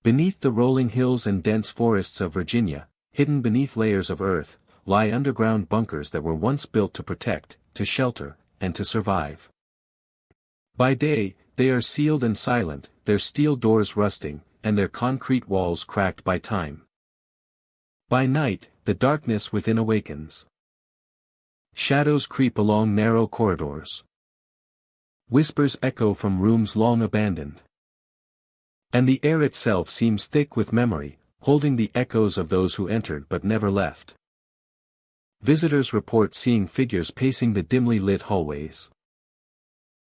Beneath the rolling hills and dense forests of Virginia, hidden beneath layers of earth, lie underground bunkers that were once built to protect, to shelter, and to survive. By day, they are sealed and silent, their steel doors rusting, and their concrete walls cracked by time. By night, the darkness within awakens. Shadows creep along narrow corridors. Whispers echo from rooms long abandoned. And the air itself seems thick with memory, holding the echoes of those who entered but never left. Visitors report seeing figures pacing the dimly lit hallways.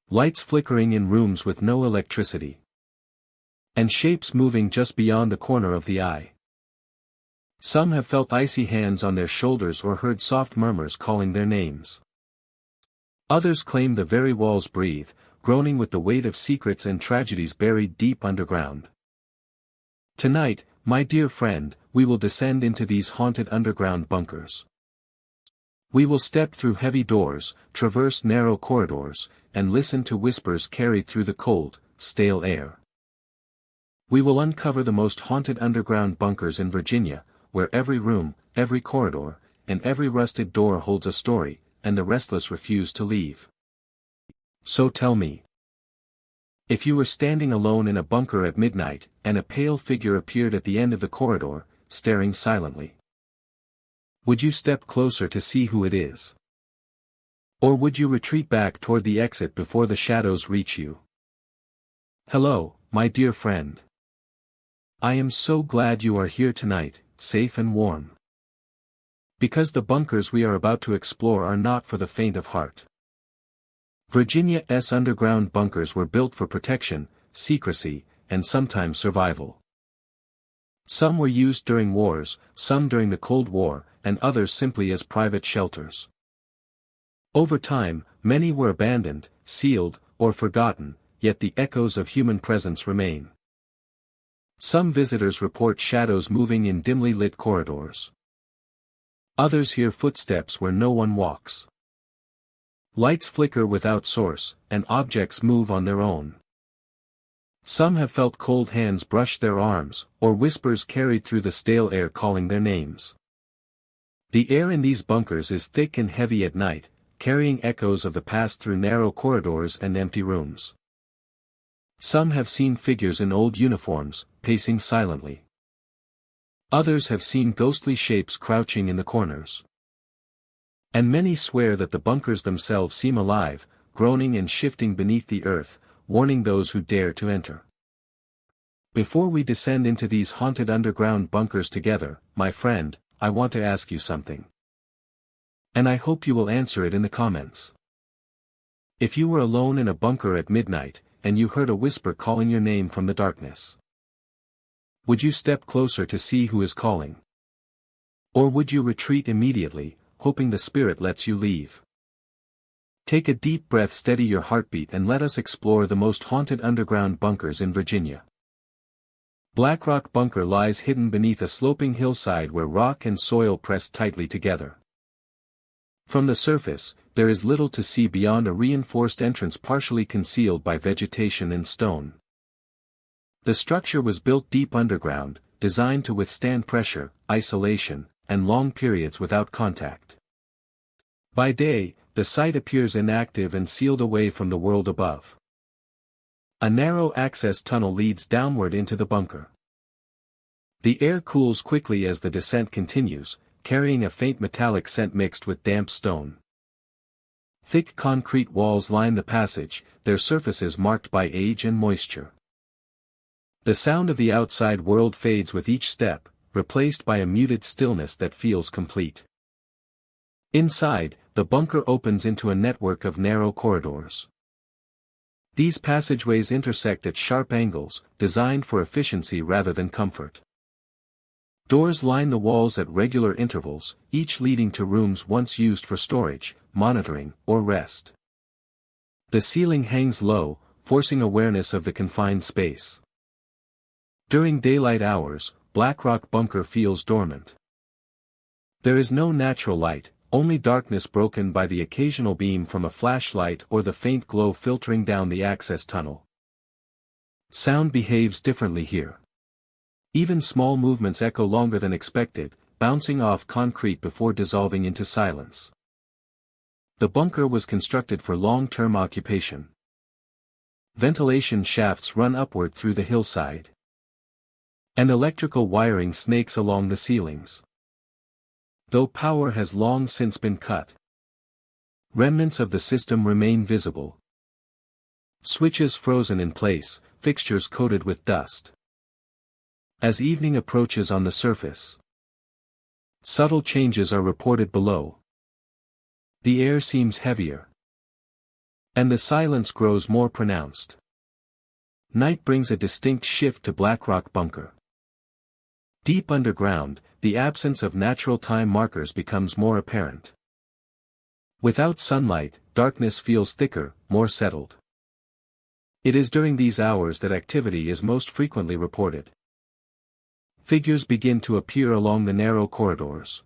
Lights flickering in rooms with no electricity. And shapes moving just beyond the corner of the eye. Some have felt icy hands on their shoulders or heard soft murmurs calling their names. Others claim the very walls breathe, groaning with the weight of secrets and tragedies buried deep underground. Tonight, my dear friend, we will descend into these haunted underground bunkers. We will step through heavy doors, traverse narrow corridors, and listen to whispers carried through the cold, stale air. We will uncover the most haunted underground bunkers in Virginia, where every room, every corridor, and every rusted door holds a story, and the restless refuse to leave. So tell me. If you were standing alone in a bunker at midnight, and a pale figure appeared at the end of the corridor, staring silently, would you step closer to see who it is? Or would you retreat back toward the exit before the shadows reach you? Hello, my dear friend. I am so glad you are here tonight, safe and warm. Because the bunkers we are about to explore are not for the faint of heart. Virginia's underground bunkers were built for protection, secrecy, and sometimes survival. Some were used during wars, some during the Cold War, and others simply as private shelters. Over time, many were abandoned, sealed, or forgotten, yet the echoes of human presence remain. Some visitors report shadows moving in dimly lit corridors. Others hear footsteps where no one walks. Lights flicker without source, and objects move on their own. Some have felt cold hands brush their arms, or whispers carried through the stale air calling their names. The air in these bunkers is thick and heavy at night, carrying echoes of the past through narrow corridors and empty rooms. Some have seen figures in old uniforms, pacing silently. Others have seen ghostly shapes crouching in the corners. And many swear that the bunkers themselves seem alive, groaning and shifting beneath the earth, warning those who dare to enter. Before we descend into these haunted underground bunkers together, my friend, I want to ask you something. And I hope you will answer it in the comments. If you were alone in a bunker at midnight, and you heard a whisper calling your name from the darkness, would you step closer to see who is calling? Or would you retreat immediately, hoping the spirit lets you leave? Take a deep breath, steady your heartbeat, and let us explore the most haunted underground bunkers in Virginia. Black Rock Bunker lies hidden beneath a sloping hillside where rock and soil press tightly together. From the surface, there is little to see beyond a reinforced entrance partially concealed by vegetation and stone. The structure was built deep underground, designed to withstand pressure, isolation, and long periods without contact. By day, the site appears inactive and sealed away from the world above. A narrow access tunnel leads downward into the bunker. The air cools quickly as the descent continues, carrying a faint metallic scent mixed with damp stone. Thick concrete walls line the passage, their surfaces marked by age and moisture. The sound of the outside world fades with each step, replaced by a muted stillness that feels complete. Inside, the bunker opens into a network of narrow corridors. These passageways intersect at sharp angles, designed for efficiency rather than comfort. Doors line the walls at regular intervals, each leading to rooms once used for storage, monitoring, or rest. The ceiling hangs low, forcing awareness of the confined space. During daylight hours, Black Rock Bunker feels dormant. There is no natural light, only darkness broken by the occasional beam from a flashlight or the faint glow filtering down the access tunnel. Sound behaves differently here. Even small movements echo longer than expected, bouncing off concrete before dissolving into silence. The bunker was constructed for long-term occupation. Ventilation shafts run upward through the hillside. And electrical wiring snakes along the ceilings. Though power has long since been cut, remnants of the system remain visible. Switches frozen in place, fixtures coated with dust. As evening approaches on the surface, subtle changes are reported below. The air seems heavier, and the silence grows more pronounced. Night brings a distinct shift to Blackrock Bunker. Deep underground, the absence of natural time markers becomes more apparent. Without sunlight, darkness feels thicker, more settled. It is during these hours that activity is most frequently reported. Figures begin to appear along the narrow corridors.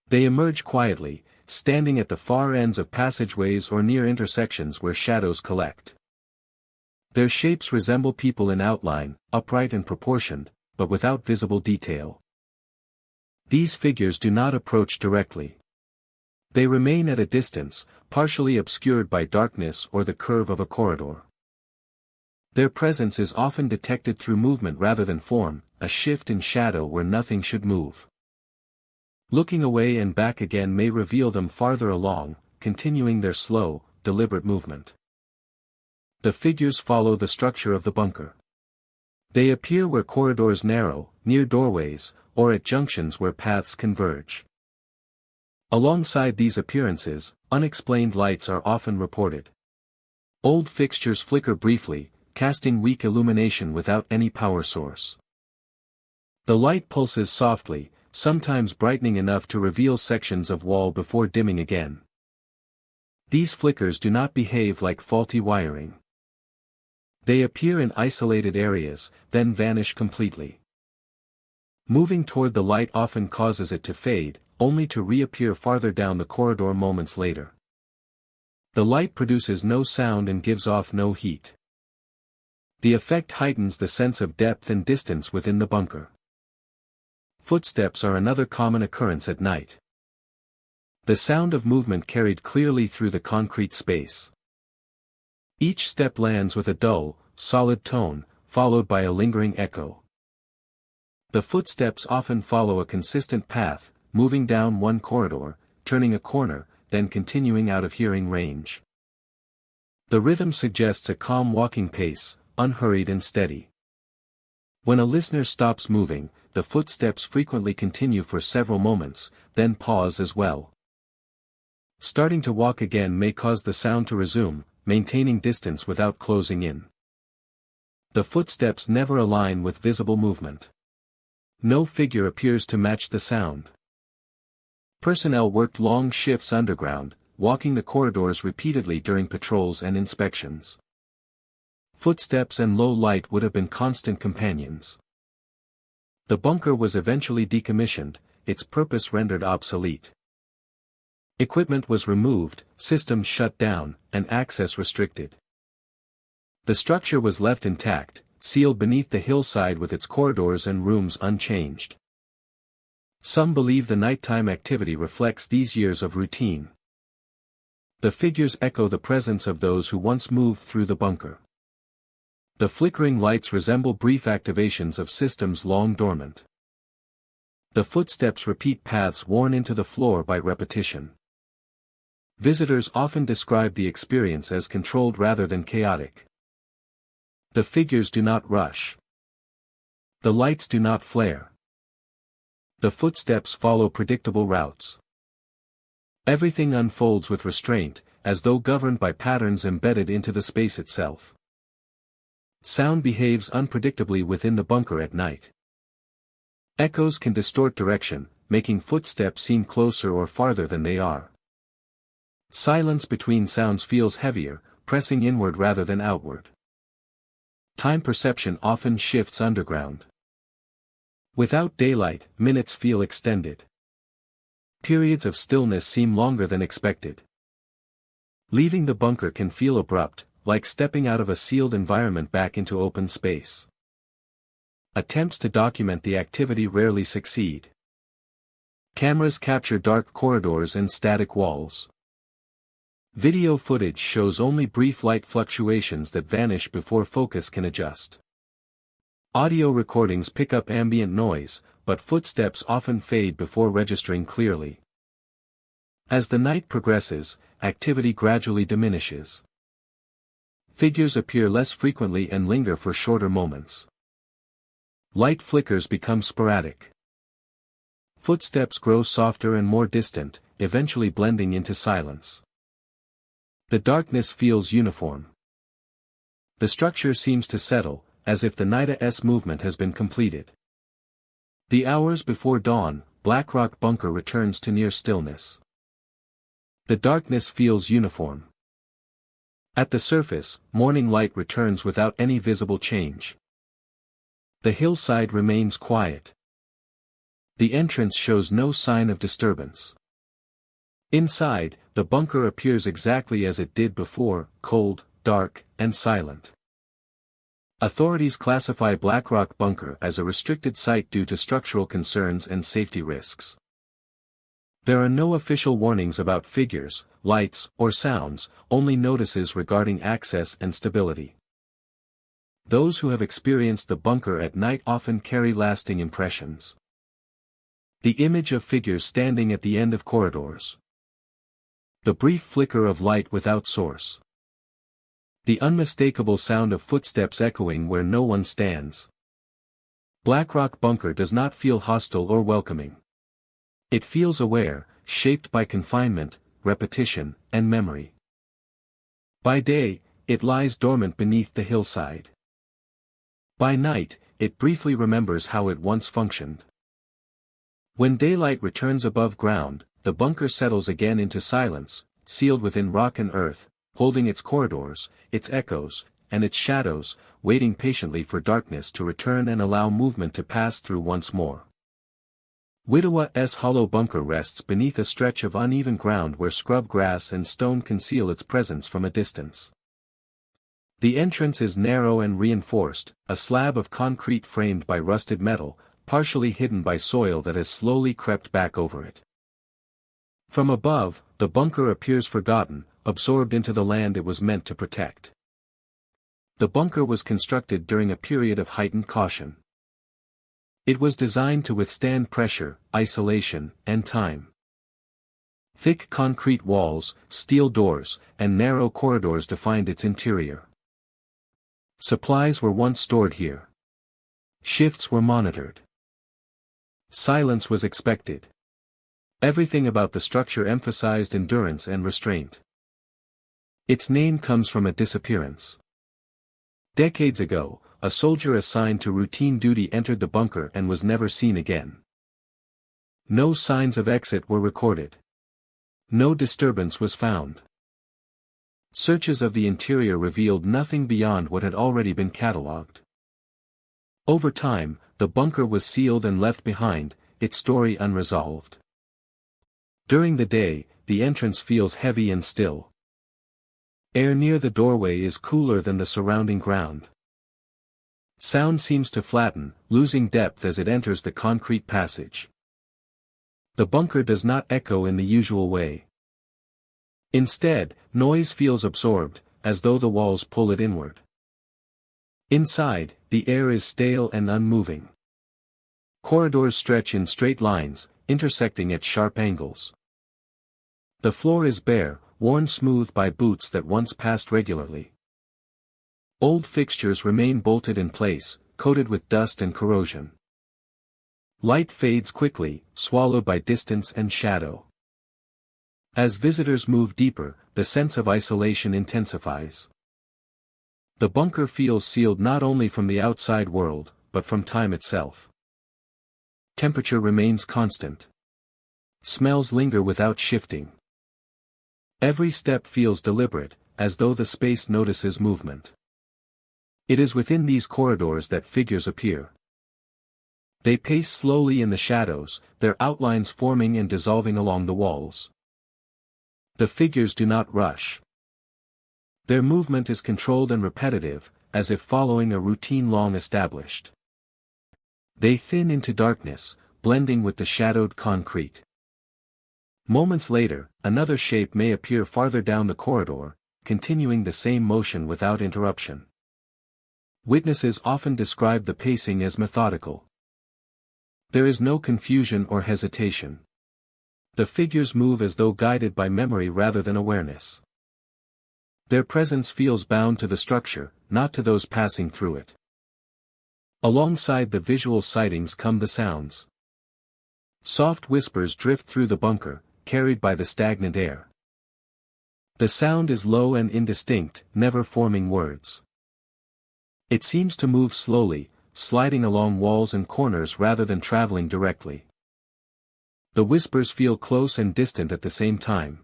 They emerge quietly, standing at the far ends of passageways or near intersections where shadows collect. Their shapes resemble people in outline, upright and proportioned, but without visible detail. These figures do not approach directly. They remain at a distance, partially obscured by darkness or the curve of a corridor. Their presence is often detected through movement rather than form, a shift in shadow where nothing should move. Looking away and back again may reveal them farther along, continuing their slow, deliberate movement. The figures follow the structure of the bunker. They appear where corridors narrow, near doorways, or at junctions where paths converge. Alongside these appearances, unexplained lights are often reported. Old fixtures flicker briefly, casting weak illumination without any power source. The light pulses softly, sometimes brightening enough to reveal sections of wall before dimming again. These flickers do not behave like faulty wiring. They appear in isolated areas, then vanish completely. Moving toward the light often causes it to fade, only to reappear farther down the corridor moments later. The light produces no sound and gives off no heat. The effect heightens the sense of depth and distance within the bunker. Footsteps are another common occurrence at night. The sound of movement carried clearly through the concrete space. Each step lands with a dull, solid tone, followed by a lingering echo. The footsteps often follow a consistent path, moving down one corridor, turning a corner, then continuing out of hearing range. The rhythm suggests a calm walking pace, unhurried and steady. When a listener stops moving, the footsteps frequently continue for several moments, then pause as well. Starting to walk again may cause the sound to resume, maintaining distance without closing in. The footsteps never align with visible movement. No figure appears to match the sound. Personnel worked long shifts underground, walking the corridors repeatedly during patrols and inspections. Footsteps and low light would have been constant companions. The bunker was eventually decommissioned, its purpose rendered obsolete. Equipment was removed, systems shut down, and access restricted. The structure was left intact, sealed beneath the hillside with its corridors and rooms unchanged. Some believe the nighttime activity reflects these years of routine. The figures echo the presence of those who once moved through the bunker. The flickering lights resemble brief activations of systems long dormant. The footsteps repeat paths worn into the floor by repetition. Visitors often describe the experience as controlled rather than chaotic. The figures do not rush. The lights do not flare. The footsteps follow predictable routes. Everything unfolds with restraint, as though governed by patterns embedded into the space itself. Sound behaves unpredictably within the bunker at night. Echoes can distort direction, making footsteps seem closer or farther than they are. Silence between sounds feels heavier, pressing inward rather than outward. Time perception often shifts underground. Without daylight, minutes feel extended. Periods of stillness seem longer than expected. Leaving the bunker can feel abrupt, like stepping out of a sealed environment back into open space. attempts to document the activity rarely succeed. Cameras capture dark corridors and static walls. Video footage shows only brief light fluctuations that vanish before focus can adjust. Audio recordings pick up ambient noise, but footsteps often fade before registering clearly. As the night progresses, activity gradually diminishes. Figures appear less frequently and linger for shorter moments. Light flickers become sporadic. Footsteps grow softer and more distant, eventually blending into silence. The darkness feels uniform. The structure seems to settle, as if the night's movement has been completed. The hours before dawn, Blackrock Bunker returns to near stillness. The darkness feels uniform. At the surface, morning light returns without any visible change. The hillside remains quiet. The entrance shows no sign of disturbance. Inside, the bunker appears exactly as it did before, cold, dark, and silent. Authorities classify Blackrock Bunker as a restricted site due to structural concerns and safety risks. There are no official warnings about figures, lights, or sounds, only notices regarding access and stability. Those who have experienced the bunker at night often carry lasting impressions. The image of figures standing at the end of corridors. The brief flicker of light without source. The unmistakable sound of footsteps echoing where no one stands. Blackrock Bunker does not feel hostile or welcoming. It feels aware, shaped by confinement, repetition, and memory. By day, it lies dormant beneath the hillside. By night, it briefly remembers how it once functioned. When daylight returns above ground, the bunker settles again into silence, sealed within rock and earth, holding its corridors, its echoes, and its shadows, waiting patiently for darkness to return and allow movement to pass through once more. Wittawa's hollow bunker rests beneath a stretch of uneven ground where scrub grass and stone conceal its presence from a distance. The entrance is narrow and reinforced, a slab of concrete framed by rusted metal, partially hidden by soil that has slowly crept back over it. From above, the bunker appears forgotten, absorbed into the land it was meant to protect. The bunker was constructed during a period of heightened caution. It was designed to withstand pressure, isolation, and time. Thick concrete walls, steel doors, and narrow corridors defined its interior. Supplies were once stored here. Shifts were monitored. Silence was expected. Everything about the structure emphasized endurance and restraint. Its name comes from a disappearance. Decades ago, a soldier assigned to routine duty entered the bunker and was never seen again. No signs of exit were recorded. No disturbance was found. Searches of the interior revealed nothing beyond what had already been catalogued. Over time, the bunker was sealed and left behind, its story unresolved. During the day, the entrance feels heavy and still. Air near the doorway is cooler than the surrounding ground. Sound seems to flatten, losing depth as it enters the concrete passage. The bunker does not echo in the usual way. Instead, noise feels absorbed, as though the walls pull it inward. Inside, the air is stale and unmoving. Corridors stretch in straight lines, intersecting at sharp angles. The floor is bare, worn smooth by boots that once passed regularly. Old fixtures remain bolted in place, coated with dust and corrosion. Light fades quickly, swallowed by distance and shadow. As visitors move deeper, the sense of isolation intensifies. The bunker feels sealed not only from the outside world, but from time itself. Temperature remains constant. Smells linger without shifting. Every step feels deliberate, as though the space notices movement. It is within these corridors that figures appear. They pace slowly in the shadows, their outlines forming and dissolving along the walls. The figures do not rush. Their movement is controlled and repetitive, as if following a routine long established. They thin into darkness, blending with the shadowed concrete. Moments later, another shape may appear farther down the corridor, continuing the same motion without interruption. Witnesses often describe the pacing as methodical. There is no confusion or hesitation. The figures move as though guided by memory rather than awareness. Their presence feels bound to the structure, not to those passing through it. Alongside the visual sightings come the sounds. Soft whispers drift through the bunker, carried by the stagnant air. The sound is low and indistinct, never forming words. It seems to move slowly, sliding along walls and corners rather than traveling directly. The whispers feel close and distant at the same time.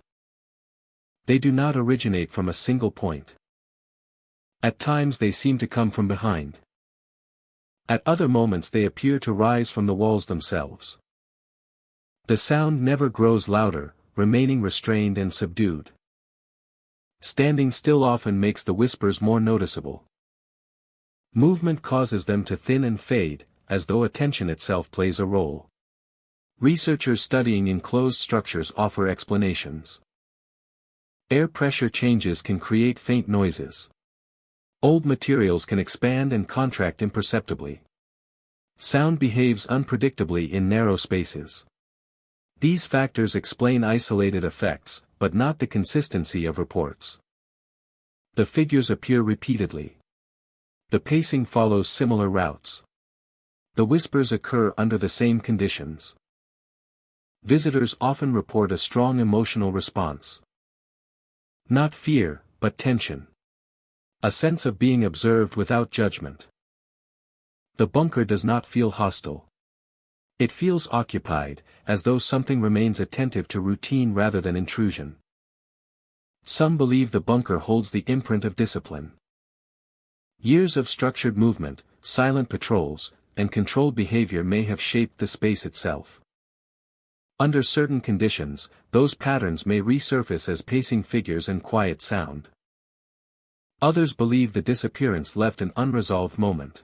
They do not originate from a single point. At times they seem to come from behind. At other moments they appear to rise from the walls themselves. The sound never grows louder, remaining restrained and subdued. Standing still often makes the whispers more noticeable. Movement causes them to thin and fade, as though attention itself plays a role. Researchers studying enclosed structures offer explanations. Air pressure changes can create faint noises. Old materials can expand and contract imperceptibly. Sound behaves unpredictably in narrow spaces. These factors explain isolated effects, but not the consistency of reports. The figures appear repeatedly. The pacing follows similar routes. The whispers occur under the same conditions. Visitors often report a strong emotional response. Not fear, but tension. A sense of being observed without judgment. The bunker does not feel hostile. It feels occupied, as though something remains attentive to routine rather than intrusion. Some believe the bunker holds the imprint of discipline. Years of structured movement, silent patrols, and controlled behavior may have shaped the space itself. Under certain conditions, those patterns may resurface as pacing figures and quiet sound. Others believe the disappearance left an unresolved moment.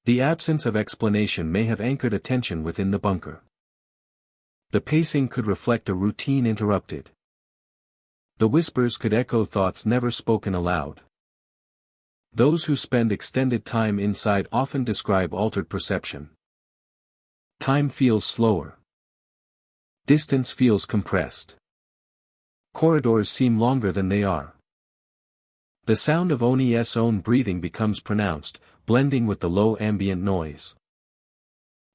The absence of explanation may have anchored attention within the bunker. The pacing could reflect a routine interrupted. The whispers could echo thoughts never spoken aloud. Those who spend extended time inside often describe altered perception. Time feels slower. Distance feels compressed. Corridors seem longer than they are. The sound of Oni's own breathing becomes pronounced, blending with the low ambient noise.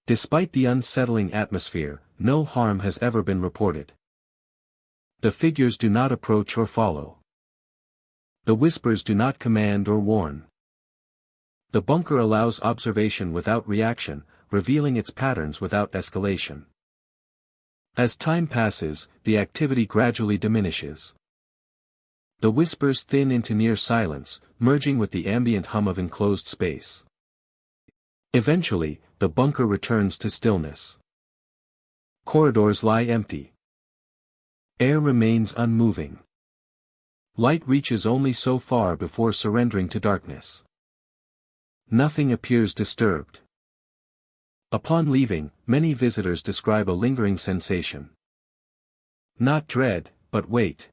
Despite the unsettling atmosphere, no harm has ever been reported. The figures do not approach or follow. The whispers do not command or warn. The bunker allows observation without reaction, revealing its patterns without escalation. As time passes, the activity gradually diminishes. The whispers thin into near silence, merging with the ambient hum of enclosed space. Eventually, the bunker returns to stillness. Corridors lie empty. Air remains unmoving. Light reaches only so far before surrendering to darkness. Nothing appears disturbed. Upon leaving, many visitors describe a lingering sensation. Not dread, but weight.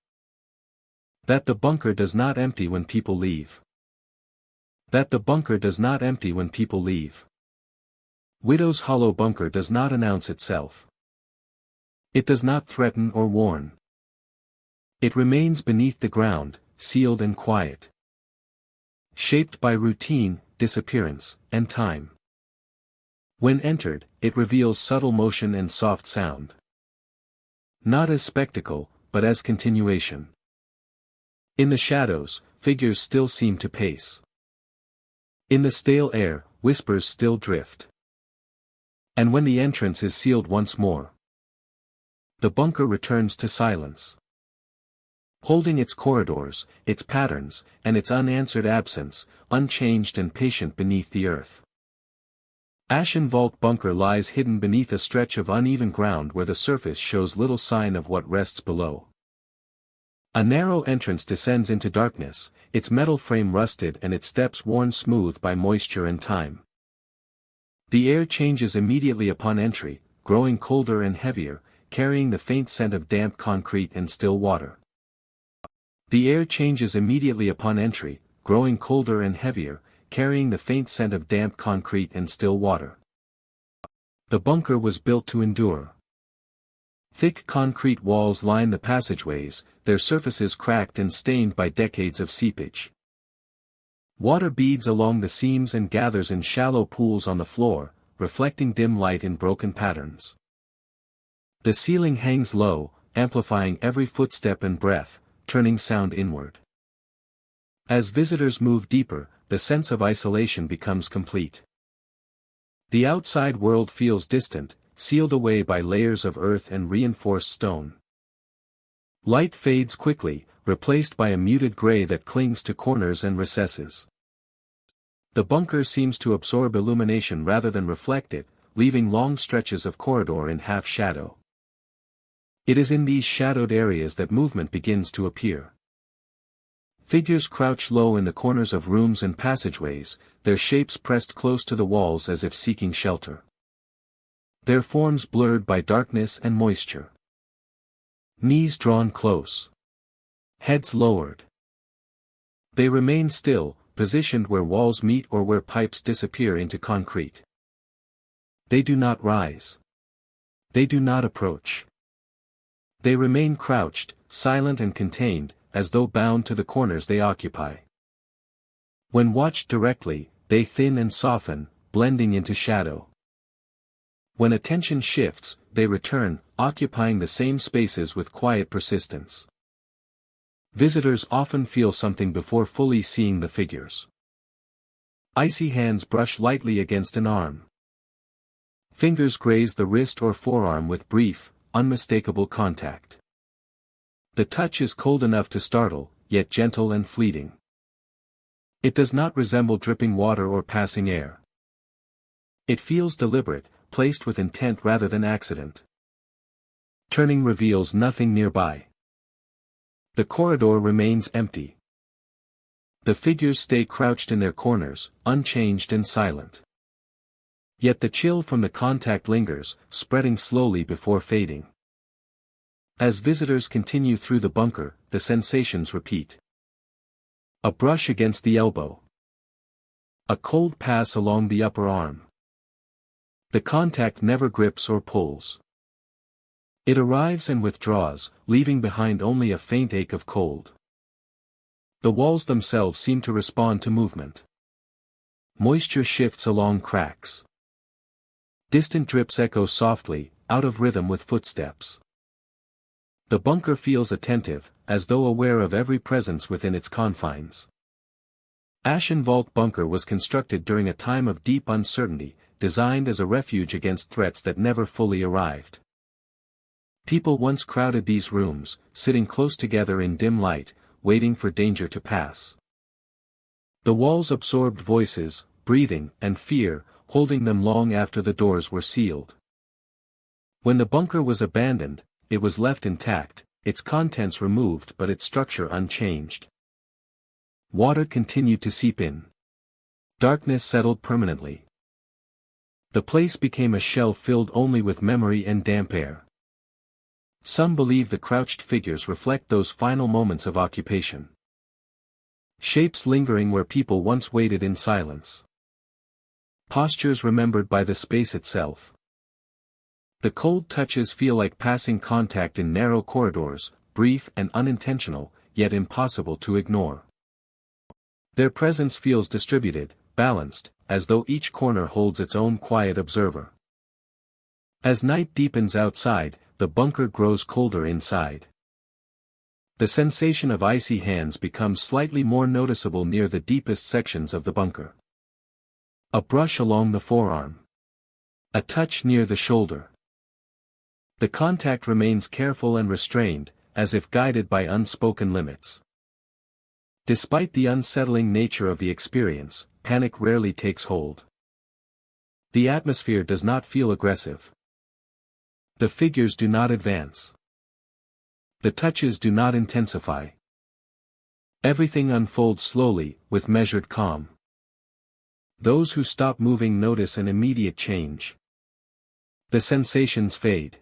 That the bunker does not empty when people leave. That the bunker does not empty when people leave. Widow's Hollow bunker does not announce itself. It does not threaten or warn. It remains beneath the ground, sealed and quiet. Shaped by routine, disappearance, and time. When entered, it reveals subtle motion and soft sound. Not as spectacle, but as continuation. In the shadows, figures still seem to pace. In the stale air, whispers still drift. And when the entrance is sealed once more, the bunker returns to silence. Holding its corridors, its patterns, and its unanswered absence, unchanged and patient beneath the earth. Ashen Vault Bunker lies hidden beneath a stretch of uneven ground where the surface shows little sign of what rests below. A narrow entrance descends into darkness, its metal frame rusted and its steps worn smooth by moisture and time. The air changes immediately upon entry, growing colder and heavier, carrying the faint scent of damp concrete and still water. The air changes immediately upon entry, growing colder and heavier, carrying the faint scent of damp concrete and still water. The bunker was built to endure. Thick concrete walls line the passageways, their surfaces cracked and stained by decades of seepage. Water beads along the seams and gathers in shallow pools on the floor, reflecting dim light in broken patterns. The ceiling hangs low, amplifying every footstep and breath, turning sound inward. As visitors move deeper, the sense of isolation becomes complete. The outside world feels distant, sealed away by layers of earth and reinforced stone. Light fades quickly, replaced by a muted gray that clings to corners and recesses. The bunker seems to absorb illumination rather than reflect it, leaving long stretches of corridor in half shadow. It is in these shadowed areas that movement begins to appear. Figures crouch low in the corners of rooms and passageways, their shapes pressed close to the walls as if seeking shelter. Their forms blurred by darkness and moisture. Knees drawn close. Heads lowered. They remain still, positioned where walls meet or where pipes disappear into concrete. They do not rise. They do not approach. They remain crouched, silent and contained, as though bound to the corners they occupy. When watched directly, they thin and soften, blending into shadow. When attention shifts, they return, occupying the same spaces with quiet persistence. Visitors often feel something before fully seeing the figures. Icy hands brush lightly against an arm. Fingers graze the wrist or forearm with brief, unmistakable contact. The touch is cold enough to startle, yet gentle and fleeting. It does not resemble dripping water or passing air. It feels deliberate, placed with intent rather than accident. Turning reveals nothing nearby. The corridor remains empty. The figures stay crouched in their corners, unchanged and silent. Yet the chill from the contact lingers, spreading slowly before fading. As visitors continue through the bunker, the sensations repeat. A brush against the elbow. A cold pass along the upper arm. The contact never grips or pulls. It arrives and withdraws, leaving behind only a faint ache of cold. The walls themselves seem to respond to movement. Moisture shifts along cracks. Distant drips echo softly, out of rhythm with footsteps. The bunker feels attentive, as though aware of every presence within its confines. Ashen Vault Bunker was constructed during a time of deep uncertainty, designed as a refuge against threats that never fully arrived. People once crowded these rooms, sitting close together in dim light, waiting for danger to pass. The walls absorbed voices, breathing, and fear, holding them long after the doors were sealed. When the bunker was abandoned, it was left intact, its contents removed but its structure unchanged. Water continued to seep in. Darkness settled permanently. The place became a shell filled only with memory and damp air. Some believe the crouched figures reflect those final moments of occupation. Shapes lingering where people once waited in silence. Postures remembered by the space itself. The cold touches feel like passing contact in narrow corridors, brief and unintentional, yet impossible to ignore. Their presence feels distributed, balanced, as though each corner holds its own quiet observer. As night deepens outside, the bunker grows colder inside. The sensation of icy hands becomes slightly more noticeable near the deepest sections of the bunker. A brush along the forearm. A touch near the shoulder. The contact remains careful and restrained, as if guided by unspoken limits. Despite the unsettling nature of the experience, panic rarely takes hold. The atmosphere does not feel aggressive. The figures do not advance. The touches do not intensify. Everything unfolds slowly, with measured calm. Those who stop moving notice an immediate change. The sensations fade.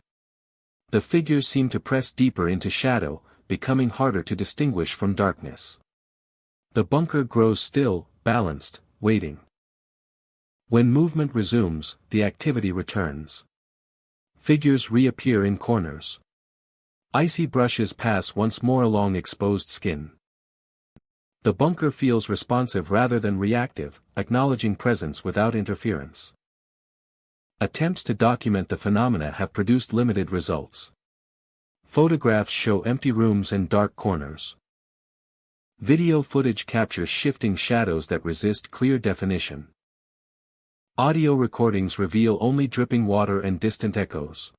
The figures seem to press deeper into shadow, becoming harder to distinguish from darkness. The bunker grows still, balanced, waiting. When movement resumes, the activity returns. Figures reappear in corners. Icy brushes pass once more along exposed skin. The bunker feels responsive rather than reactive, acknowledging presence without interference. Attempts to document the phenomena have produced limited results. Photographs show empty rooms and dark corners. Video footage captures shifting shadows that resist clear definition. Audio recordings reveal only dripping water and distant echoes.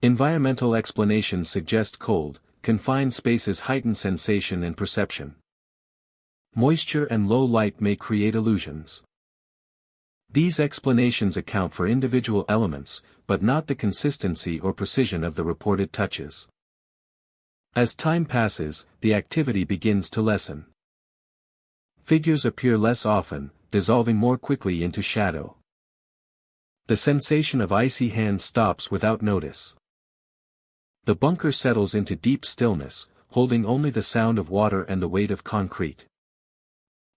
Environmental explanations suggest cold, confined spaces heighten sensation and perception. Moisture and low light may create illusions. These explanations account for individual elements, but not the consistency or precision of the reported touches. As time passes, the activity begins to lessen. Figures appear less often, dissolving more quickly into shadow. The sensation of icy hands stops without notice. The bunker settles into deep stillness, holding only the sound of water and the weight of concrete.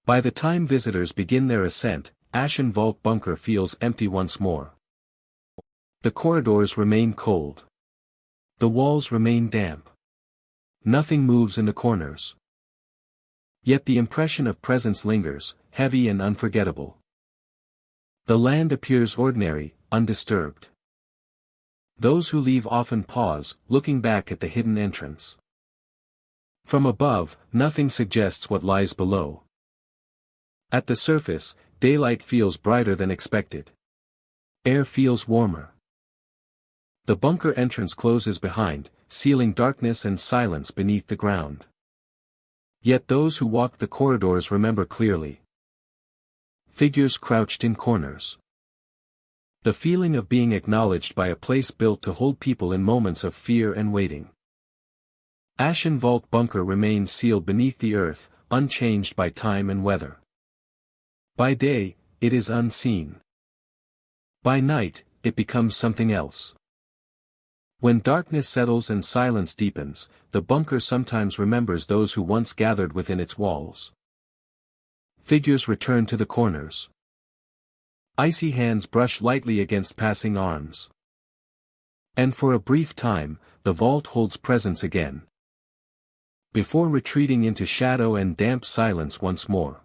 By the time visitors begin their ascent, Ashen Vault Bunker feels empty once more. The corridors remain cold. The walls remain damp. Nothing moves in the corners. Yet the impression of presence lingers, heavy and unforgettable. The land appears ordinary, undisturbed. Those who leave often pause, looking back at the hidden entrance. From above, nothing suggests what lies below. At the surface, daylight feels brighter than expected. Air feels warmer. The bunker entrance closes behind, sealing darkness and silence beneath the ground. Yet those who walk the corridors remember clearly. Figures crouched in corners. The feeling of being acknowledged by a place built to hold people in moments of fear and waiting. Ashen Vault Bunker remains sealed beneath the earth, unchanged by time and weather. By day, it is unseen. By night, it becomes something else. When darkness settles and silence deepens, the bunker sometimes remembers those who once gathered within its walls. Figures return to the corners. Icy hands brush lightly against passing arms. And for a brief time, the vault holds presence again. Before retreating into shadow and damp silence once more.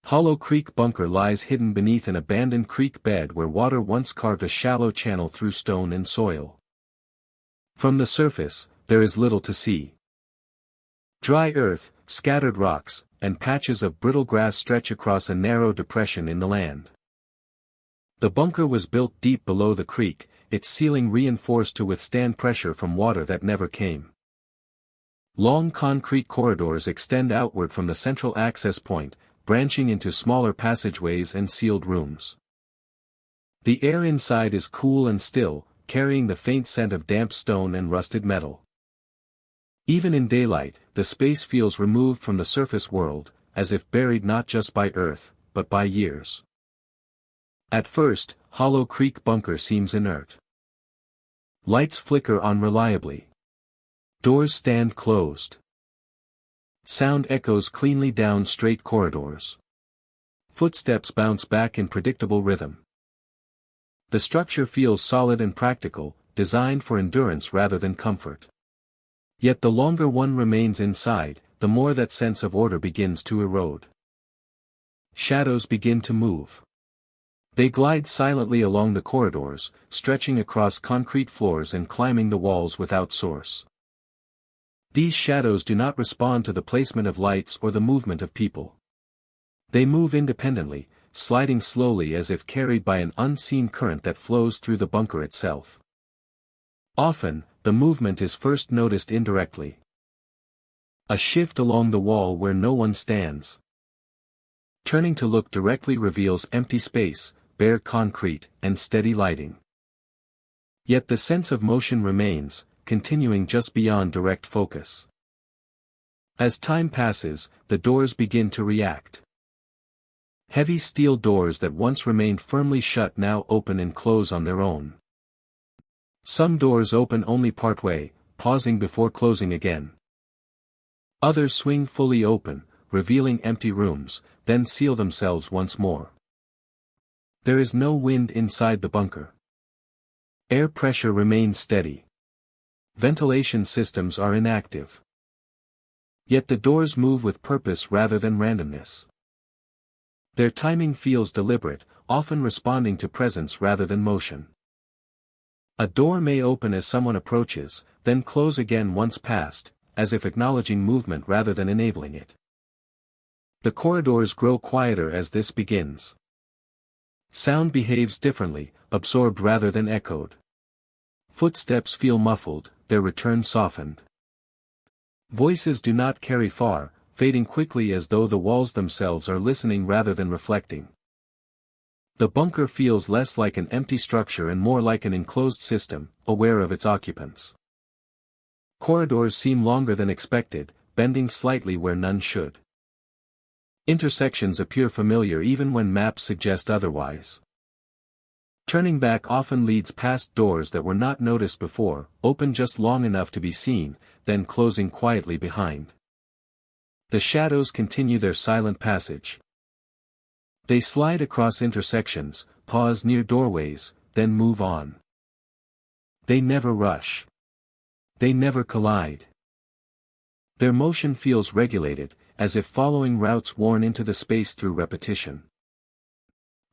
Hollow Creek Bunker lies hidden beneath an abandoned creek bed where water once carved a shallow channel through stone and soil. From the surface, there is little to see. Dry earth, scattered rocks, and patches of brittle grass stretch across a narrow depression in the land. The bunker was built deep below the creek, its ceiling reinforced to withstand pressure from water that never came. Long concrete corridors extend outward from the central access point, branching into smaller passageways and sealed rooms. The air inside is cool and still, carrying the faint scent of damp stone and rusted metal. Even in daylight, the space feels removed from the surface world, as if buried not just by earth, but by years. At first, Hollow Creek Bunker seems inert. Lights flicker unreliably. Doors stand closed. Sound echoes cleanly down straight corridors. Footsteps bounce back in predictable rhythm. The structure feels solid and practical, designed for endurance rather than comfort. Yet the longer one remains inside, the more that sense of order begins to erode. Shadows begin to move. They glide silently along the corridors, stretching across concrete floors and climbing the walls without source. These shadows do not respond to the placement of lights or the movement of people. They move independently, sliding slowly as if carried by an unseen current that flows through the bunker itself. Often, the movement is first noticed indirectly. A shift along the wall where no one stands. Turning to look directly reveals empty space, bare concrete, and steady lighting. Yet the sense of motion remains, continuing just beyond direct focus. As time passes, the doors begin to react. Heavy steel doors that once remained firmly shut now open and close on their own. Some doors open only partway, pausing before closing again. Others swing fully open, revealing empty rooms, then seal themselves once more. There is no wind inside the bunker. Air pressure remains steady. Ventilation systems are inactive. Yet the doors move with purpose rather than randomness. Their timing feels deliberate, often responding to presence rather than motion. A door may open as someone approaches, then close again once passed, as if acknowledging movement rather than enabling it. The corridors grow quieter as this begins. Sound behaves differently, absorbed rather than echoed. Footsteps feel muffled, their return softened. Voices do not carry far, fading quickly as though the walls themselves are listening rather than reflecting. The bunker feels less like an empty structure and more like an enclosed system, aware of its occupants. Corridors seem longer than expected, bending slightly where none should. Intersections appear familiar even when maps suggest otherwise. Turning back often leads past doors that were not noticed before, open just long enough to be seen, then closing quietly behind. The shadows continue their silent passage. They slide across intersections, pause near doorways, then move on. They never rush. They never collide. Their motion feels regulated, as if following routes worn into the space through repetition.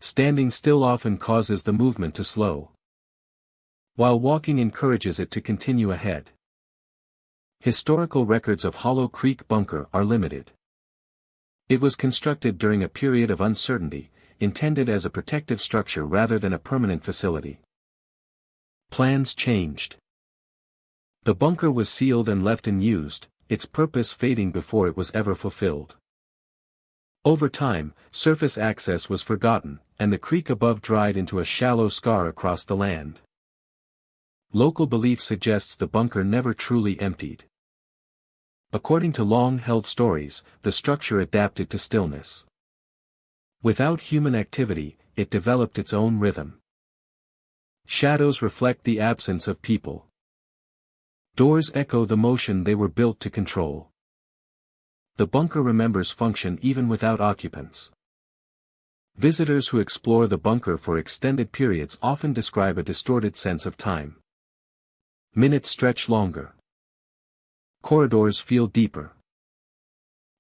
Standing still often causes the movement to slow, while walking encourages it to continue ahead. Historical records of Hollow Creek Bunker are limited. It was constructed during a period of uncertainty, intended as a protective structure rather than a permanent facility. Plans changed. The bunker was sealed and left unused, its purpose fading before it was ever fulfilled. Over time, surface access was forgotten, and the creek above dried into a shallow scar across the land. Local belief suggests the bunker never truly emptied. According to long-held stories, the structure adapted to stillness. Without human activity, it developed its own rhythm. Shadows reflect the absence of people. Doors echo the motion they were built to control. The bunker remembers function even without occupants. Visitors who explore the bunker for extended periods often describe a distorted sense of time. Minutes stretch longer. Corridors feel deeper.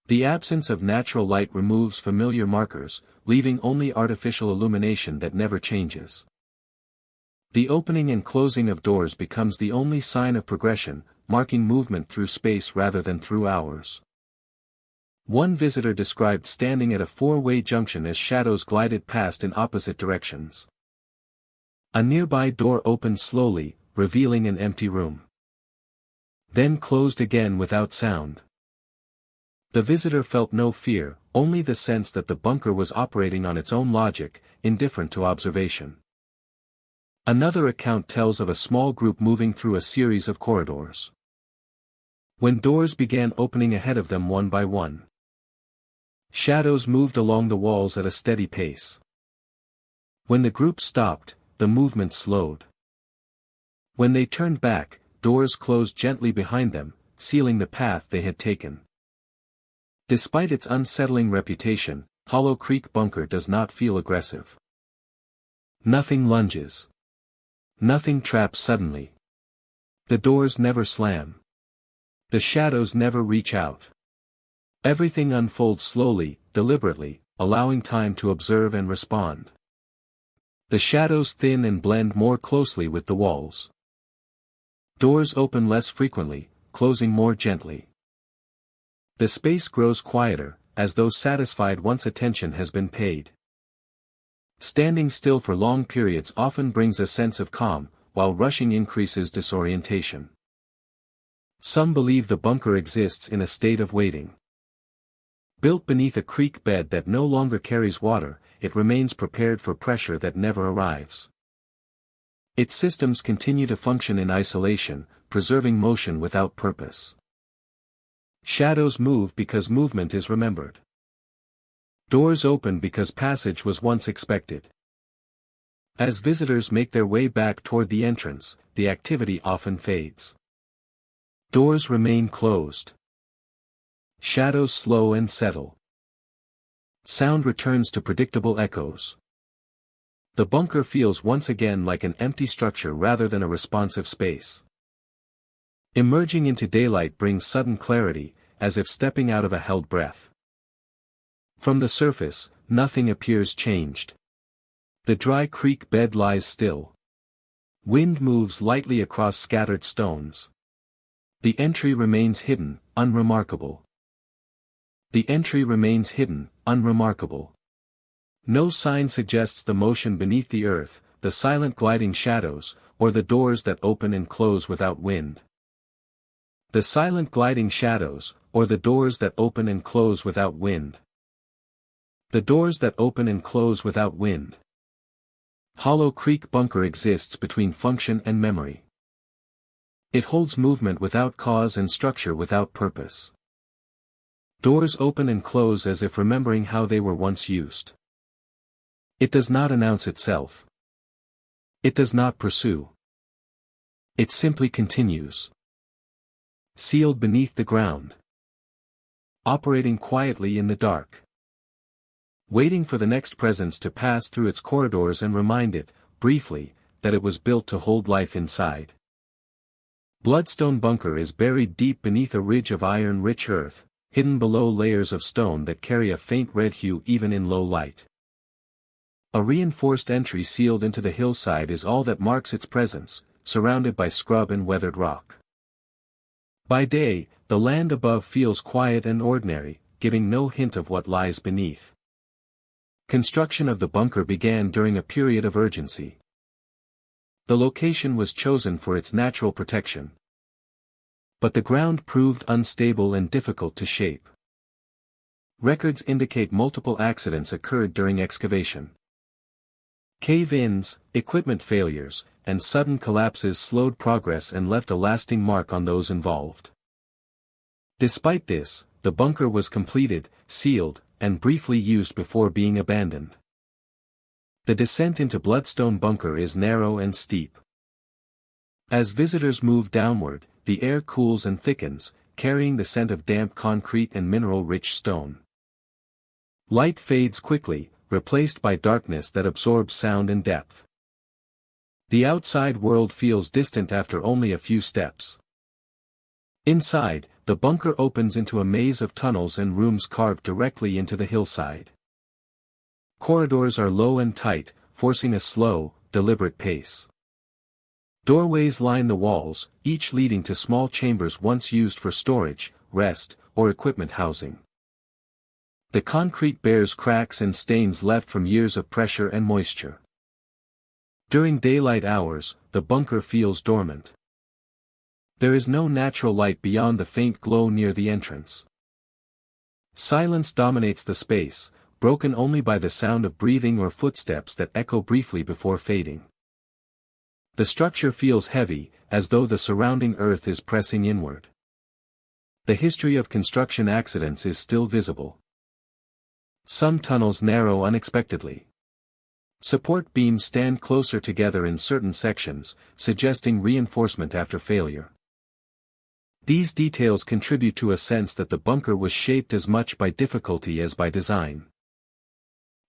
The absence of natural light removes familiar markers, leaving only artificial illumination that never changes. The opening and closing of doors becomes the only sign of progression, marking movement through space rather than through hours. One visitor described standing at a four-way junction as shadows glided past in opposite directions. A nearby door opened slowly, revealing an empty room. Then closed again without sound. The visitor felt no fear, only the sense that the bunker was operating on its own logic, indifferent to observation. Another account tells of a small group moving through a series of corridors. When doors began opening ahead of them one by one, shadows moved along the walls at a steady pace. When the group stopped, the movement slowed. When they turned back, doors closed gently behind them, sealing the path they had taken. Despite its unsettling reputation, Hollow Creek Bunker does not feel aggressive. Nothing lunges. Nothing traps suddenly. The doors never slam. The shadows never reach out. Everything unfolds slowly, deliberately, allowing time to observe and respond. The shadows thin and blend more closely with the walls. Doors open less frequently, closing more gently. The space grows quieter, as though satisfied once attention has been paid. Standing still for long periods often brings a sense of calm, while rushing increases disorientation. Some believe the bunker exists in a state of waiting. Built beneath a creek bed that no longer carries water, it remains prepared for pressure that never arrives. Its systems continue to function in isolation, preserving motion without purpose. Shadows move because movement is remembered. Doors open because passage was once expected. As visitors make their way back toward the entrance, the activity often fades. Doors remain closed. Shadows slow and settle. Sound returns to predictable echoes. The bunker feels once again like an empty structure rather than a responsive space. Emerging into daylight brings sudden clarity, as if stepping out of a held breath. From the surface, nothing appears changed. The dry creek bed lies still. Wind moves lightly across scattered stones. The entry remains hidden, unremarkable. The entry remains hidden, unremarkable. No sign suggests the motion beneath the earth, the silent gliding shadows, or the doors that open and close without wind. The silent gliding shadows, or the doors that open and close without wind. The doors that open and close without wind. Hollow Creek Bunker exists between function and memory. It holds movement without cause and structure without purpose. Doors open and close as if remembering how they were once used. It does not announce itself. It does not pursue. It simply continues. Sealed beneath the ground. Operating quietly in the dark. Waiting for the next presence to pass through its corridors and remind it, briefly, that it was built to hold life inside. Bloodstone Bunker is buried deep beneath a ridge of iron-rich earth, hidden below layers of stone that carry a faint red hue even in low light. A reinforced entry sealed into the hillside is all that marks its presence, surrounded by scrub and weathered rock. By day, the land above feels quiet and ordinary, giving no hint of what lies beneath. Construction of the bunker began during a period of urgency. The location was chosen for its natural protection. But the ground proved unstable and difficult to shape. Records indicate multiple accidents occurred during excavation. Cave-ins, equipment failures, and sudden collapses slowed progress and left a lasting mark on those involved. Despite this, the bunker was completed, sealed, and briefly used before being abandoned. The descent into Bloodstone Bunker is narrow and steep. As visitors move downward, the air cools and thickens, carrying the scent of damp concrete and mineral-rich stone. Light fades quickly, replaced by darkness that absorbs sound and depth. The outside world feels distant after only a few steps. Inside, the bunker opens into a maze of tunnels and rooms carved directly into the hillside. Corridors are low and tight, forcing a slow, deliberate pace. Doorways line the walls, each leading to small chambers once used for storage, rest, or equipment housing. The concrete bears cracks and stains left from years of pressure and moisture. During daylight hours, the bunker feels dormant. There is no natural light beyond the faint glow near the entrance. Silence dominates the space, broken only by the sound of breathing or footsteps that echo briefly before fading. The structure feels heavy, as though the surrounding earth is pressing inward. The history of construction accidents is still visible. Some tunnels narrow unexpectedly. Support beams stand closer together in certain sections, suggesting reinforcement after failure. These details contribute to a sense that the bunker was shaped as much by difficulty as by design.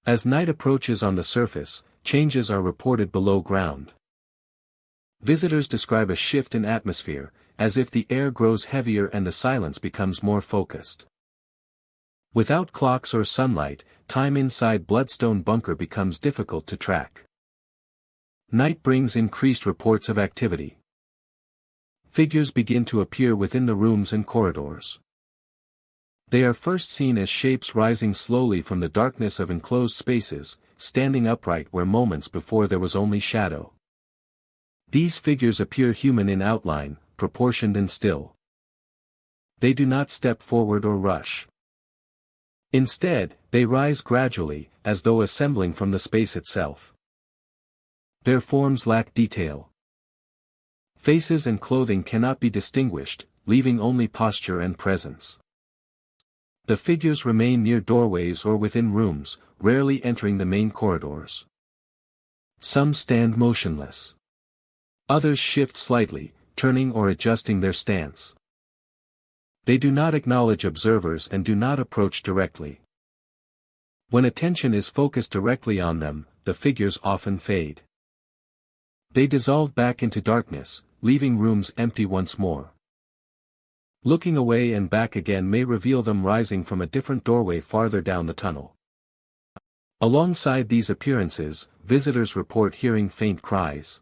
As night approaches on the surface, changes are reported below ground. Visitors describe a shift in atmosphere, as if the air grows heavier and the silence becomes more focused. Without clocks or sunlight, time inside Bloodstone Bunker becomes difficult to track. Night brings increased reports of activity. Figures begin to appear within the rooms and corridors. They are first seen as shapes rising slowly from the darkness of enclosed spaces, standing upright where moments before there was only shadow. These figures appear human in outline, proportioned and still. They do not step forward or rush. Instead, they rise gradually, as though assembling from the space itself. Their forms lack detail. Faces and clothing cannot be distinguished, leaving only posture and presence. The figures remain near doorways or within rooms, rarely entering the main corridors. Some stand motionless. Others shift slightly, turning or adjusting their stance. They do not acknowledge observers and do not approach directly. When attention is focused directly on them, the figures often fade. They dissolve back into darkness, leaving rooms empty once more. Looking away and back again may reveal them rising from a different doorway farther down the tunnel. Alongside these appearances, visitors report hearing faint cries.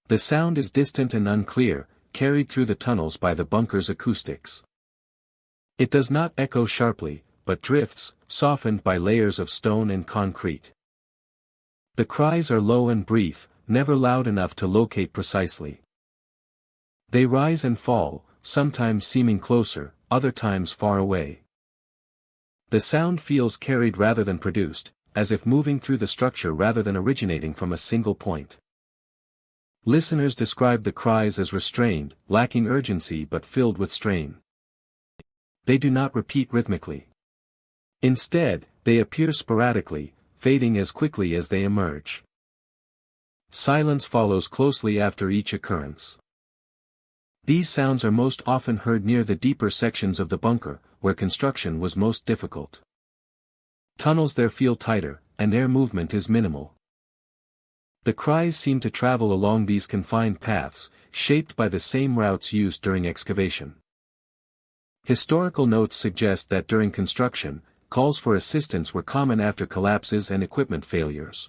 The sound is distant and unclear, carried through the tunnels by the bunker's acoustics. It does not echo sharply, but drifts, softened by layers of stone and concrete. The cries are low and brief, never loud enough to locate precisely. They rise and fall, sometimes seeming closer, other times far away. The sound feels carried rather than produced, as if moving through the structure rather than originating from a single point. Listeners describe the cries as restrained, lacking urgency but filled with strain. They do not repeat rhythmically. Instead, they appear sporadically, fading as quickly as they emerge. Silence follows closely after each occurrence. These sounds are most often heard near the deeper sections of the bunker, where construction was most difficult. Tunnels there feel tighter, and air movement is minimal. The cries seem to travel along these confined paths, shaped by the same routes used during excavation. Historical notes suggest that during construction, calls for assistance were common after collapses and equipment failures.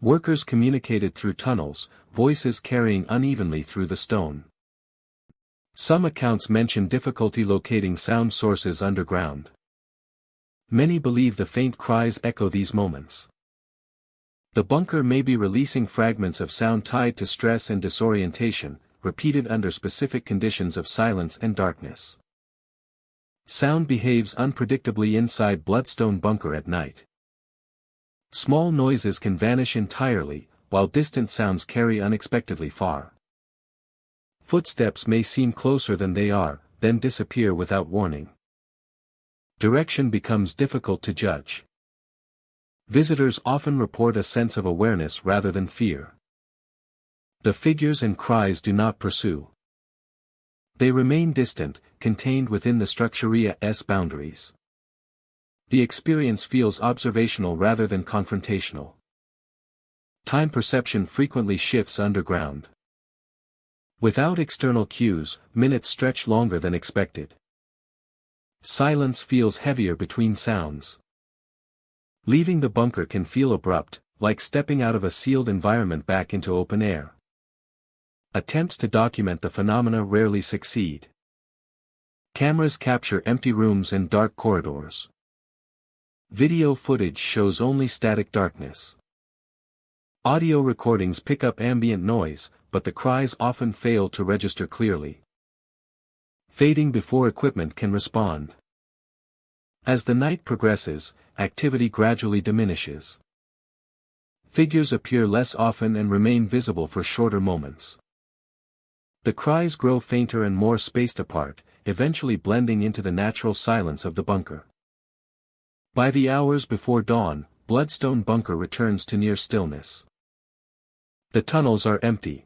Workers communicated through tunnels, voices carrying unevenly through the stone. Some accounts mention difficulty locating sound sources underground. Many believe the faint cries echo these moments. The bunker may be releasing fragments of sound tied to stress and disorientation, repeated under specific conditions of silence and darkness. Sound behaves unpredictably inside Bloodstone Bunker at night. Small noises can vanish entirely, while distant sounds carry unexpectedly far. Footsteps may seem closer than they are, then disappear without warning. Direction becomes difficult to judge. Visitors often report a sense of awareness rather than fear. The figures and cries do not pursue. They remain distant, contained within the structure's boundaries. The experience feels observational rather than confrontational. Time perception frequently shifts underground. Without external cues, minutes stretch longer than expected. Silence feels heavier between sounds. Leaving the bunker can feel abrupt, like stepping out of a sealed environment back into open air. Attempts to document the phenomena rarely succeed. Cameras capture empty rooms and dark corridors. Video footage shows only static darkness. Audio recordings pick up ambient noise, but the cries often fail to register clearly. Fading before equipment can respond. As the night progresses, activity gradually diminishes. Figures appear less often and remain visible for shorter moments. The cries grow fainter and more spaced apart, eventually blending into the natural silence of the bunker. By the hours before dawn, Bloodstone Bunker returns to near stillness. The tunnels are empty.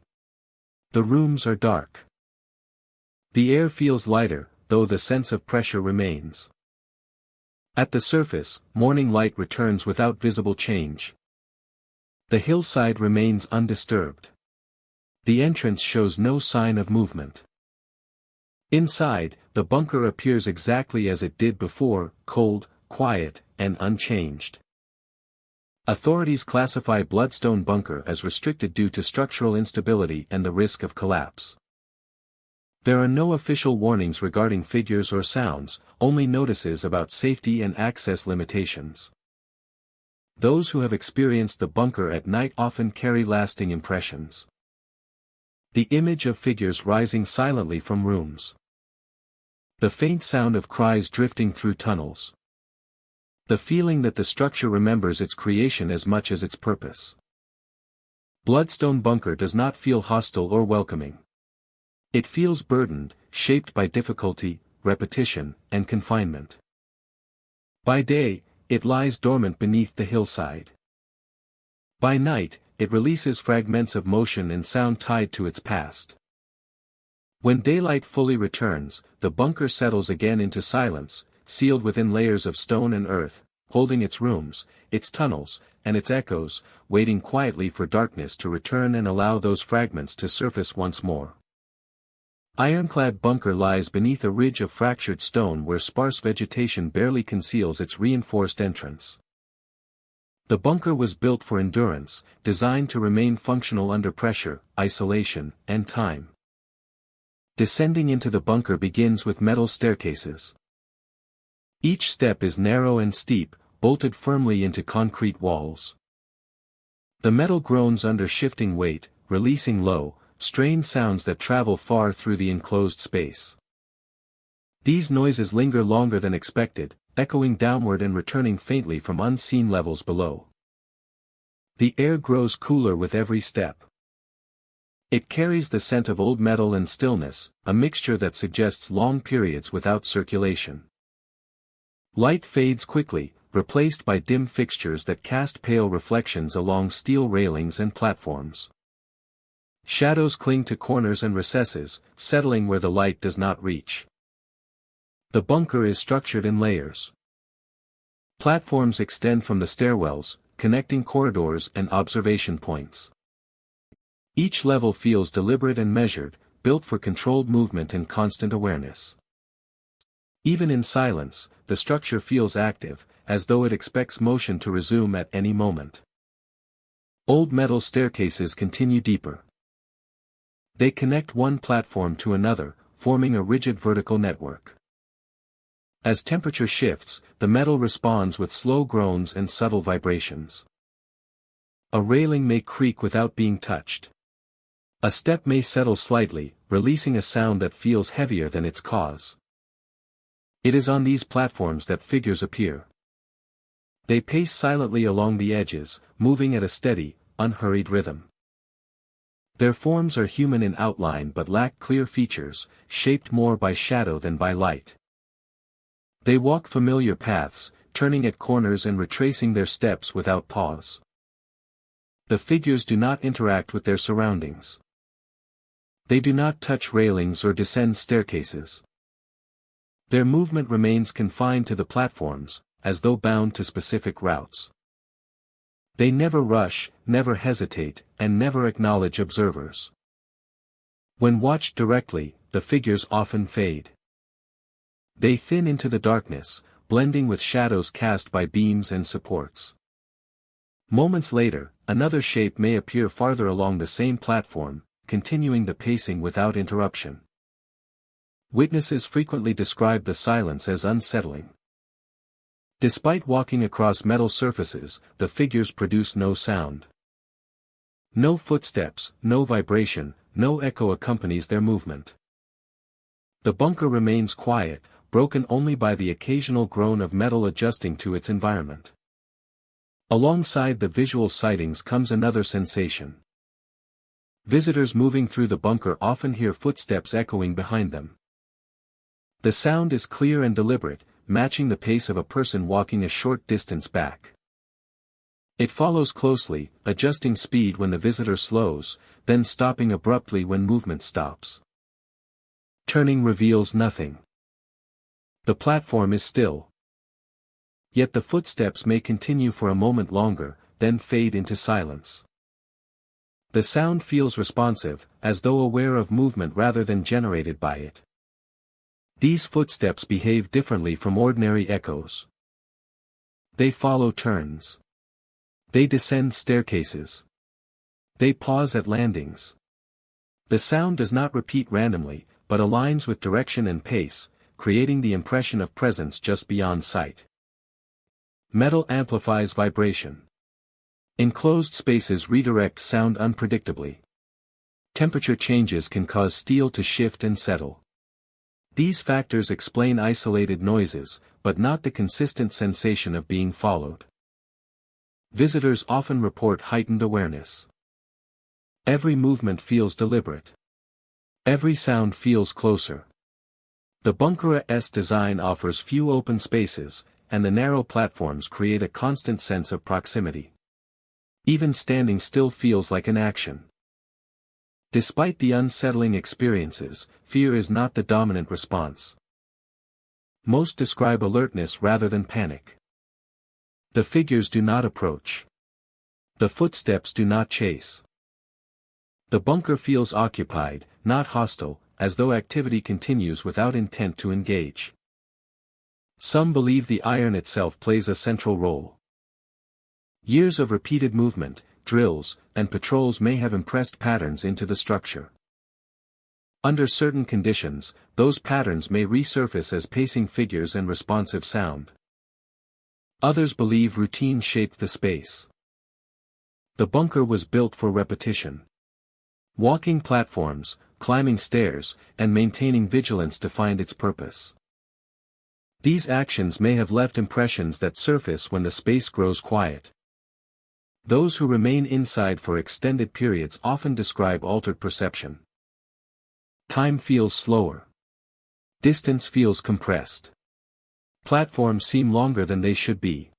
The rooms are dark. The air feels lighter, though the sense of pressure remains. At the surface, morning light returns without visible change. The hillside remains undisturbed. The entrance shows no sign of movement. Inside, the bunker appears exactly as it did before, cold, quiet, and unchanged. Authorities classify Bloodstone Bunker as restricted due to structural instability and the risk of collapse. There are no official warnings regarding figures or sounds, only notices about safety and access limitations. Those who have experienced the bunker at night often carry lasting impressions. The image of figures rising silently from rooms. The faint sound of cries drifting through tunnels. The feeling that the structure remembers its creation as much as its purpose. Bloodstone Bunker does not feel hostile or welcoming. It feels burdened, shaped by difficulty, repetition, and confinement. By day, it lies dormant beneath the hillside. By night, it releases fragments of motion and sound tied to its past. When daylight fully returns, the bunker settles again into silence, sealed within layers of stone and earth, holding its rooms, its tunnels, and its echoes, waiting quietly for darkness to return and allow those fragments to surface once more. Ironclad Bunker lies beneath a ridge of fractured stone where sparse vegetation barely conceals its reinforced entrance. The bunker was built for endurance, designed to remain functional under pressure, isolation, and time. Descending into the bunker begins with metal staircases. Each step is narrow and steep, bolted firmly into concrete walls. The metal groans under shifting weight, releasing low, strained sounds that travel far through the enclosed space. These noises linger longer than expected, echoing downward and returning faintly from unseen levels below. The air grows cooler with every step. It carries the scent of old metal and stillness, a mixture that suggests long periods without circulation. Light fades quickly, replaced by dim fixtures that cast pale reflections along steel railings and platforms. Shadows cling to corners and recesses, settling where the light does not reach. The bunker is structured in layers. Platforms extend from the stairwells, connecting corridors and observation points. Each level feels deliberate and measured, built for controlled movement and constant awareness. Even in silence, the structure feels active, as though it expects motion to resume at any moment. Old metal staircases continue deeper. They connect one platform to another, forming a rigid vertical network. As temperature shifts, the metal responds with slow groans and subtle vibrations. A railing may creak without being touched. A step may settle slightly, releasing a sound that feels heavier than its cause. It is on these platforms that figures appear. They pace silently along the edges, moving at a steady, unhurried rhythm. Their forms are human in outline but lack clear features, shaped more by shadow than by light. They walk familiar paths, turning at corners and retracing their steps without pause. The figures do not interact with their surroundings. They do not touch railings or descend staircases. Their movement remains confined to the platforms, as though bound to specific routes. They never rush, never hesitate, and never acknowledge observers. When watched directly, the figures often fade. They thin into the darkness, blending with shadows cast by beams and supports. Moments later, another shape may appear farther along the same platform, continuing the pacing without interruption. Witnesses frequently describe the silence as unsettling. Despite walking across metal surfaces, the figures produce no sound. No footsteps, no vibration, no echo accompanies their movement. The bunker remains quiet, broken only by the occasional groan of metal adjusting to its environment. Alongside the visual sightings comes another sensation. Visitors moving through the bunker often hear footsteps echoing behind them. The sound is clear and deliberate, matching the pace of a person walking a short distance back. It follows closely, adjusting speed when the visitor slows, then stopping abruptly when movement stops. Turning reveals nothing. The platform is still. Yet the footsteps may continue for a moment longer, then fade into silence. The sound feels responsive, as though aware of movement rather than generated by it. These footsteps behave differently from ordinary echoes. They follow turns. They descend staircases. They pause at landings. The sound does not repeat randomly, but aligns with direction and pace, creating the impression of presence just beyond sight. Metal amplifies vibration. Enclosed spaces redirect sound unpredictably. Temperature changes can cause steel to shift and settle. These factors explain isolated noises, but not the consistent sensation of being followed. Visitors often report heightened awareness. Every movement feels deliberate. Every sound feels closer. The bunker's design offers few open spaces, and the narrow platforms create a constant sense of proximity. Even standing still feels like an action. Despite the unsettling experiences, fear is not the dominant response. Most describe alertness rather than panic. The figures do not approach. The footsteps do not chase. The bunker feels occupied, not hostile, as though activity continues without intent to engage. Some believe the iron itself plays a central role. Years of repeated movement, drills, and patrols may have impressed patterns into the structure. Under certain conditions, those patterns may resurface as pacing figures and responsive sound. Others believe routine shaped the space. The bunker was built for repetition. Walking platforms, climbing stairs, and maintaining vigilance defined its purpose. These actions may have left impressions that surface when the space grows quiet. Those who remain inside for extended periods often describe altered perception. Time feels slower. Distance feels compressed. Platforms seem longer than they should be.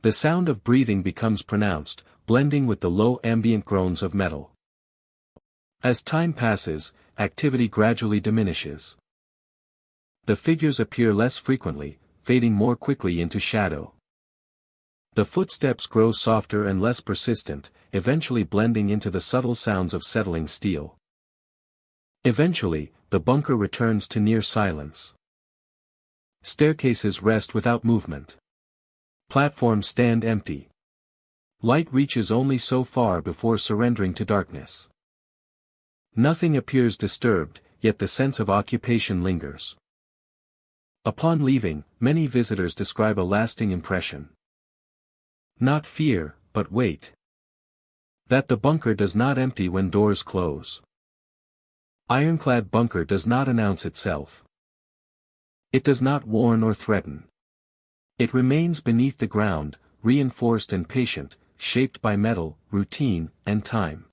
The sound of breathing becomes pronounced, blending with the low ambient groans of metal. As time passes, activity gradually diminishes. The figures appear less frequently, fading more quickly into shadow. The footsteps grow softer and less persistent, eventually blending into the subtle sounds of settling steel. Eventually, the bunker returns to near silence. Staircases rest without movement. Platforms stand empty. Light reaches only so far before surrendering to darkness. Nothing appears disturbed, yet the sense of occupation lingers. Upon leaving, many visitors describe a lasting impression. Not fear, but weight. That the bunker does not empty when doors close. Ironclad bunker does not announce itself. It does not warn or threaten. It remains beneath the ground, reinforced and patient, shaped by metal, routine, and time.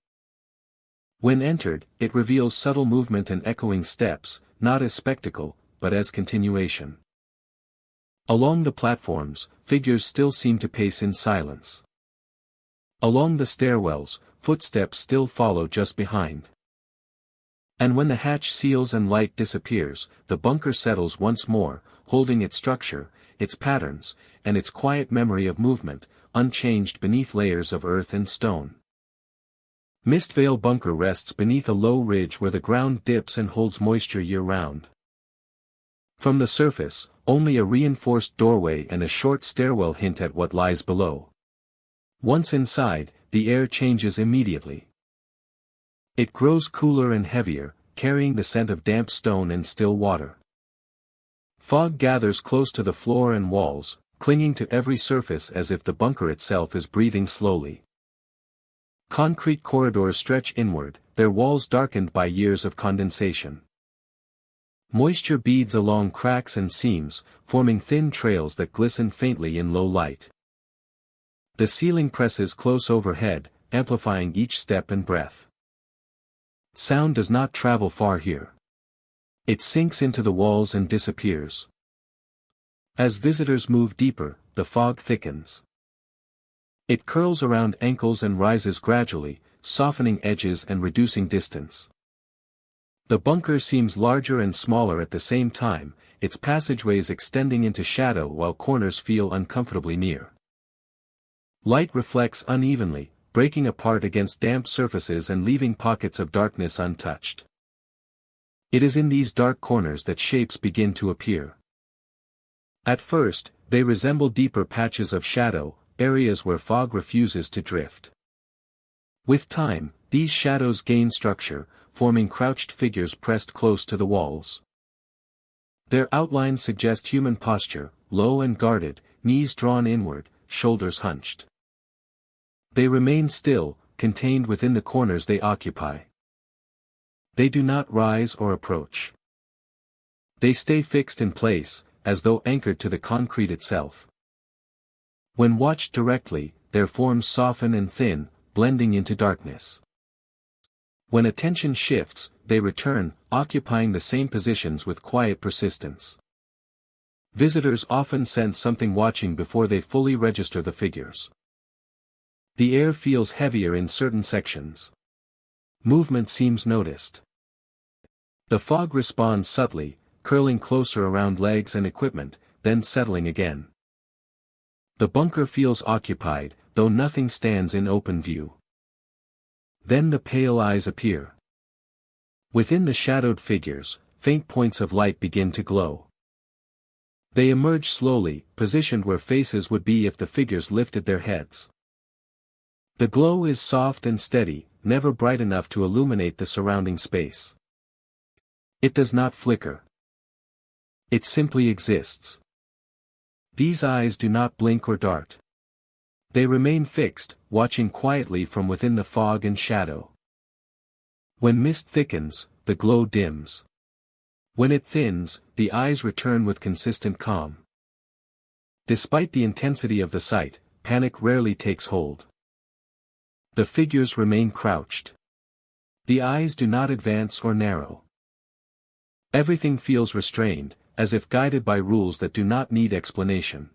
When entered, it reveals subtle movement and echoing steps, not as spectacle, but as continuation. Along the platforms, figures still seem to pace in silence. Along the stairwells, footsteps still follow just behind. And when the hatch seals and light disappears, the bunker settles once more, holding its structure, its patterns, and its quiet memory of movement, unchanged beneath layers of earth and stone. Mistvale Bunker rests beneath a low ridge where the ground dips and holds moisture year-round. From the surface, only a reinforced doorway and a short stairwell hint at what lies below. Once inside, the air changes immediately. It grows cooler and heavier, carrying the scent of damp stone and still water. Fog gathers close to the floor and walls, clinging to every surface as if the bunker itself is breathing slowly. Concrete corridors stretch inward, their walls darkened by years of condensation. Moisture beads along cracks and seams, forming thin trails that glisten faintly in low light. The ceiling presses close overhead, amplifying each step and breath. Sound does not travel far here. It sinks into the walls and disappears. As visitors move deeper, the fog thickens. It curls around ankles and rises gradually, softening edges and reducing distance. The bunker seems larger and smaller at the same time, its passageways extending into shadow while corners feel uncomfortably near. Light reflects unevenly, breaking apart against damp surfaces and leaving pockets of darkness untouched. It is in these dark corners that shapes begin to appear. At first, they resemble deeper patches of shadow, areas where fog refuses to drift. With time, these shadows gain structure, forming crouched figures pressed close to the walls. Their outlines suggest human posture, low and guarded, knees drawn inward, shoulders hunched. They remain still, contained within the corners they occupy. They do not rise or approach. They stay fixed in place, as though anchored to the concrete itself. When watched directly, their forms soften and thin, blending into darkness. When attention shifts, they return, occupying the same positions with quiet persistence. Visitors often sense something watching before they fully register the figures. The air feels heavier in certain sections. Movement seems noticed. The fog responds subtly, curling closer around legs and equipment, then settling again. The bunker feels occupied, though nothing stands in open view. Then the pale eyes appear. Within the shadowed figures, faint points of light begin to glow. They emerge slowly, positioned where faces would be if the figures lifted their heads. The glow is soft and steady, never bright enough to illuminate the surrounding space. It does not flicker. It simply exists. These eyes do not blink or dart. They remain fixed, watching quietly from within the fog and shadow. When mist thickens, the glow dims. When it thins, the eyes return with consistent calm. Despite the intensity of the sight, panic rarely takes hold. The figures remain crouched. The eyes do not advance or narrow. Everything feels restrained, as if guided by rules that do not need explanation.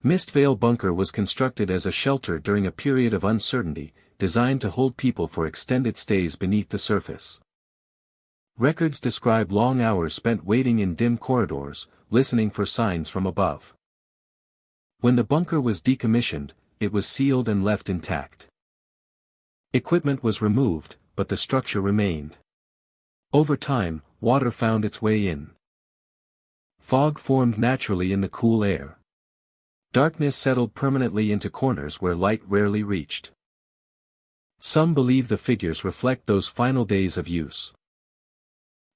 Mistvale Bunker was constructed as a shelter during a period of uncertainty, designed to hold people for extended stays beneath the surface. Records describe long hours spent waiting in dim corridors, listening for signs from above. When the bunker was decommissioned, it was sealed and left intact. Equipment was removed, but the structure remained. Over time, water found its way in. Fog formed naturally in the cool air. Darkness settled permanently into corners where light rarely reached. Some believe the figures reflect those final days of use.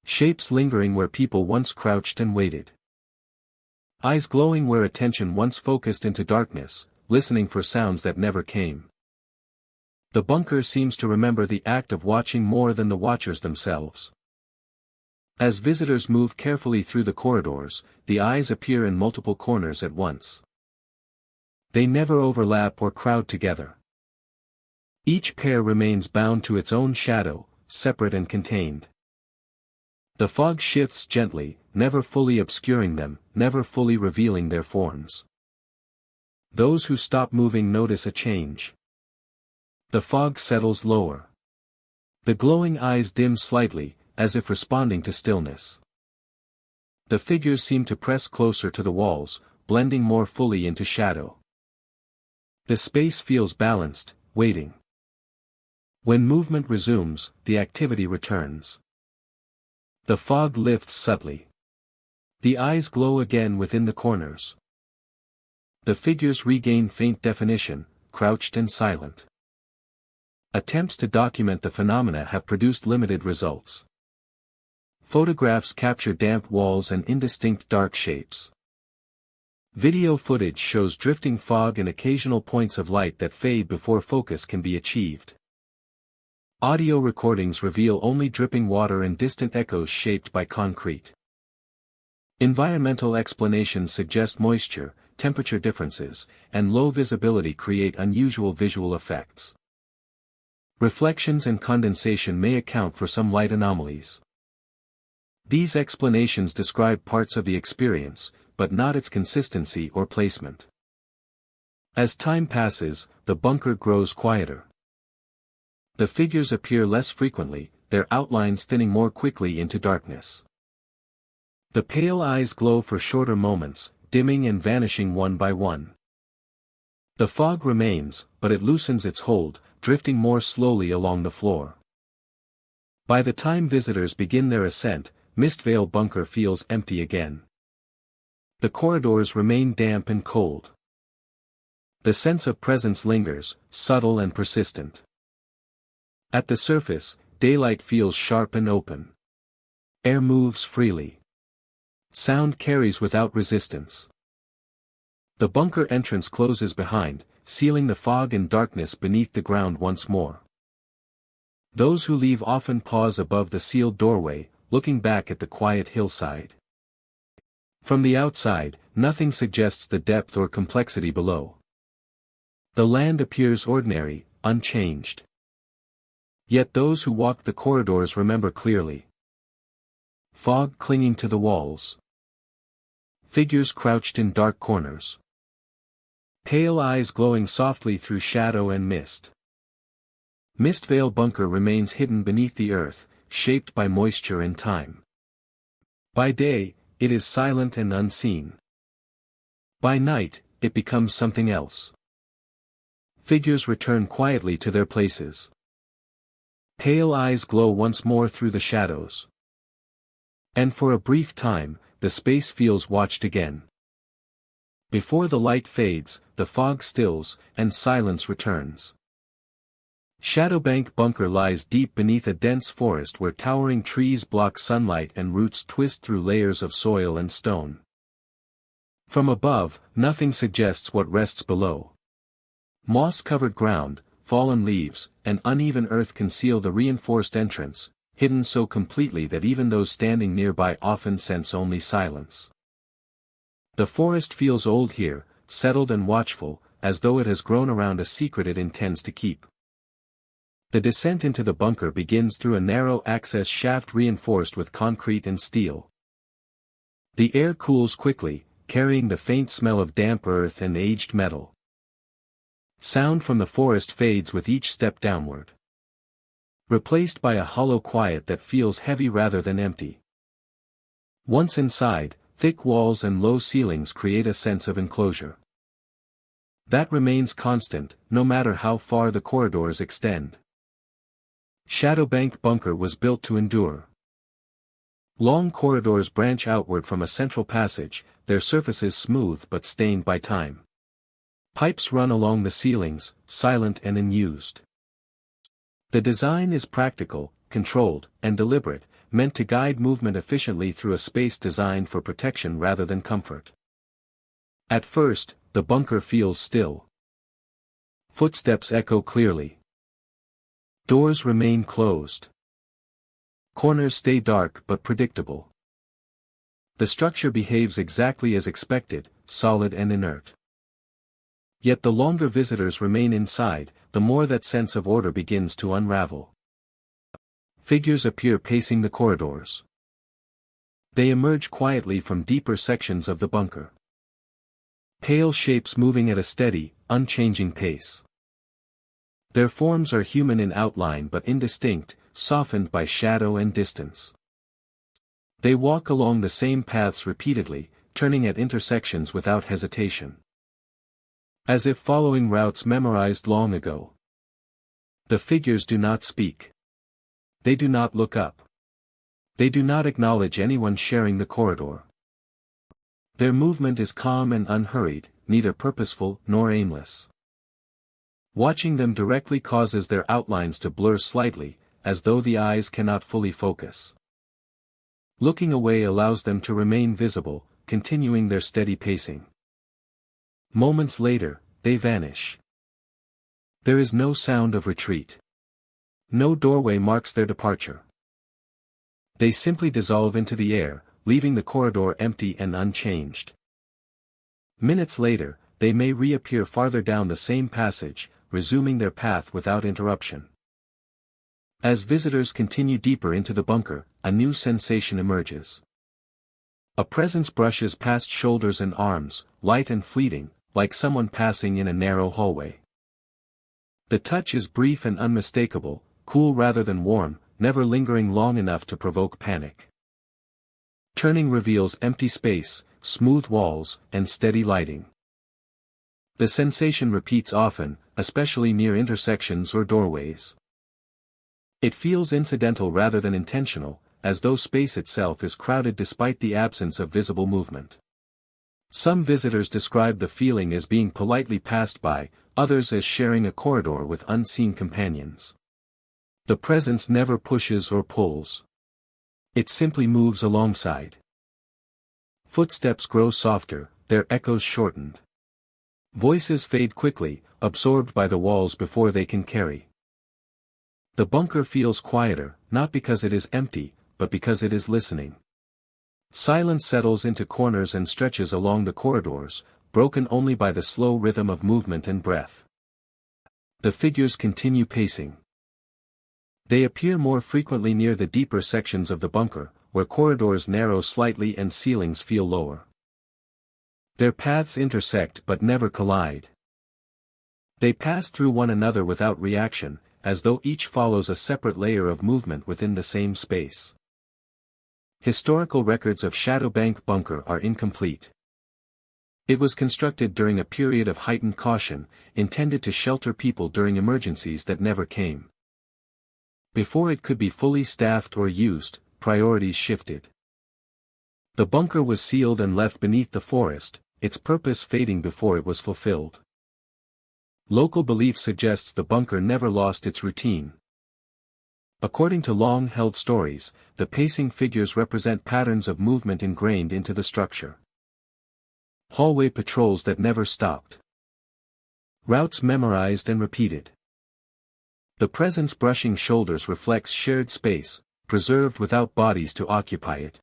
Shapes lingering where people once crouched and waited. Eyes glowing where attention once focused into darkness, listening for sounds that never came. The bunker seems to remember the act of watching more than the watchers themselves. As visitors move carefully through the corridors, the eyes appear in multiple corners at once. They never overlap or crowd together. Each pair remains bound to its own shadow, separate and contained. The fog shifts gently, never fully obscuring them, never fully revealing their forms. Those who stop moving notice a change. The fog settles lower. The glowing eyes dim slightly, as if responding to stillness. The figures seem to press closer to the walls, blending more fully into shadow. The space feels balanced, waiting. When movement resumes, the activity returns. The fog lifts subtly. The eyes glow again within the corners. The figures regain faint definition, crouched and silent. Attempts to document the phenomena have produced limited results. Photographs capture damp walls and indistinct dark shapes. Video footage shows drifting fog and occasional points of light that fade before focus can be achieved. Audio recordings reveal only dripping water and distant echoes shaped by concrete. Environmental explanations suggest moisture, temperature differences, and low visibility create unusual visual effects. Reflections and condensation may account for some light anomalies. These explanations describe parts of the experience, but not its consistency or placement. As time passes, the bunker grows quieter. The figures appear less frequently, their outlines thinning more quickly into darkness. The pale eyes glow for shorter moments, dimming and vanishing one by one. The fog remains, but it loosens its hold, drifting more slowly along the floor. By the time visitors begin their ascent, Mistvale Bunker feels empty again. The corridors remain damp and cold. The sense of presence lingers, subtle and persistent. At the surface, daylight feels sharp and open. Air moves freely. Sound carries without resistance. The bunker entrance closes behind, sealing the fog and darkness beneath the ground once more. Those who leave often pause above the sealed doorway, looking back at the quiet hillside. From the outside, nothing suggests the depth or complexity below. The land appears ordinary, unchanged. Yet those who walked the corridors remember clearly. Fog clinging to the walls. Figures crouched in dark corners. Pale eyes glowing softly through shadow and mist. Mistvale Bunker remains hidden beneath the earth, shaped by moisture and time. By day, it is silent and unseen. By night, it becomes something else. Figures return quietly to their places. Pale eyes glow once more through the shadows. And for a brief time, the space feels watched again. Before the light fades, the fog stills, and silence returns. Shadowbank Bunker lies deep beneath a dense forest where towering trees block sunlight and roots twist through layers of soil and stone. From above, nothing suggests what rests below. Moss-covered ground, fallen leaves, and uneven earth conceal the reinforced entrance, hidden so completely that even those standing nearby often sense only silence. The forest feels old here, settled and watchful, as though it has grown around a secret it intends to keep. The descent into the bunker begins through a narrow access shaft reinforced with concrete and steel. The air cools quickly, carrying the faint smell of damp earth and aged metal. Sound from the forest fades with each step downward, replaced by a hollow quiet that feels heavy rather than empty. Once inside, thick walls and low ceilings create a sense of enclosure. That remains constant, no matter how far the corridors extend. Shadowbank Bunker was built to endure. Long corridors branch outward from a central passage, their surfaces smooth but stained by time. Pipes run along the ceilings, silent and unused. The design is practical, controlled, and deliberate, meant to guide movement efficiently through a space designed for protection rather than comfort. At first, the bunker feels still. Footsteps echo clearly. Doors remain closed. Corners stay dark but predictable. The structure behaves exactly as expected, solid and inert. Yet the longer visitors remain inside, the more that sense of order begins to unravel. Figures appear pacing the corridors. They emerge quietly from deeper sections of the bunker. Pale shapes moving at a steady, unchanging pace. Their forms are human in outline but indistinct, softened by shadow and distance. They walk along the same paths repeatedly, turning at intersections without hesitation. As if following routes memorized long ago. The figures do not speak. They do not look up. They do not acknowledge anyone sharing the corridor. Their movement is calm and unhurried, neither purposeful nor aimless. Watching them directly causes their outlines to blur slightly, as though the eyes cannot fully focus. Looking away allows them to remain visible, continuing their steady pacing. Moments later, they vanish. There is no sound of retreat. No doorway marks their departure. They simply dissolve into the air, leaving the corridor empty and unchanged. Minutes later, they may reappear farther down the same passage, resuming their path without interruption. As visitors continue deeper into the bunker, a new sensation emerges. A presence brushes past shoulders and arms, light and fleeting, like someone passing in a narrow hallway. The touch is brief and unmistakable, cool rather than warm, never lingering long enough to provoke panic. Turning reveals empty space, smooth walls, and steady lighting. The sensation repeats often, especially near intersections or doorways. It feels incidental rather than intentional, as though space itself is crowded despite the absence of visible movement. Some visitors describe the feeling as being politely passed by, others as sharing a corridor with unseen companions. The presence never pushes or pulls. It simply moves alongside. Footsteps grow softer, their echoes shortened. Voices fade quickly, absorbed by the walls before they can carry. The bunker feels quieter, not because it is empty, but because it is listening. Silence settles into corners and stretches along the corridors, broken only by the slow rhythm of movement and breath. The figures continue pacing. They appear more frequently near the deeper sections of the bunker, where corridors narrow slightly and ceilings feel lower. Their paths intersect but never collide. They pass through one another without reaction, as though each follows a separate layer of movement within the same space. Historical records of Shadowbank Bunker are incomplete. It was constructed during a period of heightened caution, intended to shelter people during emergencies that never came. Before it could be fully staffed or used, priorities shifted. The bunker was sealed and left beneath the forest, its purpose fading before it was fulfilled. Local belief suggests the bunker never lost its routine. According to long-held stories, the pacing figures represent patterns of movement ingrained into the structure. Hallway patrols that never stopped. Routes memorized and repeated. The presence brushing shoulders reflects shared space, preserved without bodies to occupy it.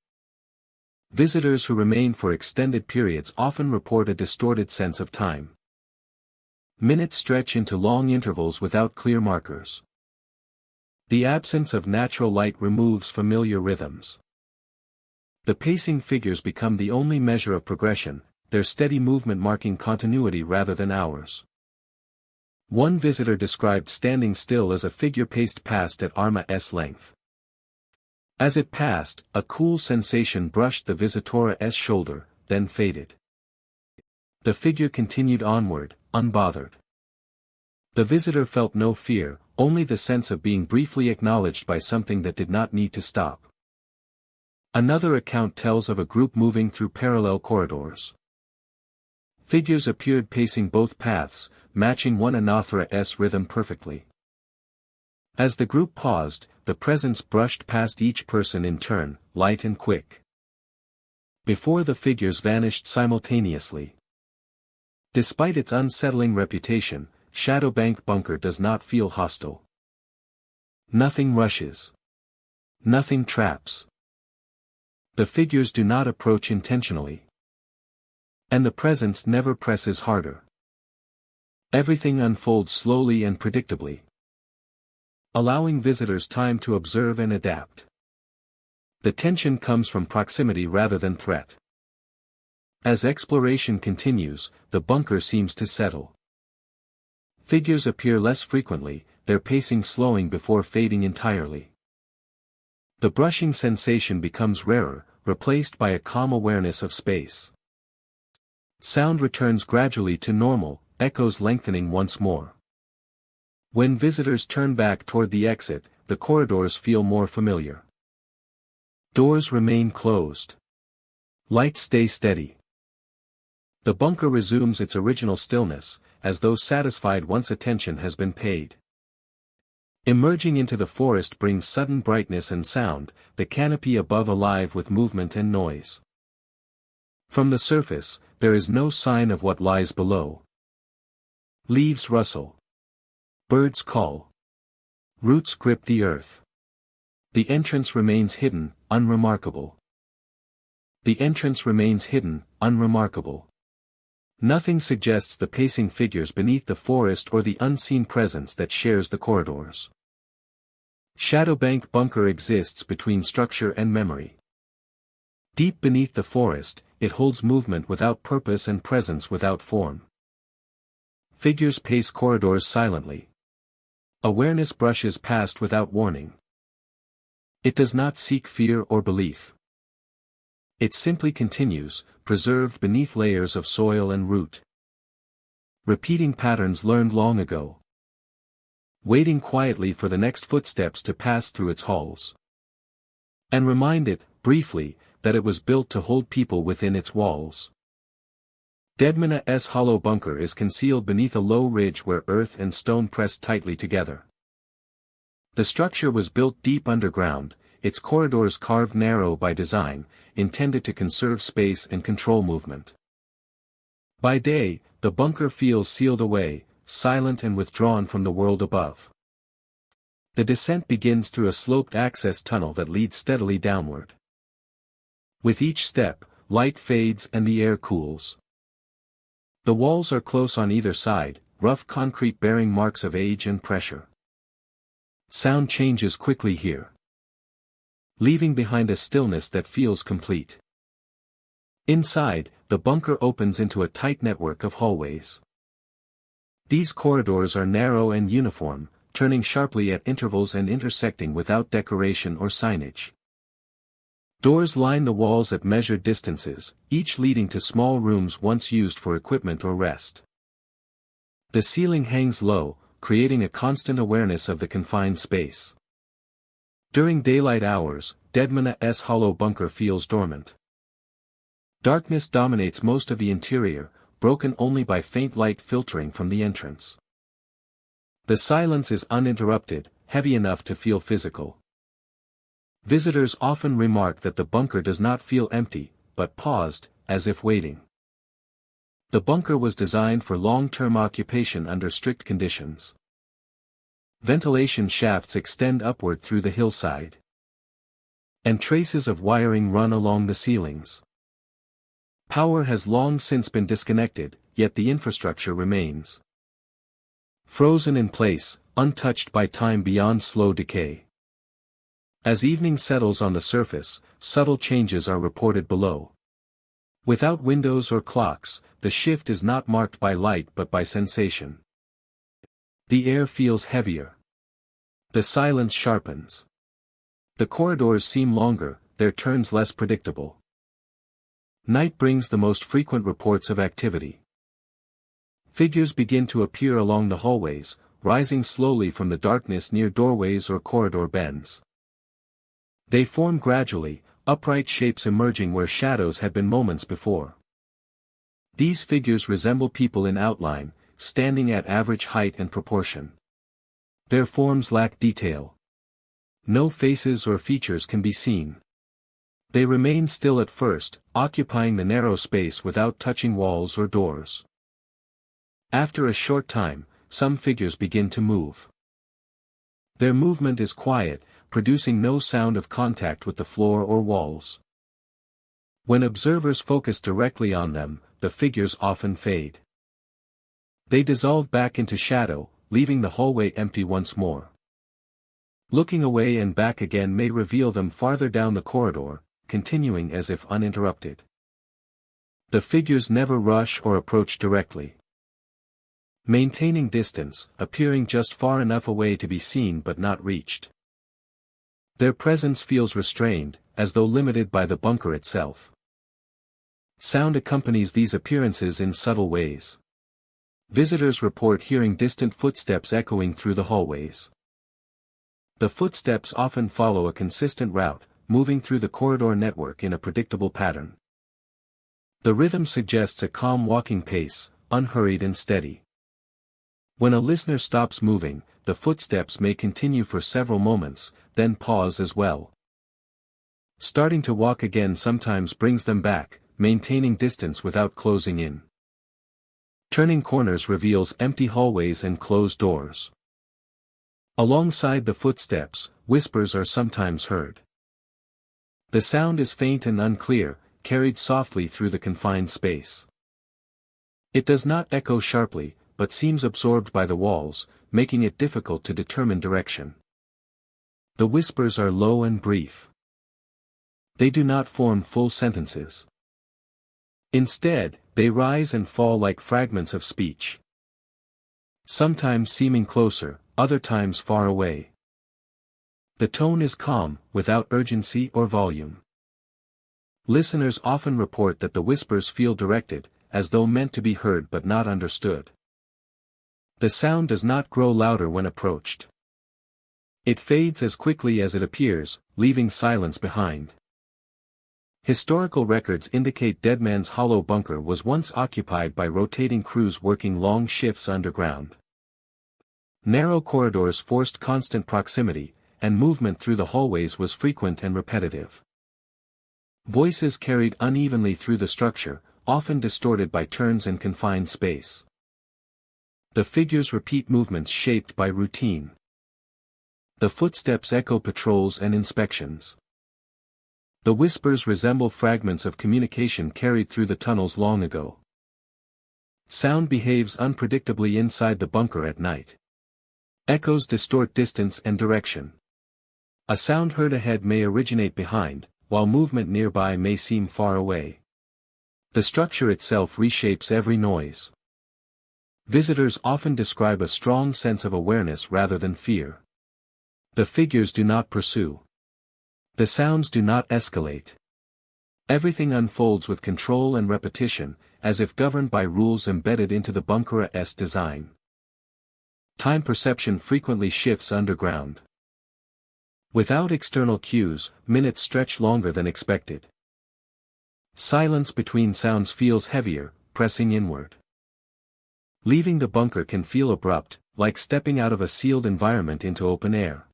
Visitors who remain for extended periods often report a distorted sense of time. Minutes stretch into long intervals without clear markers. The absence of natural light removes familiar rhythms. The pacing figures become the only measure of progression, their steady movement marking continuity rather than hours. One visitor described standing still as a figure paced past at arm's length. As it passed, a cool sensation brushed the visitor's shoulder, then faded. The figure continued onward, unbothered. The visitor felt no fear, only the sense of being briefly acknowledged by something that did not need to stop. Another account tells of a group moving through parallel corridors. Figures appeared pacing both paths, matching one another's rhythm perfectly. As the group paused, the presence brushed past each person in turn, light and quick. Before the figures vanished simultaneously. Despite its unsettling reputation, Shadowbank Bunker does not feel hostile. Nothing rushes. Nothing traps. The figures do not approach intentionally. And the presence never presses harder. Everything unfolds slowly and predictably, allowing visitors time to observe and adapt. The tension comes from proximity rather than threat. As exploration continues, the bunker seems to settle. Figures appear less frequently, their pacing slowing before fading entirely. The brushing sensation becomes rarer, replaced by a calm awareness of space. Sound returns gradually to normal, echoes lengthening once more. When visitors turn back toward the exit, the corridors feel more familiar. Doors remain closed. Lights stay steady. The bunker resumes its original stillness, as though satisfied once attention has been paid. Emerging into the forest brings sudden brightness and sound, the canopy above alive with movement and noise. From the surface, there is no sign of what lies below. Leaves rustle. Birds call. Roots grip the earth. The entrance remains hidden, unremarkable. The entrance remains hidden, unremarkable. Nothing suggests the pacing figures beneath the forest or the unseen presence that shares the corridors. Shadowbank Bunker exists between structure and memory. Deep beneath the forest, it holds movement without purpose and presence without form. Figures pace corridors silently. Awareness brushes past without warning. It does not seek fear or belief. It simply continues, preserved beneath layers of soil and root. Repeating patterns learned long ago. Waiting quietly for the next footsteps to pass through its halls. And remind it, briefly, that it was built to hold people within its walls. Deadman's hollow bunker is concealed beneath a low ridge where earth and stone press tightly together. The structure was built deep underground, its corridors carved narrow by design, intended to conserve space and control movement. By day, the bunker feels sealed away, silent and withdrawn from the world above. The descent begins through a sloped access tunnel that leads steadily downward. With each step, light fades and the air cools. The walls are close on either side, rough concrete bearing marks of age and pressure. Sound changes quickly here, leaving behind a stillness that feels complete. Inside, the bunker opens into a tight network of hallways. These corridors are narrow and uniform, turning sharply at intervals and intersecting without decoration or signage. Doors line the walls at measured distances, each leading to small rooms once used for equipment or rest. The ceiling hangs low, creating a constant awareness of the confined space. During daylight hours, Deadman's hollow bunker feels dormant. Darkness dominates most of the interior, broken only by faint light filtering from the entrance. The silence is uninterrupted, heavy enough to feel physical. Visitors often remark that the bunker does not feel empty, but paused, as if waiting. The bunker was designed for long-term occupation under strict conditions. Ventilation shafts extend upward through the hillside, and traces of wiring run along the ceilings. Power has long since been disconnected, yet the infrastructure remains. Frozen in place, untouched by time beyond slow decay. As evening settles on the surface, subtle changes are reported below. Without windows or clocks, the shift is not marked by light but by sensation. The air feels heavier. The silence sharpens. The corridors seem longer, their turns less predictable. Night brings the most frequent reports of activity. Figures begin to appear along the hallways, rising slowly from the darkness near doorways or corridor bends. They form gradually, upright shapes emerging where shadows had been moments before. These figures resemble people in outline, standing at average height and proportion. Their forms lack detail. No faces or features can be seen. They remain still at first, occupying the narrow space without touching walls or doors. After a short time, some figures begin to move. Their movement is quiet, producing no sound of contact with the floor or walls. When observers focus directly on them, the figures often fade. They dissolve back into shadow, leaving the hallway empty once more. Looking away and back again may reveal them farther down the corridor, continuing as if uninterrupted. The figures never rush or approach directly. Maintaining distance, appearing just far enough away to be seen but not reached. Their presence feels restrained, as though limited by the bunker itself. Sound accompanies these appearances in subtle ways. Visitors report hearing distant footsteps echoing through the hallways. The footsteps often follow a consistent route, moving through the corridor network in a predictable pattern. The rhythm suggests a calm walking pace, unhurried and steady. When a listener stops moving, the footsteps may continue for several moments, then pause as well. Starting to walk again sometimes brings them back, maintaining distance without closing in. Turning corners reveals empty hallways and closed doors. Alongside the footsteps, whispers are sometimes heard. The sound is faint and unclear, carried softly through the confined space. It does not echo sharply, but seems absorbed by the walls, making it difficult to determine direction. The whispers are low and brief. They do not form full sentences. Instead, they rise and fall like fragments of speech. Sometimes seeming closer, other times far away. The tone is calm, without urgency or volume. Listeners often report that the whispers feel directed, as though meant to be heard but not understood. The sound does not grow louder when approached. It fades as quickly as it appears, leaving silence behind. Historical records indicate Deadman's Hollow bunker was once occupied by rotating crews working long shifts underground. Narrow corridors forced constant proximity, and movement through the hallways was frequent and repetitive. Voices carried unevenly through the structure, often distorted by turns and confined space. The figures repeat movements shaped by routine. The footsteps echo patrols and inspections. The whispers resemble fragments of communication carried through the tunnels long ago. Sound behaves unpredictably inside the bunker at night. Echoes distort distance and direction. A sound heard ahead may originate behind, while movement nearby may seem far away. The structure itself reshapes every noise. Visitors often describe a strong sense of awareness rather than fear. The figures do not pursue. The sounds do not escalate. Everything unfolds with control and repetition, as if governed by rules embedded into the bunker's design. Time perception frequently shifts underground. Without external cues, minutes stretch longer than expected. Silence between sounds feels heavier, pressing inward. Leaving the bunker can feel abrupt, like stepping out of a sealed environment into open air.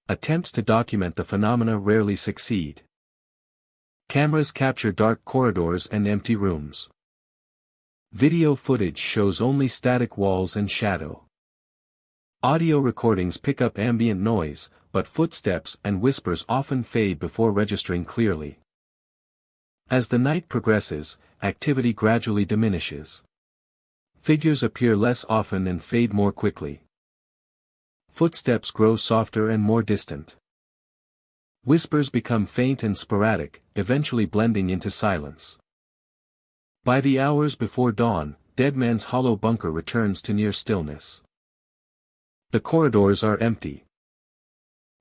Attempts to document the phenomena rarely succeed. Cameras capture dark corridors and empty rooms. Video footage shows only static walls and shadow. Audio recordings pick up ambient noise, but footsteps and whispers often fade before registering clearly. As the night progresses, activity gradually diminishes. Figures appear less often and fade more quickly. Footsteps grow softer and more distant. Whispers become faint and sporadic, eventually blending into silence. By the hours before dawn, Dead Man's Hollow bunker returns to near stillness. The corridors are empty.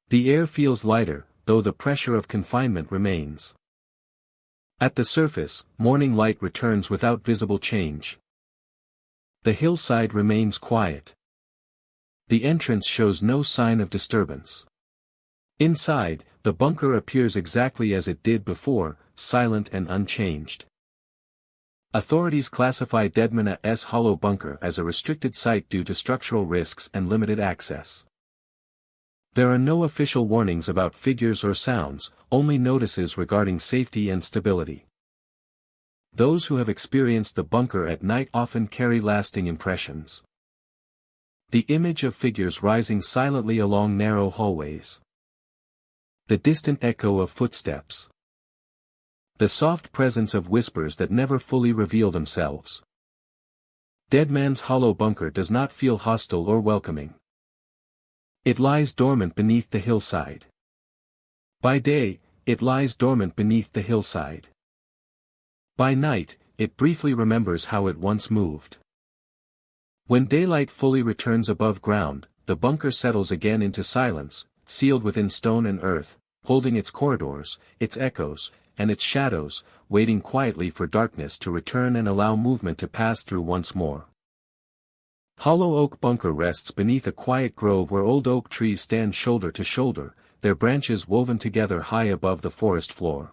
The air feels lighter, though the pressure of confinement remains. At the surface, morning light returns without visible change. The hillside remains quiet. The entrance shows no sign of disturbance. Inside, the bunker appears exactly as it did before, silent and unchanged. Authorities classify Dead Man's Hollow bunker as a restricted site due to structural risks and limited access. There are no official warnings about figures or sounds, only notices regarding safety and stability. Those who have experienced the bunker at night often carry lasting impressions. The image of figures rising silently along narrow hallways. The distant echo of footsteps. The soft presence of whispers that never fully reveal themselves. Dead Man's Hollow bunker does not feel hostile or welcoming. It lies dormant beneath the hillside. By day, it lies dormant beneath the hillside. By night, it briefly remembers how it once moved. When daylight fully returns above ground, the bunker settles again into silence, sealed within stone and earth, holding its corridors, its echoes, and its shadows, waiting quietly for darkness to return and allow movement to pass through once more. Hollow Oak bunker rests beneath a quiet grove where old oak trees stand shoulder to shoulder, their branches woven together high above the forest floor.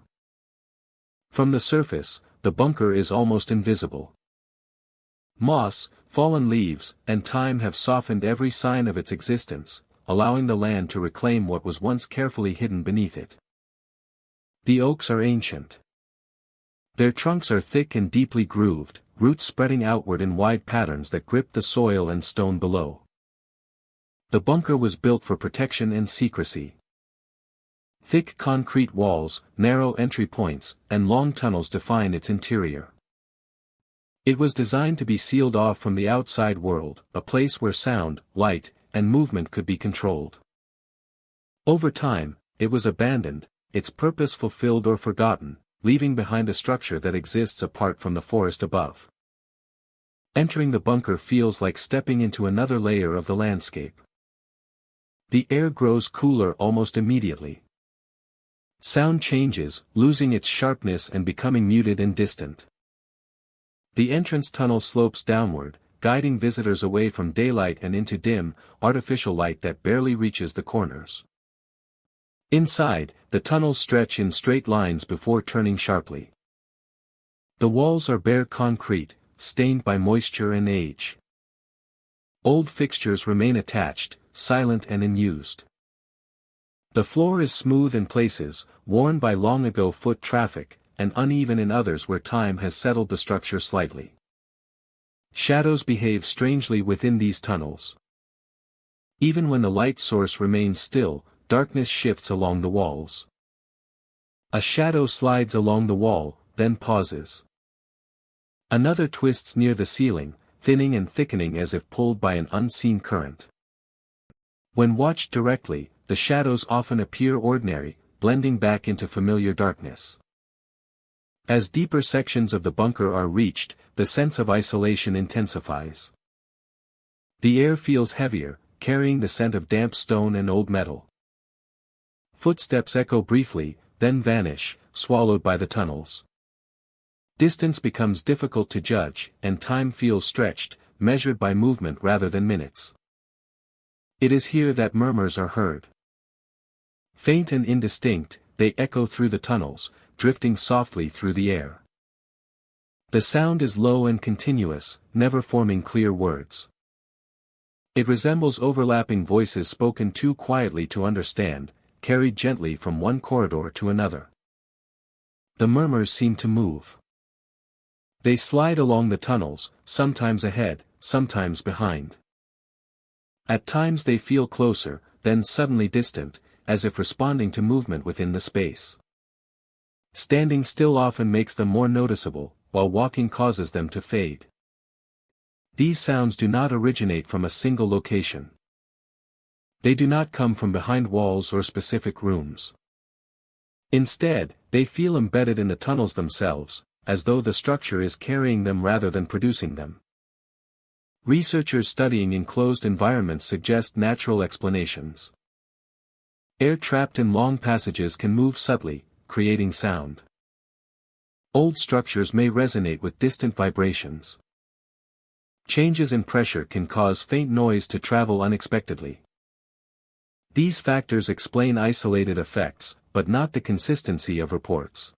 From the surface, the bunker is almost invisible. Moss, fallen leaves, and time have softened every sign of its existence, allowing the land to reclaim what was once carefully hidden beneath it. The oaks are ancient. Their trunks are thick and deeply grooved, roots spreading outward in wide patterns that grip the soil and stone below. The bunker was built for protection and secrecy. Thick concrete walls, narrow entry points, and long tunnels define its interior. It was designed to be sealed off from the outside world, a place where sound, light, and movement could be controlled. Over time, it was abandoned, its purpose fulfilled or forgotten, leaving behind a structure that exists apart from the forest above. Entering the bunker feels like stepping into another layer of the landscape. The air grows cooler almost immediately. Sound changes, losing its sharpness and becoming muted and distant. The entrance tunnel slopes downward, guiding visitors away from daylight and into dim, artificial light that barely reaches the corners. Inside, the tunnels stretch in straight lines before turning sharply. The walls are bare concrete, stained by moisture and age. Old fixtures remain attached, silent and unused. The floor is smooth in places, worn by long ago foot traffic, and uneven in others where time has settled the structure slightly. Shadows behave strangely within these tunnels. Even when the light source remains still, darkness shifts along the walls. A shadow slides along the wall, then pauses. Another twists near the ceiling, thinning and thickening as if pulled by an unseen current. When watched directly, the shadows often appear ordinary, blending back into familiar darkness. As deeper sections of the bunker are reached, the sense of isolation intensifies. The air feels heavier, carrying the scent of damp stone and old metal. Footsteps echo briefly, then vanish, swallowed by the tunnels. Distance becomes difficult to judge, and time feels stretched, measured by movement rather than minutes. It is here that murmurs are heard. Faint and indistinct, they echo through the tunnels, drifting softly through the air. The sound is low and continuous, never forming clear words. It resembles overlapping voices spoken too quietly to understand, carried gently from one corridor to another. The murmurs seem to move. They slide along the tunnels, sometimes ahead, sometimes behind. At times they feel closer, then suddenly distant, as if responding to movement within the space. Standing still often makes them more noticeable, while walking causes them to fade. These sounds do not originate from a single location. They do not come from behind walls or specific rooms. Instead, they feel embedded in the tunnels themselves, as though the structure is carrying them rather than producing them. Researchers studying enclosed environments suggest natural explanations. Air trapped in long passages can move subtly, creating sound. Old structures may resonate with distant vibrations. Changes in pressure can cause faint noise to travel unexpectedly. These factors explain isolated effects, but not the consistency of reports.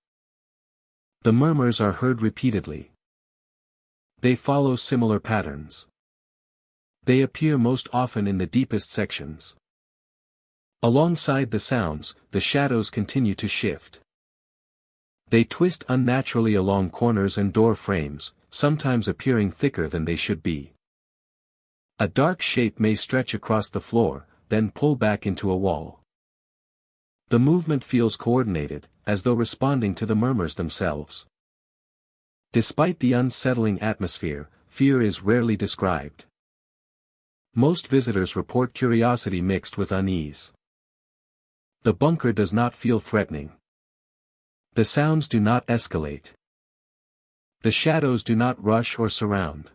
The murmurs are heard repeatedly. They follow similar patterns. They appear most often in the deepest sections. Alongside the sounds, the shadows continue to shift. They twist unnaturally along corners and door frames, sometimes appearing thicker than they should be. A dark shape may stretch across the floor, then pull back into a wall. The movement feels coordinated, as though responding to the murmurs themselves. Despite the unsettling atmosphere, fear is rarely described. Most visitors report curiosity mixed with unease. The bunker does not feel threatening. The sounds do not escalate. The shadows do not rush or surround.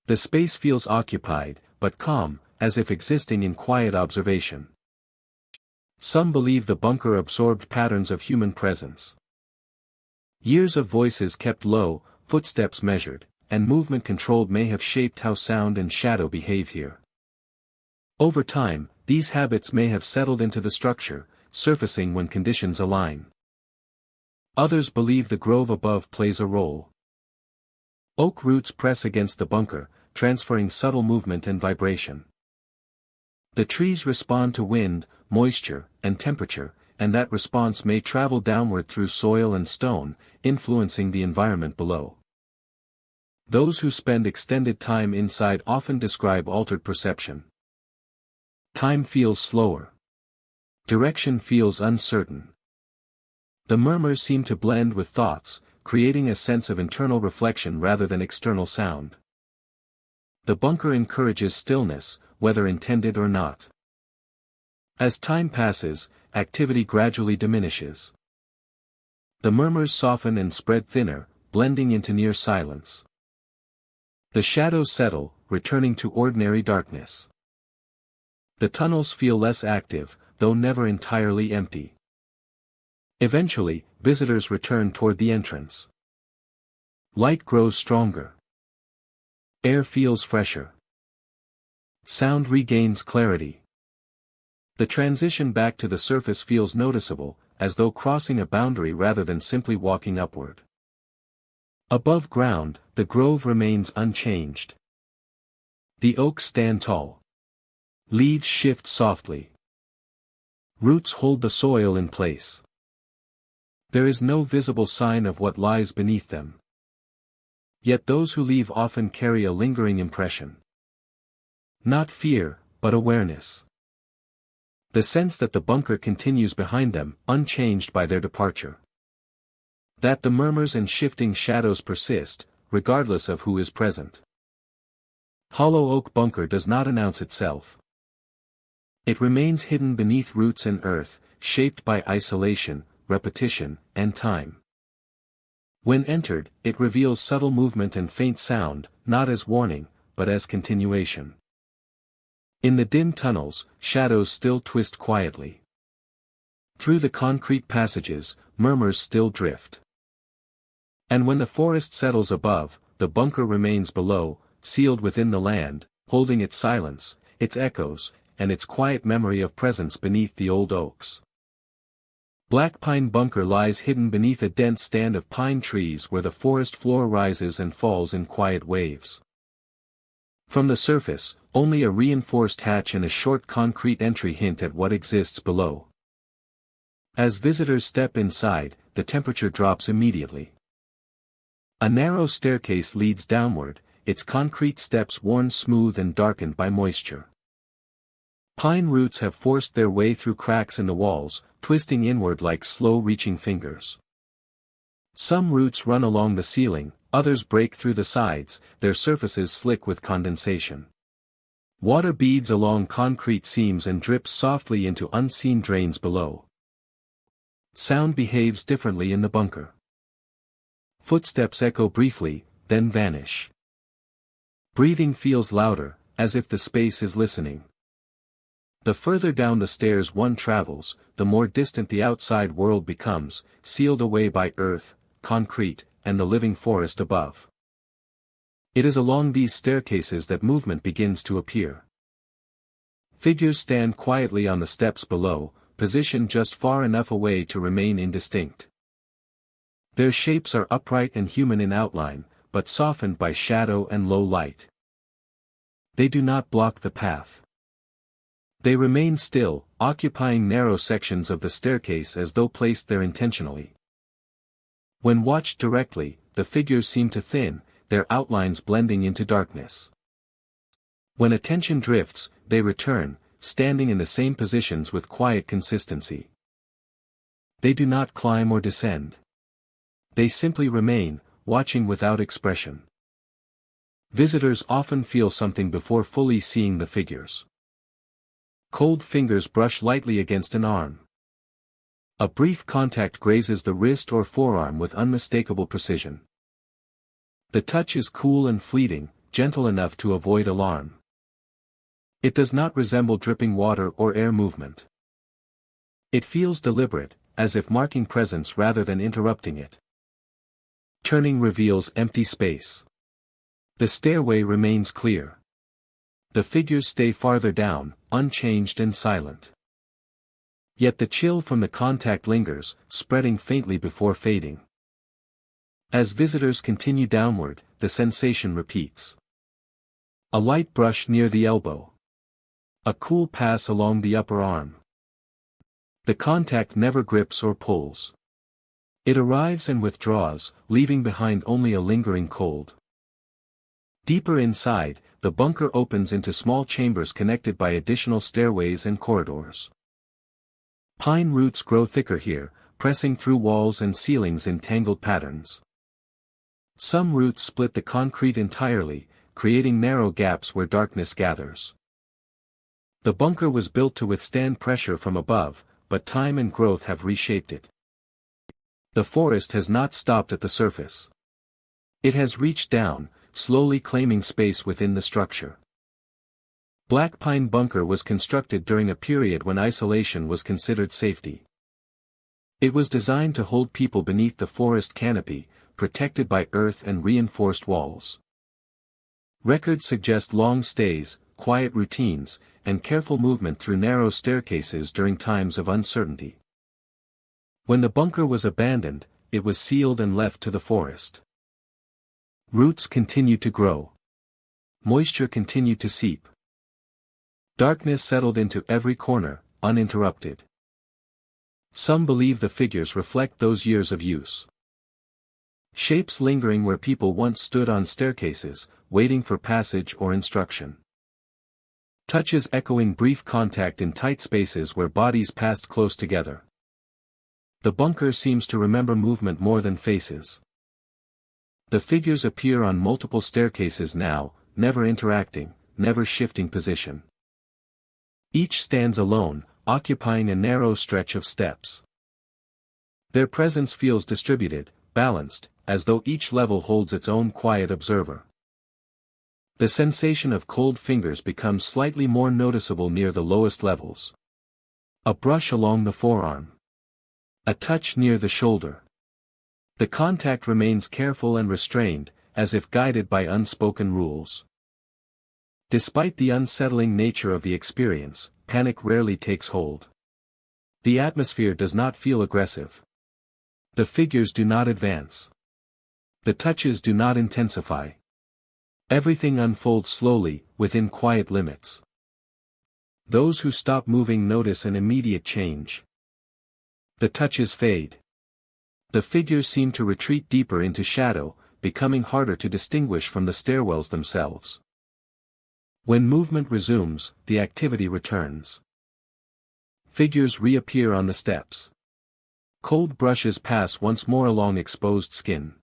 The space feels occupied, but calm, as if existing in quiet observation. Some believe the bunker absorbed patterns of human presence. Years of voices kept low, footsteps measured, and movement controlled may have shaped how sound and shadow behave here. Over time, these habits may have settled into the structure, surfacing when conditions align. Others believe the grove above plays a role. Oak roots press against the bunker, transferring subtle movement and vibration. The trees respond to wind, moisture, and temperature, and that response may travel downward through soil and stone, influencing the environment below. Those who spend extended time inside often describe altered perception. Time feels slower. Direction feels uncertain. The murmurs seem to blend with thoughts, creating a sense of internal reflection rather than external sound. The bunker encourages stillness, whether intended or not. As time passes, activity gradually diminishes. The murmurs soften and spread thinner, blending into near silence. The shadows settle, returning to ordinary darkness. The tunnels feel less active, though never entirely empty. Eventually, visitors return toward the entrance. Light grows stronger. Air feels fresher. Sound regains clarity. The transition back to the surface feels noticeable, as though crossing a boundary rather than simply walking upward. Above ground, the grove remains unchanged. The oaks stand tall. Leaves shift softly. Roots hold the soil in place. There is no visible sign of what lies beneath them. Yet those who leave often carry a lingering impression. Not fear, but awareness. The sense that the bunker continues behind them, unchanged by their departure. That the murmurs and shifting shadows persist, regardless of who is present. Hollow Oak Bunker does not announce itself. It remains hidden beneath roots and earth, shaped by isolation, repetition, and time. When entered, it reveals subtle movement and faint sound, not as warning, but as continuation. In the dim tunnels, shadows still twist quietly. Through the concrete passages, murmurs still drift. And when the forest settles above, the bunker remains below, sealed within the land, holding its silence, its echoes, and its quiet memory of presence beneath the old oaks. Black Pine Bunker lies hidden beneath a dense stand of pine trees where the forest floor rises and falls in quiet waves. From the surface, only a reinforced hatch and a short concrete entry hint at what exists below. As visitors step inside, the temperature drops immediately. A narrow staircase leads downward, its concrete steps worn smooth and darkened by moisture. Pine roots have forced their way through cracks in the walls, twisting inward like slow-reaching fingers. Some roots run along the ceiling, others break through the sides, their surfaces slick with condensation. Water beads along concrete seams and drips softly into unseen drains below. Sound behaves differently in the bunker. Footsteps echo briefly, then vanish. Breathing feels louder, as if the space is listening. The further down the stairs one travels, the more distant the outside world becomes, sealed away by earth, concrete, and the living forest above. It is along these staircases that movement begins to appear. Figures stand quietly on the steps below, positioned just far enough away to remain indistinct. Their shapes are upright and human in outline, but softened by shadow and low light. They do not block the path. They remain still, occupying narrow sections of the staircase as though placed there intentionally. When watched directly, the figures seem to thin, their outlines blending into darkness. When attention drifts, they return, standing in the same positions with quiet consistency. They do not climb or descend. They simply remain, watching without expression. Visitors often feel something before fully seeing the figures. Cold fingers brush lightly against an arm. A brief contact grazes the wrist or forearm with unmistakable precision. The touch is cool and fleeting, gentle enough to avoid alarm. It does not resemble dripping water or air movement. It feels deliberate, as if marking presence rather than interrupting it. Turning reveals empty space. The stairway remains clear. The figures stay farther down, unchanged and silent. Yet the chill from the contact lingers, spreading faintly before fading. As visitors continue downward, the sensation repeats. A light brush near the elbow. A cool pass along the upper arm. The contact never grips or pulls. It arrives and withdraws, leaving behind only a lingering cold. Deeper inside, the bunker opens into small chambers connected by additional stairways and corridors. Pine roots grow thicker here, pressing through walls and ceilings in tangled patterns. Some roots split the concrete entirely, creating narrow gaps where darkness gathers. The bunker was built to withstand pressure from above, but time and growth have reshaped it. The forest has not stopped at the surface. It has reached down, slowly claiming space within the structure. Black Pine Bunker was constructed during a period when isolation was considered safety. It was designed to hold people beneath the forest canopy, protected by earth and reinforced walls. Records suggest long stays, quiet routines, and careful movement through narrow staircases during times of uncertainty. When the bunker was abandoned, it was sealed and left to the forest. Roots continued to grow. Moisture continued to seep. Darkness settled into every corner, uninterrupted. Some believe the figures reflect those years of use. Shapes lingering where people once stood on staircases, waiting for passage or instruction. Touches echoing brief contact in tight spaces where bodies passed close together. The bunker seems to remember movement more than faces. The figures appear on multiple staircases now, never interacting, never shifting position. Each stands alone, occupying a narrow stretch of steps. Their presence feels distributed, balanced, as though each level holds its own quiet observer. The sensation of cold fingers becomes slightly more noticeable near the lowest levels. A brush along the forearm. A touch near the shoulder. The contact remains careful and restrained, as if guided by unspoken rules. Despite the unsettling nature of the experience, panic rarely takes hold. The atmosphere does not feel aggressive. The figures do not advance. The touches do not intensify. Everything unfolds slowly, within quiet limits. Those who stop moving notice an immediate change. The touches fade. The figures seem to retreat deeper into shadow, becoming harder to distinguish from the stairwells themselves. When movement resumes, the activity returns. Figures reappear on the steps. Cold brushes pass once more along exposed skin.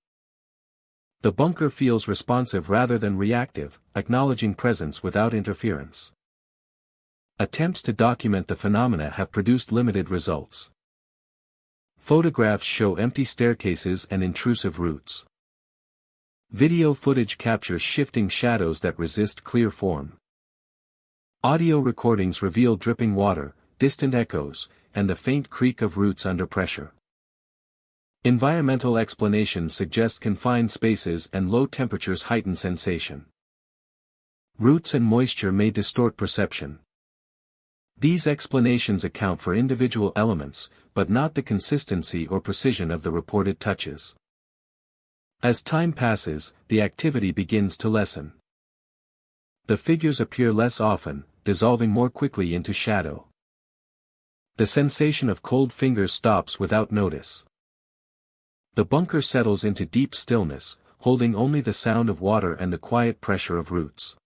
The bunker feels responsive rather than reactive, acknowledging presence without interference. Attempts to document the phenomena have produced limited results. Photographs show empty staircases and intrusive routes. Video footage captures shifting shadows that resist clear form. Audio recordings reveal dripping water, distant echoes, and the faint creak of roots under pressure. Environmental explanations suggest confined spaces and low temperatures heighten sensation. Roots and moisture may distort perception. These explanations account for individual elements, but not the consistency or precision of the reported touches. As time passes, the activity begins to lessen. The figures appear less often, dissolving more quickly into shadow. The sensation of cold fingers stops without notice. The bunker settles into deep stillness, holding only the sound of water and the quiet pressure of roots.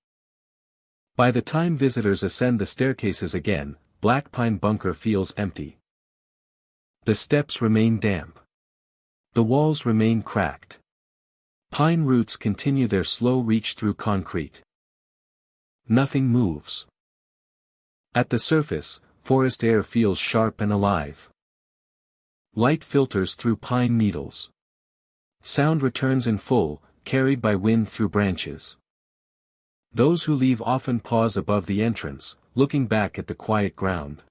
By the time visitors ascend the staircases again, Black Pine Bunker feels empty. The steps remain damp. The walls remain cracked. Pine roots continue their slow reach through concrete. Nothing moves. At the surface, forest air feels sharp and alive. Light filters through pine needles. Sound returns in full, carried by wind through branches. Those who leave often pause above the entrance, looking back at the quiet ground.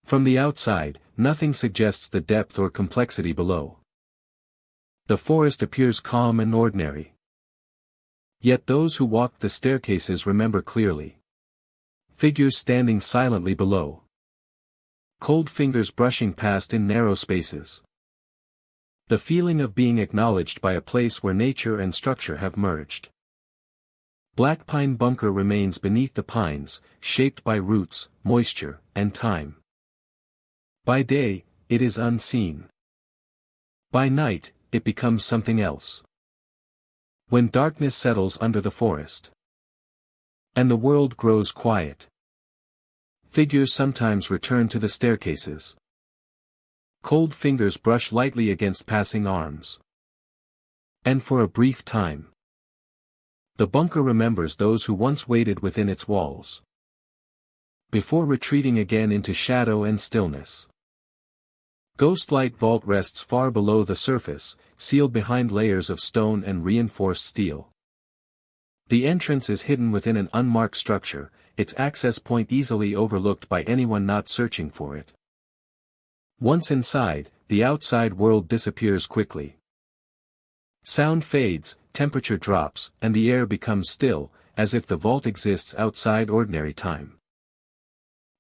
From the outside, nothing suggests the depth or complexity below. The forest appears calm and ordinary. Yet those who walk the staircases remember clearly. Figures standing silently below. Cold fingers brushing past in narrow spaces. The feeling of being acknowledged by a place where nature and structure have merged. Black Pine Bunker remains beneath the pines, shaped by roots, moisture, and time. By day, it is unseen. By night, it becomes something else. When darkness settles under the forest, and the world grows quiet, figures sometimes return to the staircases. Cold fingers brush lightly against passing arms. And for a brief time, the bunker remembers those who once waited within its walls, before retreating again into shadow and stillness. Ghostlight Vault rests far below the surface, sealed behind layers of stone and reinforced steel. The entrance is hidden within an unmarked structure, its access point easily overlooked by anyone not searching for it. Once inside, the outside world disappears quickly. Sound fades, temperature drops, and the air becomes still, as if the vault exists outside ordinary time.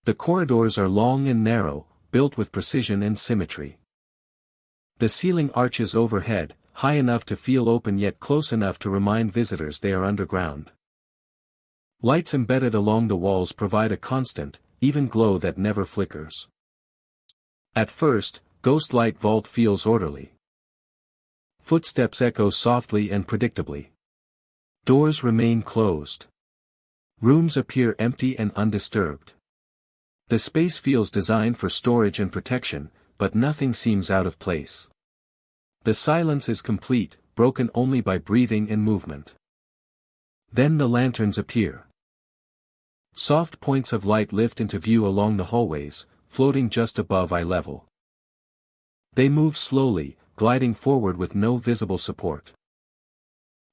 The corridors are long and narrow, built with precision and symmetry. The ceiling arches overhead, high enough to feel open yet close enough to remind visitors they are underground. Lights embedded along the walls provide a constant, even glow that never flickers. At first, Ghostlight Vault feels orderly. Footsteps echo softly and predictably. Doors remain closed. Rooms appear empty and undisturbed. The space feels designed for storage and protection, but nothing seems out of place. The silence is complete, broken only by breathing and movement. Then the lanterns appear. Soft points of light lift into view along the hallways, floating just above eye level. They move slowly, gliding forward with no visible support.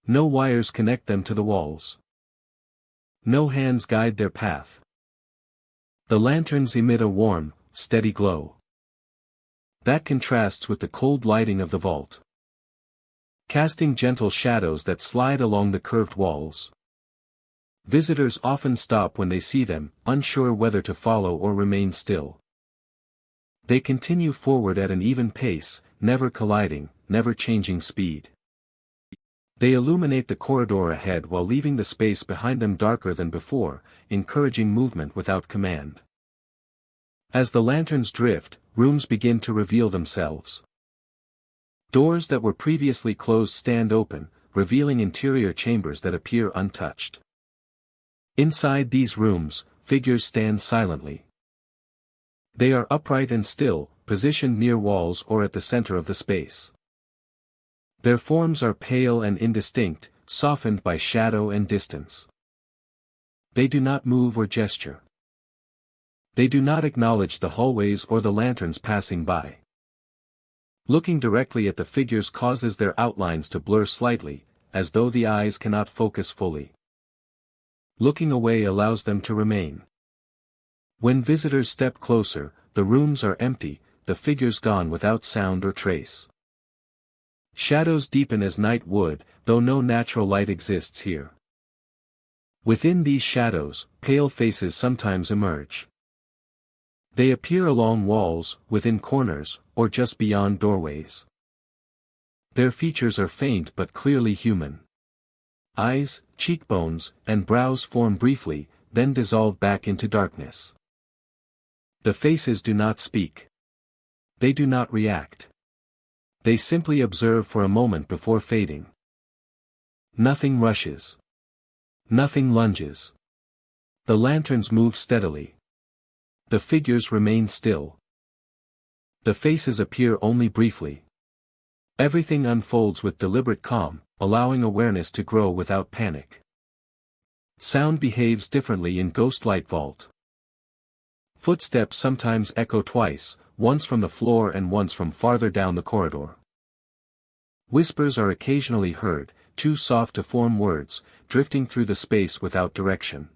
No wires connect them to the walls. No hands guide their path. The lanterns emit a warm, steady glow. That contrasts with the cold lighting of the vault, casting gentle shadows that slide along the curved walls. Visitors often stop when they see them, unsure whether to follow or remain still. They continue forward at an even pace, never colliding, never changing speed. They illuminate the corridor ahead while leaving the space behind them darker than before, encouraging movement without command. As the lanterns drift, rooms begin to reveal themselves. Doors that were previously closed stand open, revealing interior chambers that appear untouched. Inside these rooms, figures stand silently. They are upright and still, positioned near walls or at the center of the space. Their forms are pale and indistinct, softened by shadow and distance. They do not move or gesture. They do not acknowledge the hallways or the lanterns passing by. Looking directly at the figures causes their outlines to blur slightly, as though the eyes cannot focus fully. Looking away allows them to remain. When visitors step closer, the rooms are empty, the figures gone without sound or trace. Shadows deepen as night would, though no natural light exists here. Within these shadows, pale faces sometimes emerge. They appear along walls, within corners, or just beyond doorways. Their features are faint but clearly human. Eyes, cheekbones, and brows form briefly, then dissolve back into darkness. The faces do not speak. They do not react. They simply observe for a moment before fading. Nothing rushes. Nothing lunges. The lanterns move steadily. The figures remain still. The faces appear only briefly. Everything unfolds with deliberate calm, allowing awareness to grow without panic. Sound behaves differently in Ghostlight Vault. Footsteps sometimes echo twice, once from the floor and once from farther down the corridor. Whispers are occasionally heard, too soft to form words, drifting through the space without direction.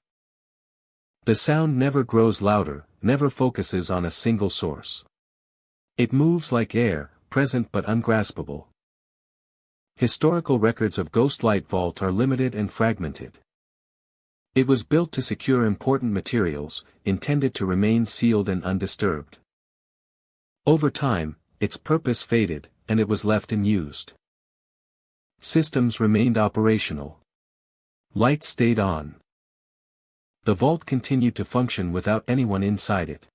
The sound never grows louder, never focuses on a single source. It moves like air, present but ungraspable. Historical records of Ghostlight Vault are limited and fragmented. It was built to secure important materials, intended to remain sealed and undisturbed. Over time, its purpose faded, and it was left unused. Systems remained operational. Lights stayed on. The vault continued to function without anyone inside it.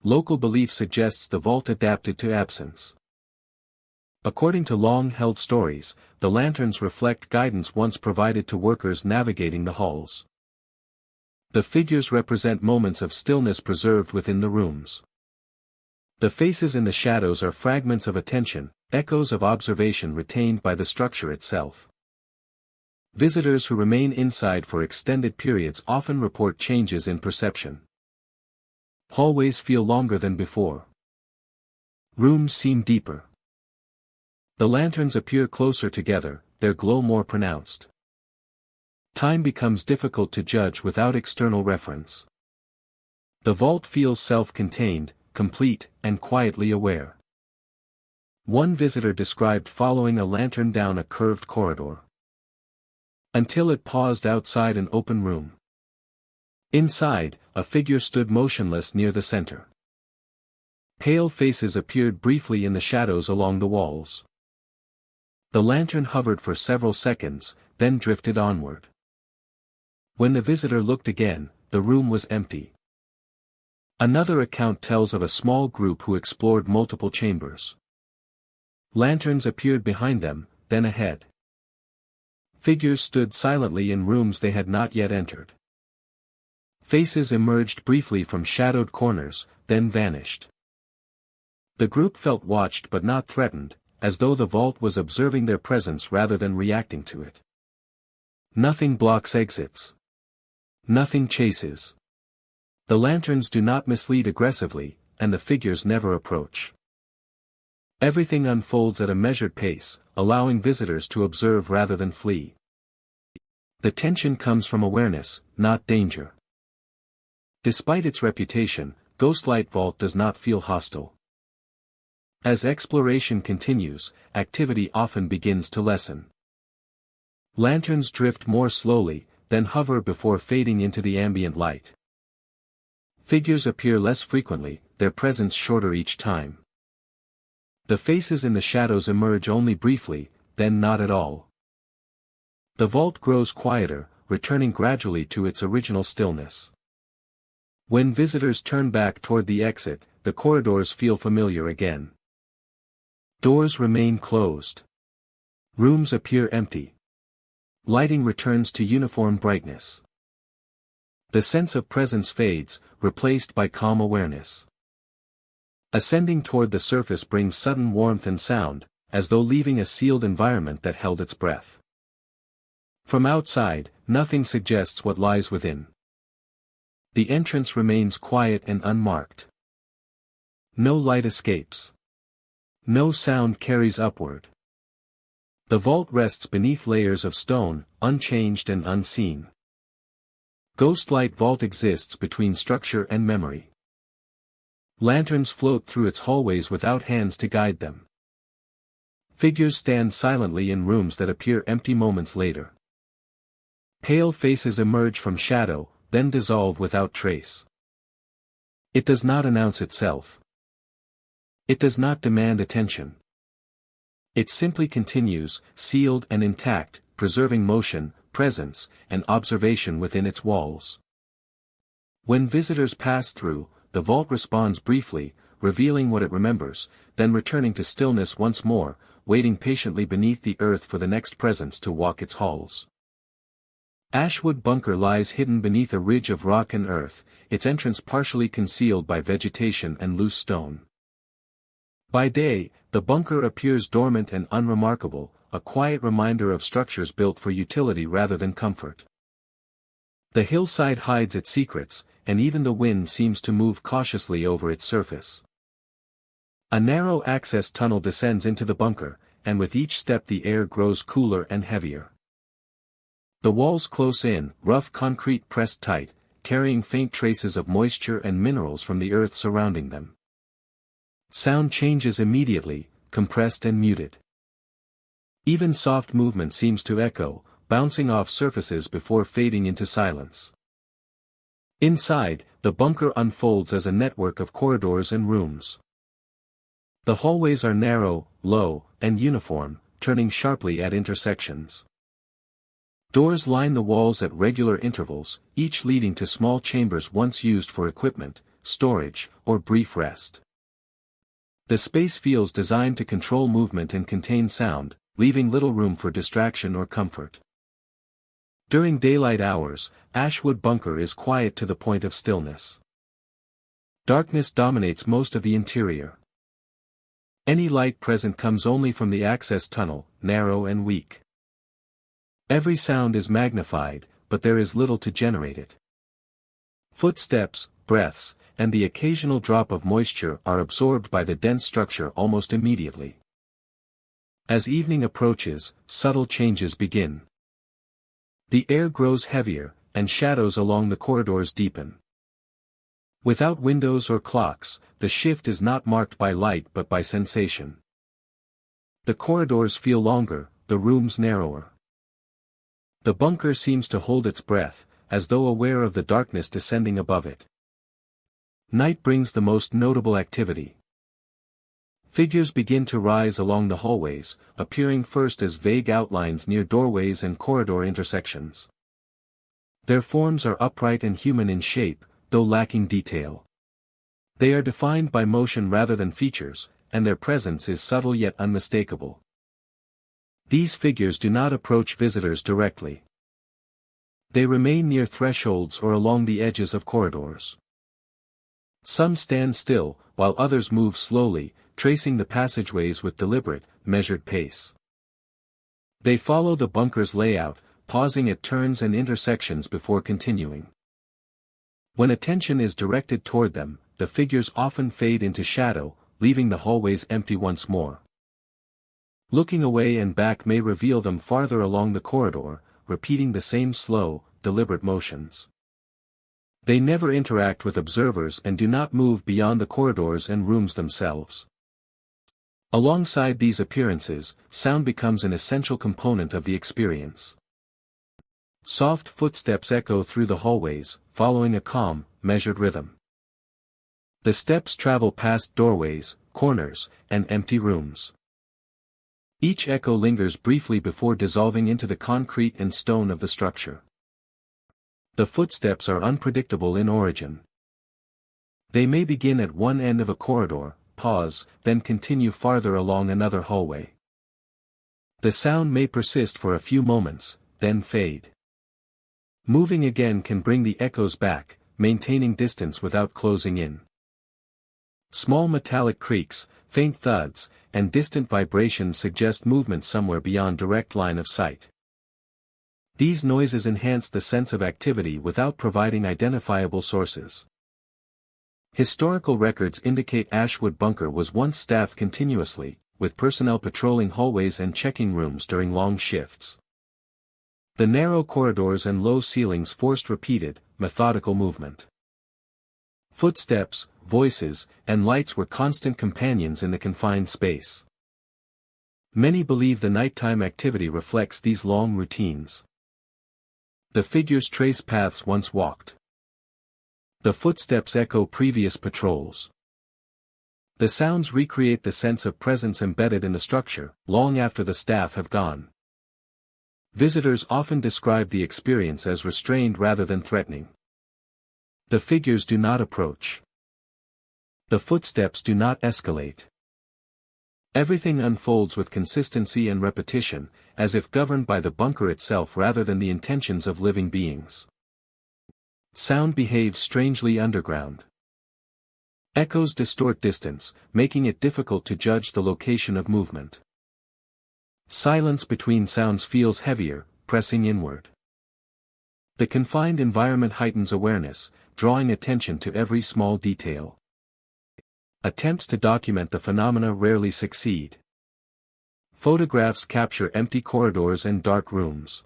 Local belief suggests the vault adapted to absence. According to long-held stories, the lanterns reflect guidance once provided to workers navigating the halls. The figures represent moments of stillness preserved within the rooms. The faces in the shadows are fragments of attention, echoes of observation retained by the structure itself. Visitors who remain inside for extended periods often report changes in perception. Hallways feel longer than before. Rooms seem deeper. The lanterns appear closer together, their glow more pronounced. Time becomes difficult to judge without external reference. The vault feels self-contained, complete, and quietly aware. One visitor described following a lantern down a curved corridor, until it paused outside an open room. Inside, a figure stood motionless near the center. Pale faces appeared briefly in the shadows along the walls. The lantern hovered for several seconds, then drifted onward. When the visitor looked again, the room was empty. Another account tells of a small group who explored multiple chambers. Lanterns appeared behind them, then ahead. Figures stood silently in rooms they had not yet entered. Faces emerged briefly from shadowed corners, then vanished. The group felt watched but not threatened, as though the vault was observing their presence rather than reacting to it. Nothing blocks exits. Nothing chases. The lanterns do not mislead aggressively, and the figures never approach. Everything unfolds at a measured pace, allowing visitors to observe rather than flee. The tension comes from awareness, not danger. Despite its reputation, Ghostlight Vault does not feel hostile. As exploration continues, activity often begins to lessen. Lanterns drift more slowly, then hover before fading into the ambient light. Figures appear less frequently, their presence shorter each time. The faces in the shadows emerge only briefly, then not at all. The vault grows quieter, returning gradually to its original stillness. When visitors turn back toward the exit, the corridors feel familiar again. Doors remain closed. Rooms appear empty. Lighting returns to uniform brightness. The sense of presence fades, replaced by calm awareness. Ascending toward the surface brings sudden warmth and sound, as though leaving a sealed environment that held its breath. From outside, nothing suggests what lies within. The entrance remains quiet and unmarked. No light escapes. No sound carries upward. The vault rests beneath layers of stone, unchanged and unseen. Ghostlight Vault exists between structure and memory. Lanterns float through its hallways without hands to guide them. Figures stand silently in rooms that appear empty moments later. Pale faces emerge from shadow, then dissolve without trace. It does not announce itself. It does not demand attention. It simply continues, sealed and intact, preserving motion, presence, and observation within its walls. When visitors pass through, the vault responds briefly, revealing what it remembers, then returning to stillness once more, waiting patiently beneath the earth for the next presence to walk its halls. Ashwood Bunker lies hidden beneath a ridge of rock and earth, its entrance partially concealed by vegetation and loose stone. By day, the bunker appears dormant and unremarkable, a quiet reminder of structures built for utility rather than comfort. The hillside hides its secrets, and even the wind seems to move cautiously over its surface. A narrow access tunnel descends into the bunker, and with each step the air grows cooler and heavier. The walls close in, rough concrete pressed tight, carrying faint traces of moisture and minerals from the earth surrounding them. Sound changes immediately, compressed and muted. Even soft movement seems to echo, bouncing off surfaces before fading into silence. Inside, the bunker unfolds as a network of corridors and rooms. The hallways are narrow, low, and uniform, turning sharply at intersections. Doors line the walls at regular intervals, each leading to small chambers once used for equipment, storage, or brief rest. The space feels designed to control movement and contain sound, leaving little room for distraction or comfort. During daylight hours, Ashwood Bunker is quiet to the point of stillness. Darkness dominates most of the interior. Any light present comes only from the access tunnel, narrow and weak. Every sound is magnified, but there is little to generate it. Footsteps, breaths, and the occasional drop of moisture are absorbed by the dense structure almost immediately. As evening approaches, subtle changes begin. The air grows heavier, and shadows along the corridors deepen. Without windows or clocks, the shift is not marked by light but by sensation. The corridors feel longer, the rooms narrower. The bunker seems to hold its breath, as though aware of the darkness descending above it. Night brings the most notable activity. Figures begin to rise along the hallways, appearing first as vague outlines near doorways and corridor intersections. Their forms are upright and human in shape, though lacking detail. They are defined by motion rather than features, and their presence is subtle yet unmistakable. These figures do not approach visitors directly. They remain near thresholds or along the edges of corridors. Some stand still, while others move slowly, tracing the passageways with deliberate, measured pace. They follow the bunker's layout, pausing at turns and intersections before continuing. When attention is directed toward them, the figures often fade into shadow, leaving the hallways empty once more. Looking away and back may reveal them farther along the corridor, repeating the same slow, deliberate motions. They never interact with observers and do not move beyond the corridors and rooms themselves. Alongside these appearances, sound becomes an essential component of the experience. Soft footsteps echo through the hallways, following a calm, measured rhythm. The steps travel past doorways, corners, and empty rooms. Each echo lingers briefly before dissolving into the concrete and stone of the structure. The footsteps are unpredictable in origin. They may begin at one end of a corridor, pause, then continue farther along another hallway. The sound may persist for a few moments, then fade. Moving again can bring the echoes back, maintaining distance without closing in. Small metallic creaks, faint thuds, and distant vibrations suggest movement somewhere beyond direct line of sight. These noises enhance the sense of activity without providing identifiable sources. Historical records indicate Ashwood Bunker was once staffed continuously, with personnel patrolling hallways and checking rooms during long shifts. The narrow corridors and low ceilings forced repeated, methodical movement. Footsteps, voices, and lights were constant companions in the confined space. Many believe the nighttime activity reflects these long routines. The figures trace paths once walked. The footsteps echo previous patrols. The sounds recreate the sense of presence embedded in the structure, long after the staff have gone. Visitors often describe the experience as restrained rather than threatening. The figures do not approach. The footsteps do not escalate. Everything unfolds with consistency and repetition, as if governed by the bunker itself rather than the intentions of living beings. Sound behaves strangely underground. Echoes distort distance, making it difficult to judge the location of movement. Silence between sounds feels heavier, pressing inward. The confined environment heightens awareness, drawing attention to every small detail. Attempts to document the phenomena rarely succeed. Photographs capture empty corridors and dark rooms.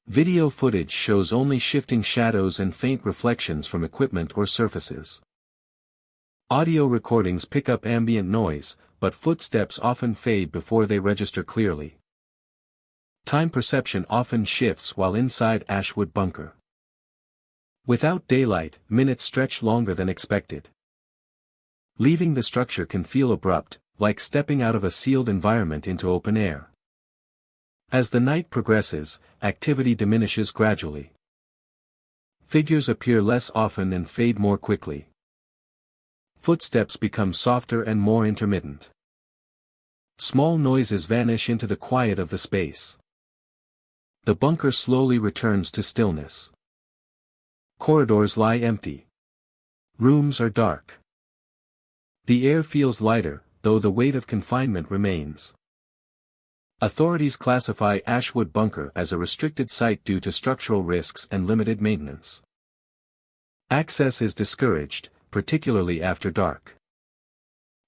Video footage shows only shifting shadows and faint reflections from equipment or surfaces. Audio recordings pick up ambient noise, but footsteps often fade before they register clearly. Time perception often shifts while inside Ashwood Bunker. Without daylight, minutes stretch longer than expected. Leaving the structure can feel abrupt, like stepping out of a sealed environment into open air. As the night progresses, activity diminishes gradually. Figures appear less often and fade more quickly. Footsteps become softer and more intermittent. Small noises vanish into the quiet of the space. The bunker slowly returns to stillness. Corridors lie empty. Rooms are dark. The air feels lighter, though the weight of confinement remains. Authorities classify Ashwood Bunker as a restricted site due to structural risks and limited maintenance. Access is discouraged, particularly after dark.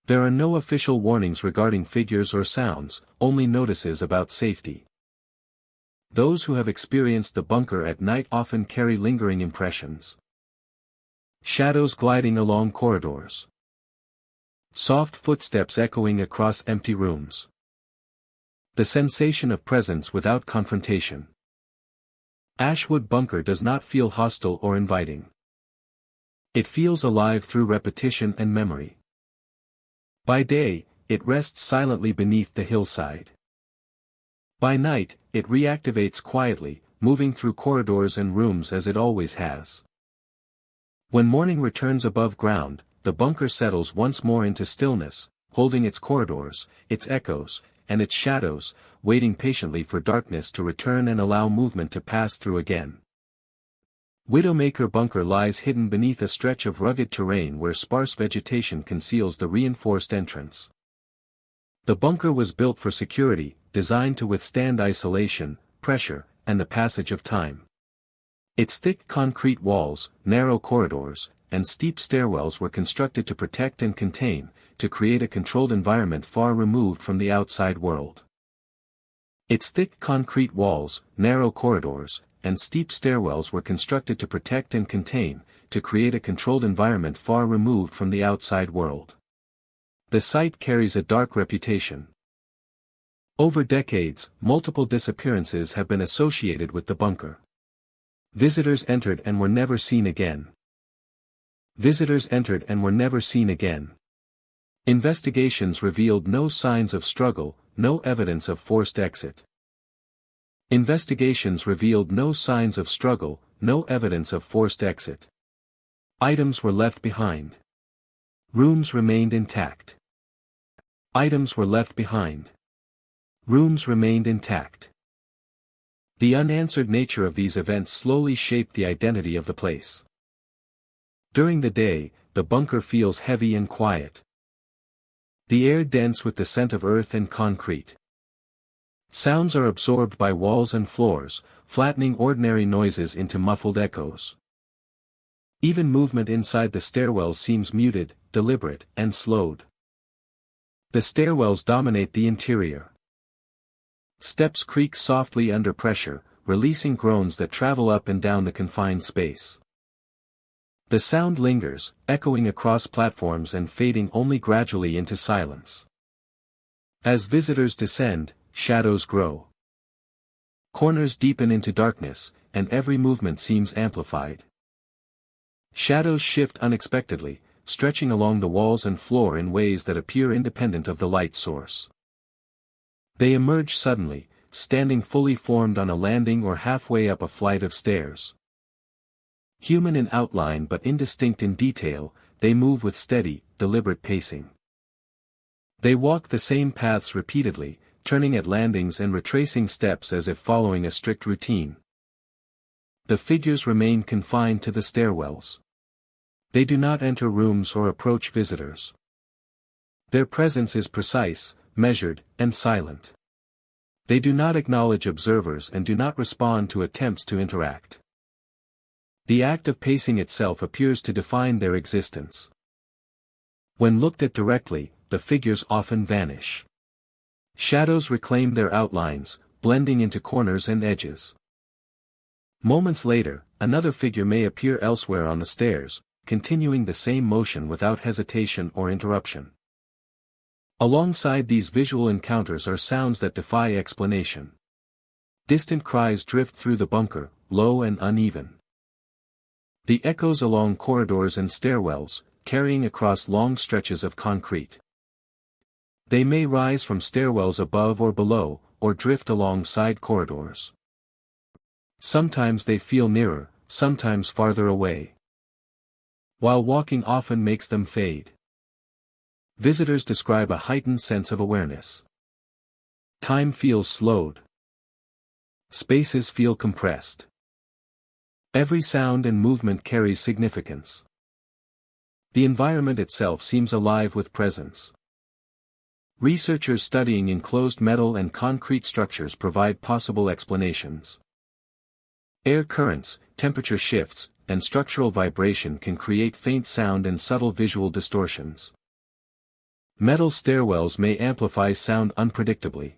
There are no official warnings regarding figures or sounds, only notices about safety. Those who have experienced the bunker at night often carry lingering impressions. Shadows gliding along corridors. Soft footsteps echoing across empty rooms. The sensation of presence without confrontation. Ashwood Bunker does not feel hostile or inviting. It feels alive through repetition and memory. By day, it rests silently beneath the hillside. By night, it reactivates quietly, moving through corridors and rooms as it always has. When morning returns above ground, the bunker settles once more into stillness, holding its corridors, its echoes, and its shadows, waiting patiently for darkness to return and allow movement to pass through again. Widowmaker Bunker lies hidden beneath a stretch of rugged terrain where sparse vegetation conceals the reinforced entrance. The bunker was built for security, designed to withstand isolation, pressure, and the passage of time. Its thick concrete walls, narrow corridors, and steep stairwells were constructed to protect and contain, to create a controlled environment far removed from the outside world. Its thick concrete walls, narrow corridors, and steep stairwells were constructed to protect and contain, to create a controlled environment far removed from the outside world. The site carries a dark reputation. Over decades, multiple disappearances have been associated with the bunker. Visitors entered and were never seen again. Visitors entered and were never seen again. Investigations revealed no signs of struggle, no evidence of forced exit. Investigations revealed no signs of struggle, no evidence of forced exit. Items were left behind. Rooms remained intact. Items were left behind. Rooms remained intact. The unanswered nature of these events slowly shaped the identity of the place. During the day, the bunker feels heavy and quiet. The air dense with the scent of earth and concrete. Sounds are absorbed by walls and floors, flattening ordinary noises into muffled echoes. Even movement inside the stairwells seems muted, deliberate, and slowed. The stairwells dominate the interior. Steps creak softly under pressure, releasing groans that travel up and down the confined space. The sound lingers, echoing across platforms and fading only gradually into silence. As visitors descend, shadows grow. Corners deepen into darkness, and every movement seems amplified. Shadows shift unexpectedly, stretching along the walls and floor in ways that appear independent of the light source. They emerge suddenly, standing fully formed on a landing or halfway up a flight of stairs. Human in outline but indistinct in detail, they move with steady, deliberate pacing. They walk the same paths repeatedly, turning at landings and retracing steps as if following a strict routine. The figures remain confined to the stairwells. They do not enter rooms or approach visitors. Their presence is precise, measured, and silent. They do not acknowledge observers and do not respond to attempts to interact. The act of pacing itself appears to define their existence. When looked at directly, the figures often vanish. Shadows reclaim their outlines, blending into corners and edges. Moments later, another figure may appear elsewhere on the stairs, continuing the same motion without hesitation or interruption. Alongside these visual encounters are sounds that defy explanation. Distant cries drift through the bunker, low and uneven. The echoes along corridors and stairwells, carrying across long stretches of concrete. They may rise from stairwells above or below, or drift along side corridors. Sometimes they feel nearer, sometimes farther away. While walking often makes them fade. Visitors describe a heightened sense of awareness. Time feels slowed. Spaces feel compressed. Every sound and movement carries significance. The environment itself seems alive with presence. Researchers studying enclosed metal and concrete structures provide possible explanations. Air currents, temperature shifts, and structural vibration can create faint sound and subtle visual distortions. Metal stairwells may amplify sound unpredictably.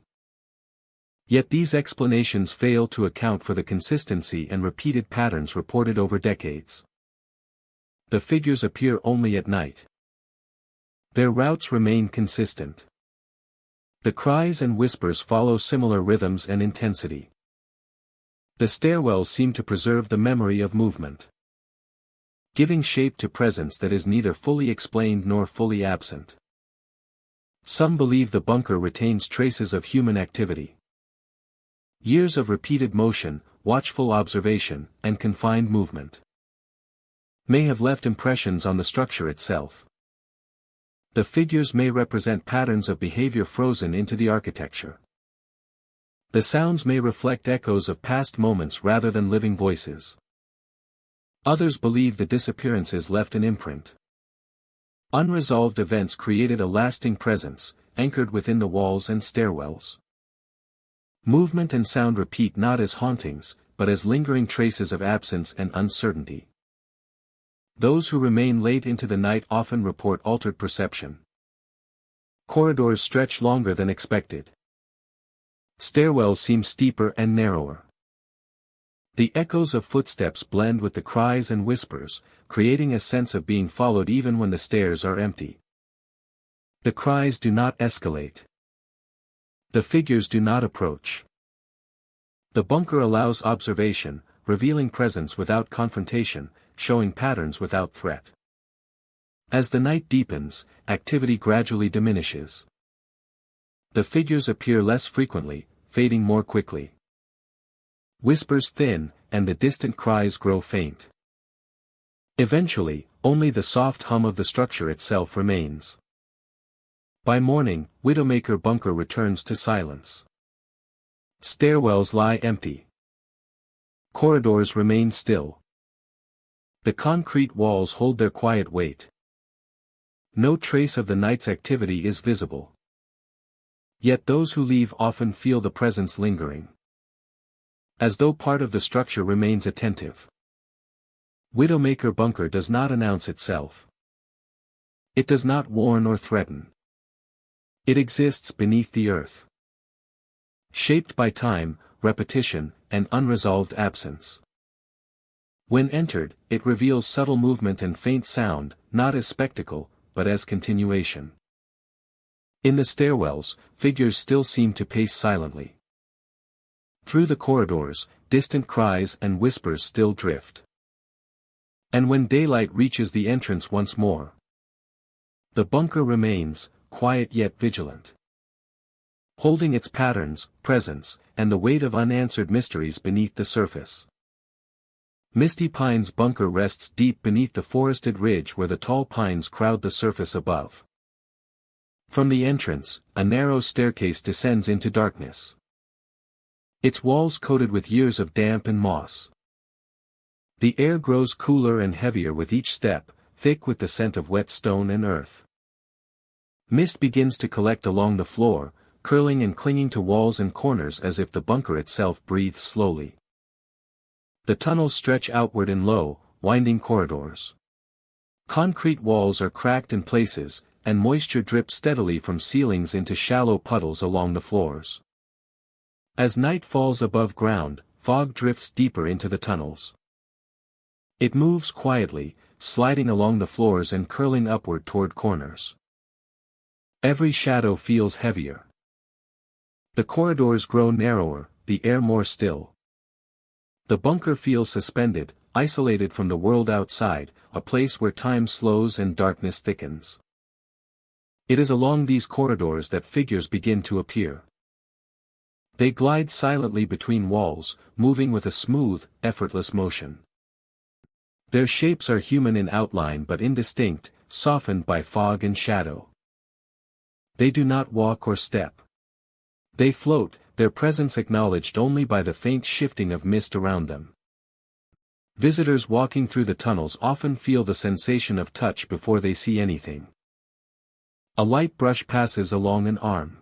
Yet these explanations fail to account for the consistency and repeated patterns reported over decades. The figures appear only at night. Their routes remain consistent. The cries and whispers follow similar rhythms and intensity. The stairwells seem to preserve the memory of movement, giving shape to presence that is neither fully explained nor fully absent. Some believe the bunker retains traces of human activity. Years of repeated motion, watchful observation, and confined movement may have left impressions on the structure itself. The figures may represent patterns of behavior frozen into the architecture. The sounds may reflect echoes of past moments rather than living voices. Others believe the disappearances left an imprint. Unresolved events created a lasting presence, anchored within the walls and stairwells. Movement and sound repeat not as hauntings, but as lingering traces of absence and uncertainty. Those who remain late into the night often report altered perception. Corridors stretch longer than expected. Stairwells seem steeper and narrower. The echoes of footsteps blend with the cries and whispers, creating a sense of being followed even when the stairs are empty. The cries do not escalate. The figures do not approach. The bunker allows observation, revealing presence without confrontation, showing patterns without threat. As the night deepens, activity gradually diminishes. The figures appear less frequently, fading more quickly. Whispers thin, and the distant cries grow faint. Eventually, only the soft hum of the structure itself remains. By morning, Widowmaker Bunker returns to silence. Stairwells lie empty. Corridors remain still. The concrete walls hold their quiet weight. No trace of the night's activity is visible. Yet those who leave often feel the presence lingering. As though part of the structure remains attentive. Widowmaker Bunker does not announce itself. It does not warn or threaten. It exists beneath the earth. Shaped by time, repetition, and unresolved absence. When entered, it reveals subtle movement and faint sound, not as spectacle, but as continuation. In the stairwells, figures still seem to pace silently. Through the corridors, distant cries and whispers still drift. And when daylight reaches the entrance once more, the bunker remains, quiet yet vigilant. Holding its patterns, presence, and the weight of unanswered mysteries beneath the surface. Misty Pines Bunker rests deep beneath the forested ridge where the tall pines crowd the surface above. From the entrance, a narrow staircase descends into darkness. Its walls coated with years of damp and moss. The air grows cooler and heavier with each step, thick with the scent of wet stone and earth. Mist begins to collect along the floor, curling and clinging to walls and corners as if the bunker itself breathes slowly. The tunnels stretch outward in low, winding corridors. Concrete walls are cracked in places, and moisture drips steadily from ceilings into shallow puddles along the floors. As night falls above ground, fog drifts deeper into the tunnels. It moves quietly, sliding along the floors and curling upward toward corners. Every shadow feels heavier. The corridors grow narrower, the air more still. The bunker feels suspended, isolated from the world outside, a place where time slows and darkness thickens. It is along these corridors that figures begin to appear. They glide silently between walls, moving with a smooth, effortless motion. Their shapes are human in outline but indistinct, softened by fog and shadow. They do not walk or step. They float, their presence acknowledged only by the faint shifting of mist around them. Visitors walking through the tunnels often feel the sensation of touch before they see anything. A light brush passes along an arm.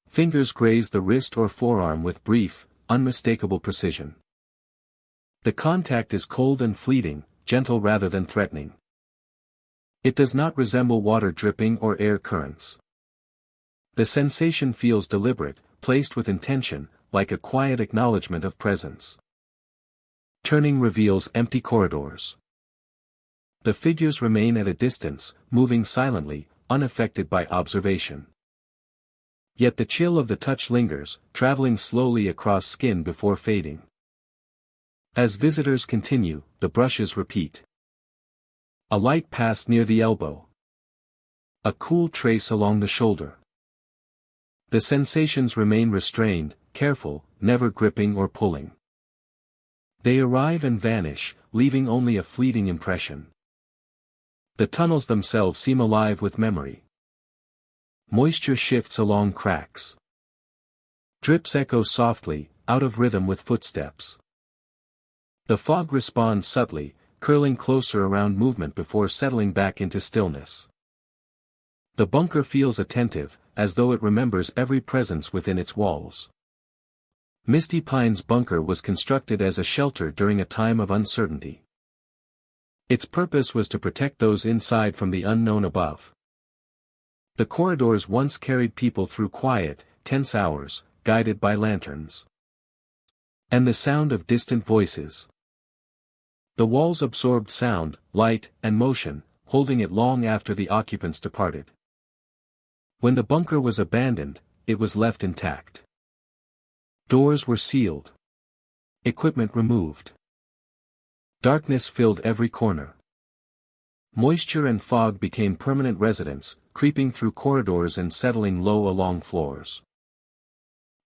Fingers graze the wrist or forearm with brief, unmistakable precision. The contact is cold and fleeting, gentle rather than threatening. It does not resemble water dripping or air currents. The sensation feels deliberate, placed with intention, like a quiet acknowledgement of presence. Turning reveals empty corridors. The figures remain at a distance, moving silently, unaffected by observation. Yet the chill of the touch lingers, traveling slowly across skin before fading. As visitors continue, the brushes repeat. A light pass near the elbow. A cool trace along the shoulder. The sensations remain restrained, careful, never gripping or pulling. They arrive and vanish, leaving only a fleeting impression. The tunnels themselves seem alive with memory. Moisture shifts along cracks. Drips echo softly, out of rhythm with footsteps. The fog responds subtly, curling closer around movement before settling back into stillness. The bunker feels attentive, as though it remembers every presence within its walls. Misty Pine's bunker was constructed as a shelter during a time of uncertainty. Its purpose was to protect those inside from the unknown above. The corridors once carried people through quiet, tense hours, guided by lanterns. And the sound of distant voices. The walls absorbed sound, light, and motion, holding it long after the occupants departed. When the bunker was abandoned, it was left intact. Doors were sealed. Equipment removed. Darkness filled every corner. Moisture and fog became permanent residents, creeping through corridors and settling low along floors.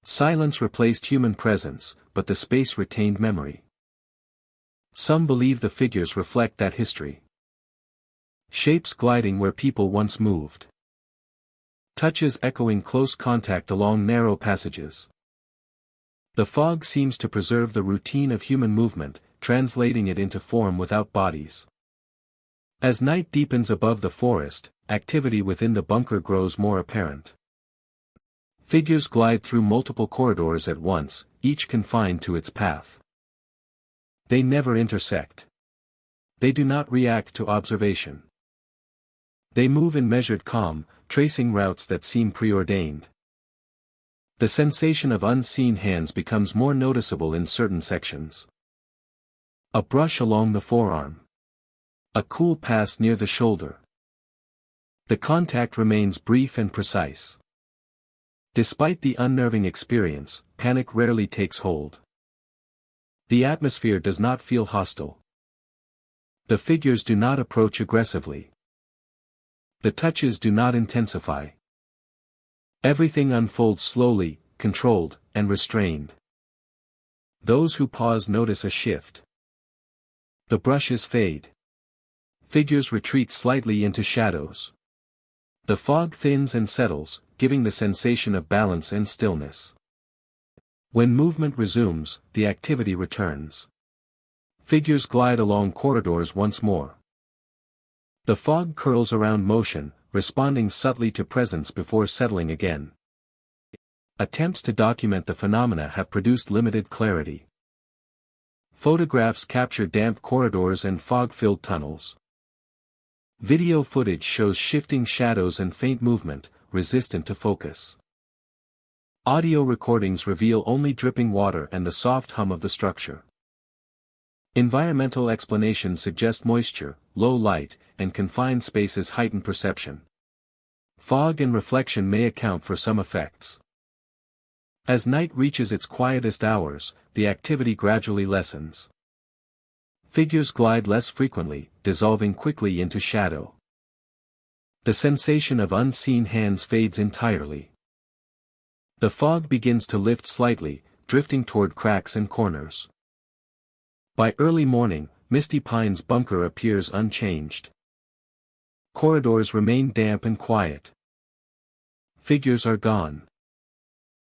Silence replaced human presence, but the space retained memory. Some believe the figures reflect that history. Shapes gliding where people once moved. Touches echoing close contact along narrow passages. The fog seems to preserve the routine of human movement, translating it into form without bodies. As night deepens above the forest, activity within the bunker grows more apparent. Figures glide through multiple corridors at once, each confined to its path. They never intersect. They do not react to observation. They move in measured calm, tracing routes that seem preordained. The sensation of unseen hands becomes more noticeable in certain sections. A brush along the forearm. A cool pass near the shoulder. The contact remains brief and precise. Despite the unnerving experience, panic rarely takes hold. The atmosphere does not feel hostile. The figures do not approach aggressively. The touches do not intensify. Everything unfolds slowly, controlled, and restrained. Those who pause notice a shift. The brushes fade. Figures retreat slightly into shadows. The fog thins and settles, giving the sensation of balance and stillness. When movement resumes, the activity returns. Figures glide along corridors once more. The fog curls around motion, responding subtly to presence before settling again. Attempts to document the phenomena have produced limited clarity. Photographs capture damp corridors and fog-filled tunnels. Video footage shows shifting shadows and faint movement, resistant to focus. Audio recordings reveal only dripping water and the soft hum of the structure. Environmental explanations suggest moisture, low light, and confined spaces heighten perception. Fog and reflection may account for some effects. As night reaches its quietest hours, the activity gradually lessens. Figures glide less frequently, dissolving quickly into shadow. The sensation of unseen hands fades entirely. The fog begins to lift slightly, drifting toward cracks and corners. By early morning, Misty Pine's bunker appears unchanged. Corridors remain damp and quiet. Figures are gone.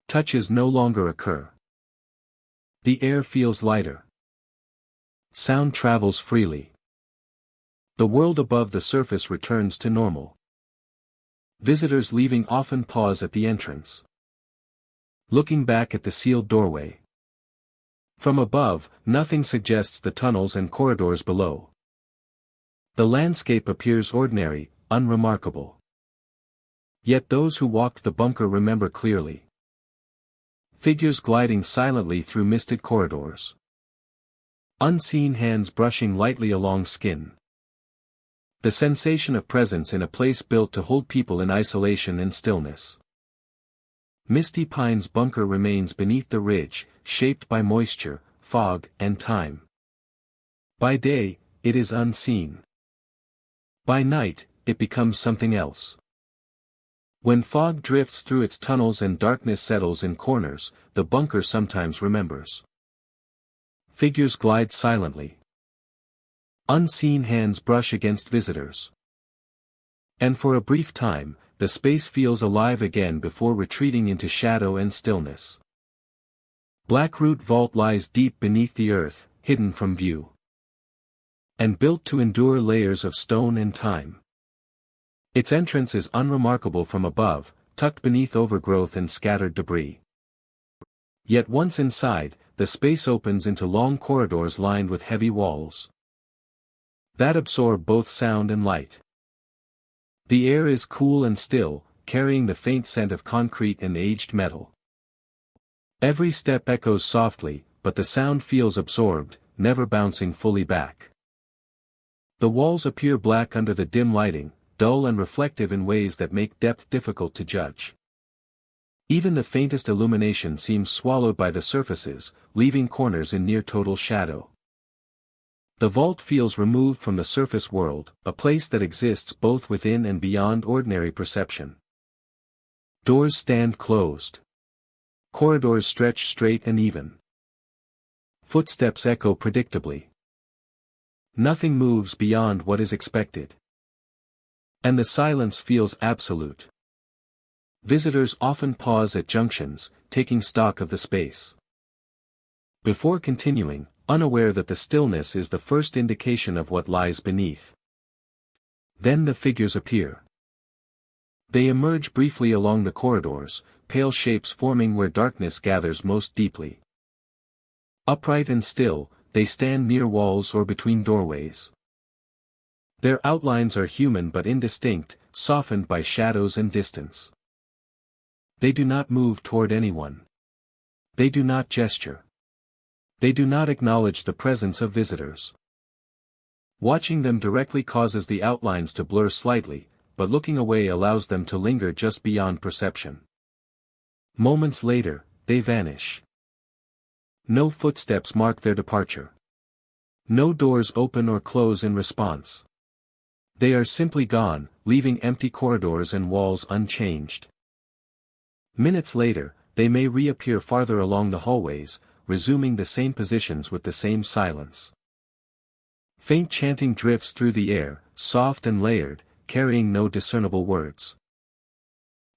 Touches no longer occur. The air feels lighter. Sound travels freely. The world above the surface returns to normal. Visitors leaving often pause at the entrance. Looking back at the sealed doorway. From above, nothing suggests the tunnels and corridors below. The landscape appears ordinary, unremarkable. Yet those who walked the bunker remember clearly. Figures gliding silently through misted corridors. Unseen hands brushing lightly along skin. The sensation of presence in a place built to hold people in isolation and stillness. Misty Pine's bunker remains beneath the ridge, shaped by moisture, fog, and time. By day, it is unseen. By night, it becomes something else. When fog drifts through its tunnels and darkness settles in corners, the bunker sometimes remembers. Figures glide silently. Unseen hands brush against visitors. And for a brief time, the space feels alive again before retreating into shadow and stillness. Blackroot Vault lies deep beneath the earth, hidden from view. And built to endure layers of stone and time. Its entrance is unremarkable from above, tucked beneath overgrowth and scattered debris. Yet once inside, the space opens into long corridors lined with heavy walls that absorb both sound and light. The air is cool and still, carrying the faint scent of concrete and aged metal. Every step echoes softly, but the sound feels absorbed, never bouncing fully back. The walls appear black under the dim lighting, dull and reflective in ways that make depth difficult to judge. Even the faintest illumination seems swallowed by the surfaces, leaving corners in near total shadow. The vault feels removed from the surface world, a place that exists both within and beyond ordinary perception. Doors stand closed. Corridors stretch straight and even. Footsteps echo predictably. Nothing moves beyond what is expected. And the silence feels absolute. Visitors often pause at junctions, taking stock of the space. Before continuing, unaware that the stillness is the first indication of what lies beneath. Then the figures appear. They emerge briefly along the corridors, pale shapes forming where darkness gathers most deeply. Upright and still, they stand near walls or between doorways. Their outlines are human but indistinct, softened by shadows and distance. They do not move toward anyone. They do not gesture. They do not acknowledge the presence of visitors. Watching them directly causes the outlines to blur slightly, but looking away allows them to linger just beyond perception. Moments later, they vanish. No footsteps mark their departure. No doors open or close in response. They are simply gone, leaving empty corridors and walls unchanged. Minutes later, they may reappear farther along the hallways, resuming the same positions with the same silence. Faint chanting drifts through the air, soft and layered, carrying no discernible words.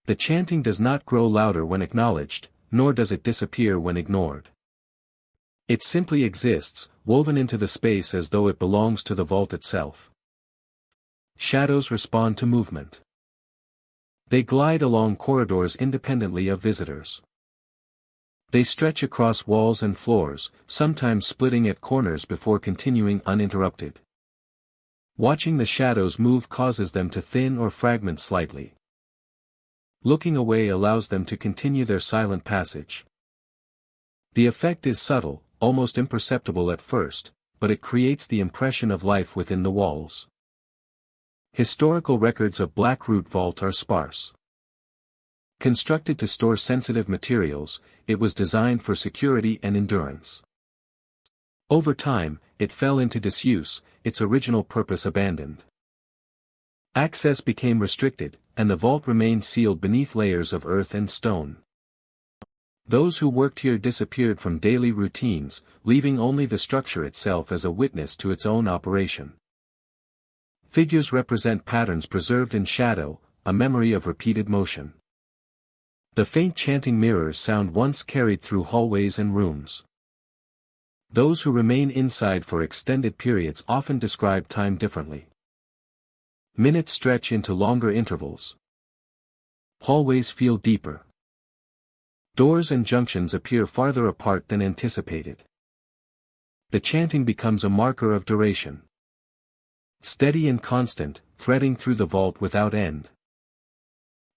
The chanting does not grow louder when acknowledged, nor does it disappear when ignored. It simply exists, woven into the space as though it belongs to the vault itself. Shadows respond to movement. They glide along corridors independently of visitors. They stretch across walls and floors, sometimes splitting at corners before continuing uninterrupted. Watching the shadows move causes them to thin or fragment slightly. Looking away allows them to continue their silent passage. The effect is subtle, almost imperceptible at first, but it creates the impression of life within the walls. Historical records of Black Root Vault are sparse. Constructed to store sensitive materials, it was designed for security and endurance. Over time, it fell into disuse, its original purpose abandoned. Access became restricted, and the vault remained sealed beneath layers of earth and stone. Those who worked here disappeared from daily routines, leaving only the structure itself as a witness to its own operation. Figures represent patterns preserved in shadow, a memory of repeated motion. The faint chanting mirrors sound once carried through hallways and rooms. Those who remain inside for extended periods often describe time differently. Minutes stretch into longer intervals. Hallways feel deeper. Doors and junctions appear farther apart than anticipated. The chanting becomes a marker of duration. Steady and constant, threading through the vault without end.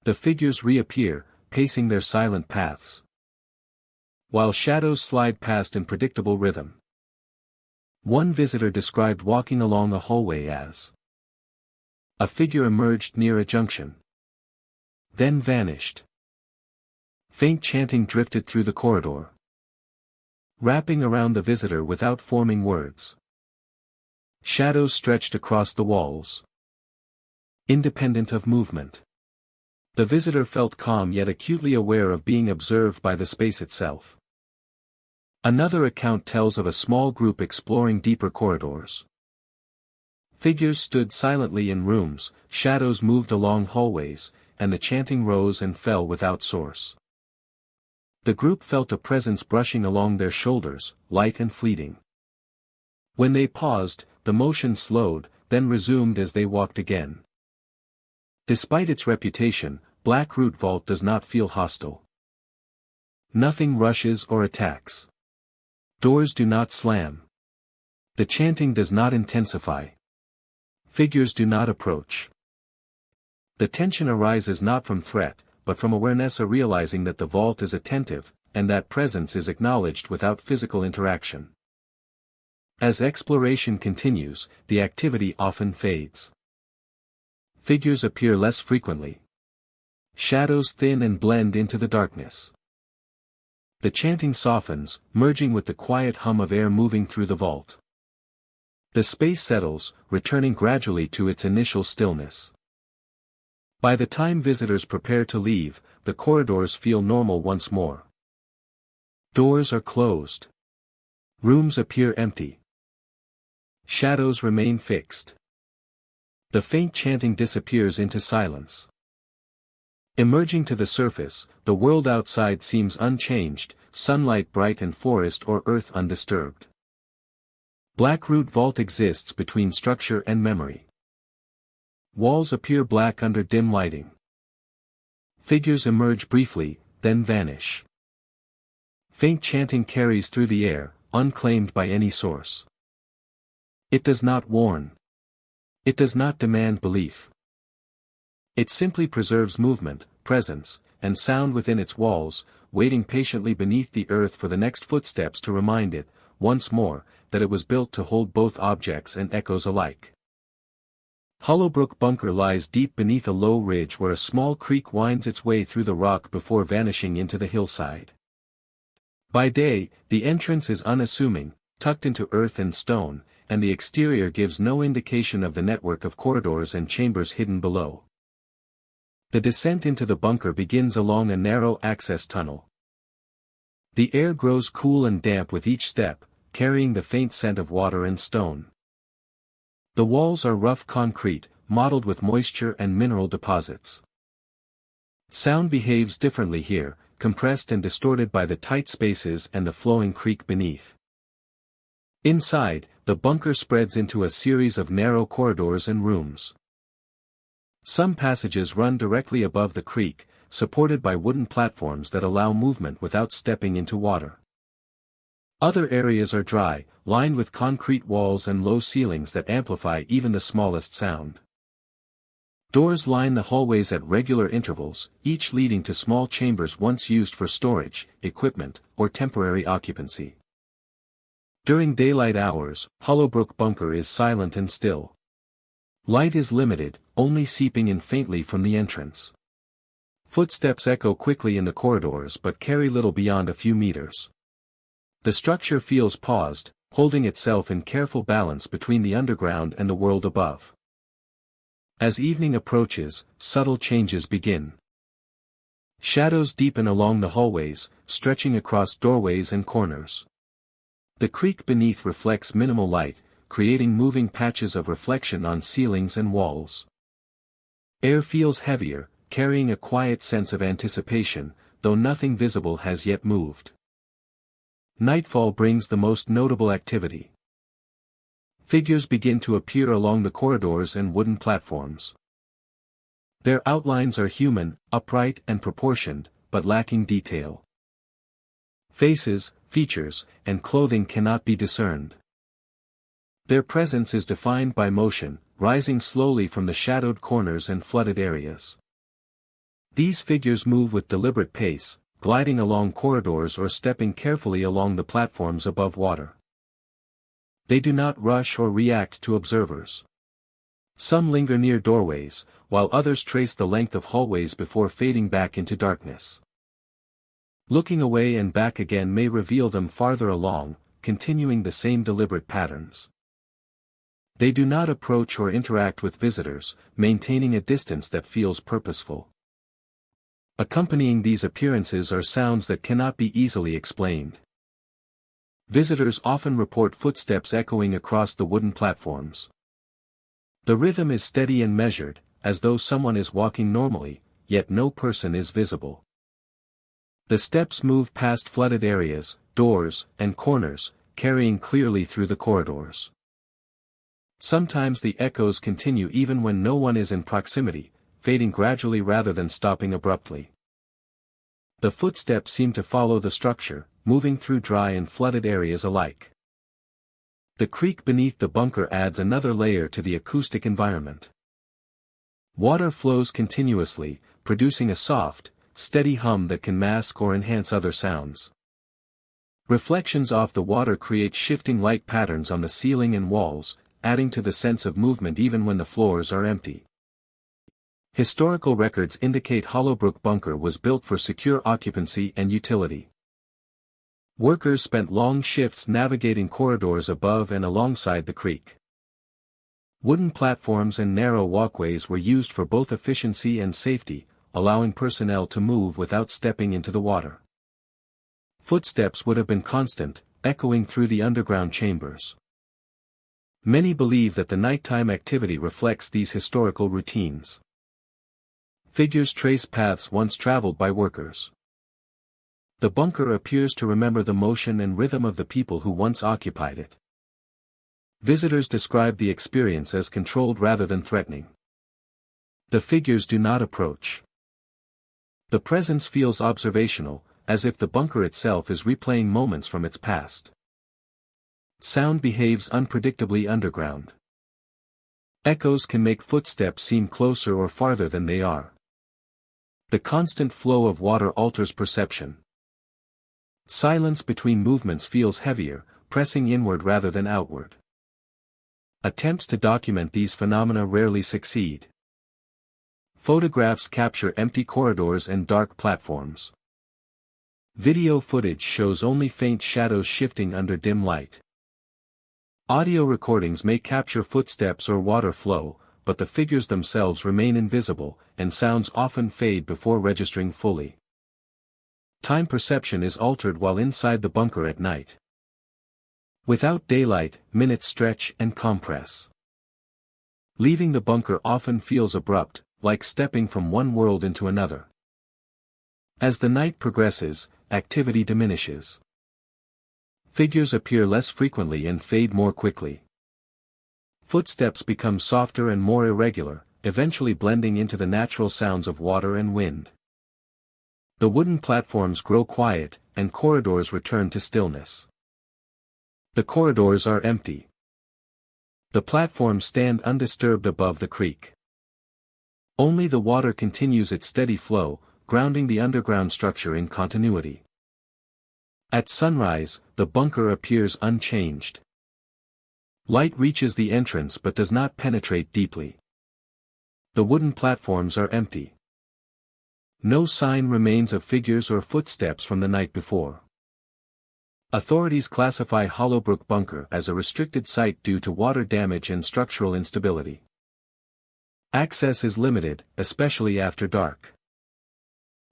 The figures reappear, pacing their silent paths, while shadows slide past in predictable rhythm. One visitor described walking along a hallway as a figure emerged near a junction, then vanished. Faint chanting drifted through the corridor, wrapping around the visitor without forming words. Shadows stretched across the walls, independent of movement. The visitor felt calm yet acutely aware of being observed by the space itself. Another account tells of a small group exploring deeper corridors. Figures stood silently in rooms, shadows moved along hallways, and the chanting rose and fell without source. The group felt a presence brushing along their shoulders, light and fleeting. When they paused, the motion slowed, then resumed as they walked again. Despite its reputation, Black Root Vault does not feel hostile. Nothing rushes or attacks. Doors do not slam. The chanting does not intensify. Figures do not approach. The tension arises not from threat, but from awareness or realizing that the vault is attentive, and that presence is acknowledged without physical interaction. As exploration continues, the activity often fades. Figures appear less frequently. Shadows thin and blend into the darkness. The chanting softens, merging with the quiet hum of air moving through the vault. The space settles, returning gradually to its initial stillness. By the time visitors prepare to leave, the corridors feel normal once more. Doors are closed. Rooms appear empty. Shadows remain fixed. The faint chanting disappears into silence. Emerging to the surface, the world outside seems unchanged, sunlight bright and forest or earth undisturbed. Blackroot Vault exists between structure and memory. Walls appear black under dim lighting. Figures emerge briefly, then vanish. Faint chanting carries through the air, unclaimed by any source. It does not warn. It does not demand belief. It simply preserves movement, presence, and sound within its walls, waiting patiently beneath the earth for the next footsteps to remind it, once more, that it was built to hold both objects and echoes alike. Hollowbrook Bunker lies deep beneath a low ridge where a small creek winds its way through the rock before vanishing into the hillside. By day, the entrance is unassuming, tucked into earth and stone, and the exterior gives no indication of the network of corridors and chambers hidden below. The descent into the bunker begins along a narrow access tunnel. The air grows cool and damp with each step, carrying the faint scent of water and stone. The walls are rough concrete, mottled with moisture and mineral deposits. Sound behaves differently here, compressed and distorted by the tight spaces and the flowing creek beneath. Inside, the bunker spreads into a series of narrow corridors and rooms. Some passages run directly above the creek, supported by wooden platforms that allow movement without stepping into water. Other areas are dry, lined with concrete walls and low ceilings that amplify even the smallest sound. Doors line the hallways at regular intervals, each leading to small chambers once used for storage, equipment, or temporary occupancy. During daylight hours, Hollowbrook Bunker is silent and still. Light is limited, only seeping in faintly from the entrance. Footsteps echo quickly in the corridors but carry little beyond a few meters. The structure feels paused, holding itself in careful balance between the underground and the world above. As evening approaches, subtle changes begin. Shadows deepen along the hallways, stretching across doorways and corners. The creek beneath reflects minimal light, creating moving patches of reflection on ceilings and walls. Air feels heavier, carrying a quiet sense of anticipation, though nothing visible has yet moved. Nightfall brings the most notable activity. Figures begin to appear along the corridors and wooden platforms. Their outlines are human, upright and proportioned, but lacking detail. Faces, features, and clothing cannot be discerned. Their presence is defined by motion, rising slowly from the shadowed corners and flooded areas. These figures move with deliberate pace, gliding along corridors or stepping carefully along the platforms above water. They do not rush or react to observers. Some linger near doorways, while others trace the length of hallways before fading back into darkness. Looking away and back again may reveal them farther along, continuing the same deliberate patterns. They do not approach or interact with visitors, maintaining a distance that feels purposeful. Accompanying these appearances are sounds that cannot be easily explained. Visitors often report footsteps echoing across the wooden platforms. The rhythm is steady and measured, as though someone is walking normally, yet no person is visible. The steps move past flooded areas, doors, and corners, carrying clearly through the corridors. Sometimes the echoes continue even when no one is in proximity, fading gradually rather than stopping abruptly. The footsteps seem to follow the structure, moving through dry and flooded areas alike. The creak beneath the bunker adds another layer to the acoustic environment. Water flows continuously, producing a soft, steady hum that can mask or enhance other sounds. Reflections off the water create shifting light patterns on the ceiling and walls, adding to the sense of movement even when the floors are empty. Historical records indicate Hollowbrook Bunker was built for secure occupancy and utility. Workers spent long shifts navigating corridors above and alongside the creek. Wooden platforms and narrow walkways were used for both efficiency and safety, allowing personnel to move without stepping into the water. Footsteps would have been constant, echoing through the underground chambers. Many believe that the nighttime activity reflects these historical routines. Figures trace paths once traveled by workers. The bunker appears to remember the motion and rhythm of the people who once occupied it. Visitors describe the experience as controlled rather than threatening. The figures do not approach. The presence feels observational, as if the bunker itself is replaying moments from its past. Sound behaves unpredictably underground. Echoes can make footsteps seem closer or farther than they are. The constant flow of water alters perception. Silence between movements feels heavier, pressing inward rather than outward. Attempts to document these phenomena rarely succeed. Photographs capture empty corridors and dark platforms. Video footage shows only faint shadows shifting under dim light. Audio recordings may capture footsteps or water flow, but the figures themselves remain invisible, and sounds often fade before registering fully. Time perception is altered while inside the bunker at night. Without daylight, minutes stretch and compress. Leaving the bunker often feels abrupt, like stepping from one world into another. As the night progresses, activity diminishes. Figures appear less frequently and fade more quickly. Footsteps become softer and more irregular, eventually blending into the natural sounds of water and wind. The wooden platforms grow quiet, and corridors return to stillness. The corridors are empty. The platforms stand undisturbed above the creek. Only the water continues its steady flow, grounding the underground structure in continuity. At sunrise, the bunker appears unchanged. Light reaches the entrance but does not penetrate deeply. The wooden platforms are empty. No sign remains of figures or footsteps from the night before. Authorities classify Hollowbrook Bunker as a restricted site due to water damage and structural instability. Access is limited, especially after dark.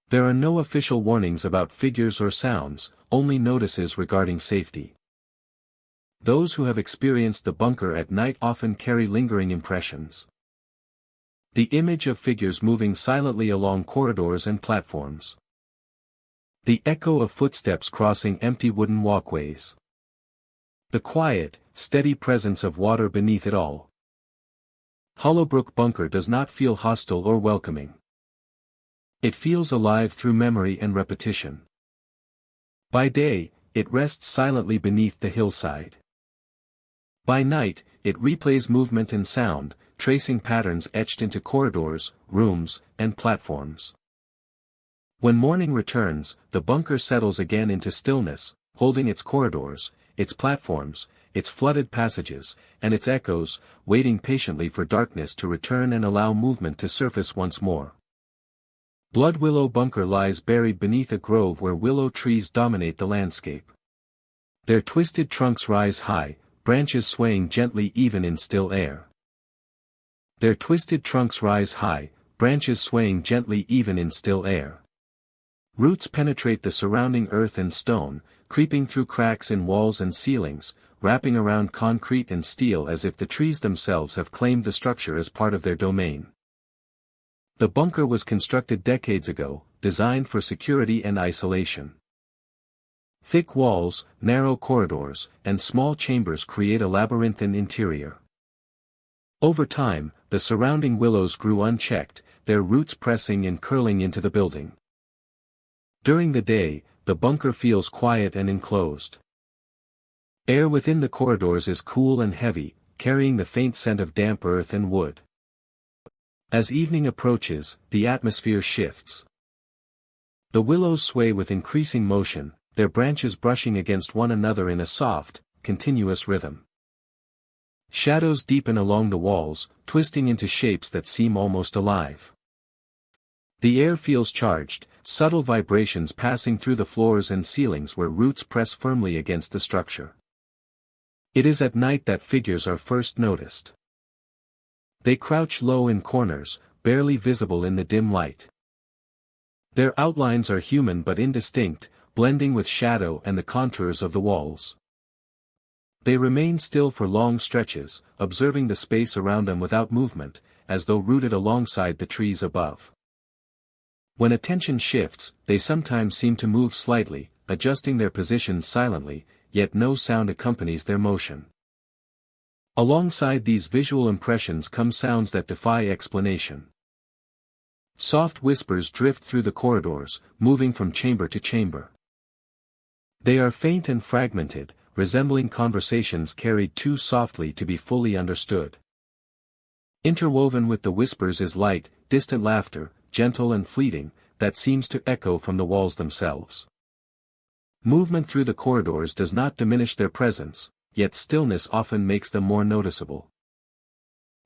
There are no official warnings about figures or sounds, only notices regarding safety. Those who have experienced the bunker at night often carry lingering impressions. The image of figures moving silently along corridors and platforms. The echo of footsteps crossing empty wooden walkways. The quiet, steady presence of water beneath it all. Hollowbrook Bunker does not feel hostile or welcoming. It feels alive through memory and repetition. By day, it rests silently beneath the hillside. By night, it replays movement and sound, tracing patterns etched into corridors, rooms, and platforms. When morning returns, the bunker settles again into stillness, holding its corridors, its platforms, its flooded passages, and its echoes, waiting patiently for darkness to return and allow movement to surface once more. Blood Willow Bunker lies buried beneath a grove where willow trees dominate the landscape. Their twisted trunks rise high, branches swaying gently even in still air. Their twisted trunks rise high, branches swaying gently even in still air. Roots penetrate the surrounding earth and stone, creeping through cracks in walls and ceilings, wrapping around concrete and steel as if the trees themselves have claimed the structure as part of their domain. The bunker was constructed decades ago, designed for security and isolation. Thick walls, narrow corridors, and small chambers create a labyrinthine interior. Over time, the surrounding willows grew unchecked, their roots pressing and curling into the building. During the day, the bunker feels quiet and enclosed. Air within the corridors is cool and heavy, carrying the faint scent of damp earth and wood. As evening approaches, the atmosphere shifts. The willows sway with increasing motion, their branches brushing against one another in a soft, continuous rhythm. Shadows deepen along the walls, twisting into shapes that seem almost alive. The air feels charged, subtle vibrations passing through the floors and ceilings where roots press firmly against the structure. It is at night that figures are first noticed. They crouch low in corners, barely visible in the dim light. Their outlines are human but indistinct, blending with shadow and the contours of the walls. They remain still for long stretches, observing the space around them without movement, as though rooted alongside the trees above. When attention shifts, they sometimes seem to move slightly, adjusting their positions silently, yet no sound accompanies their motion. Alongside these visual impressions come sounds that defy explanation. Soft whispers drift through the corridors, moving from chamber to chamber. They are faint and fragmented, resembling conversations carried too softly to be fully understood. Interwoven with the whispers is light, distant laughter, gentle and fleeting, that seems to echo from the walls themselves. Movement through the corridors does not diminish their presence, yet stillness often makes them more noticeable.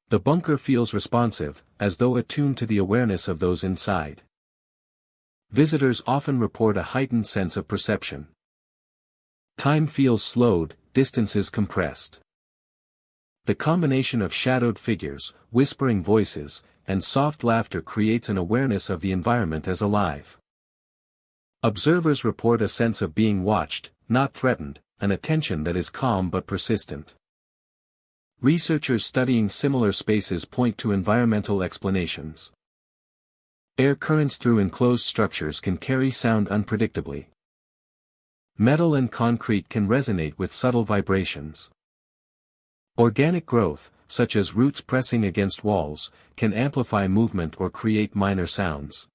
The bunker feels responsive, as though attuned to the awareness of those inside. Visitors often report a heightened sense of perception. Time feels slowed, distances compressed. The combination of shadowed figures, whispering voices, and soft laughter creates an awareness of the environment as alive. Observers report a sense of being watched, not threatened, an attention that is calm but persistent. Researchers studying similar spaces point to environmental explanations. Air currents through enclosed structures can carry sound unpredictably. Metal and concrete can resonate with subtle vibrations. Organic growth, such as roots pressing against walls, can amplify movement or create minor sounds.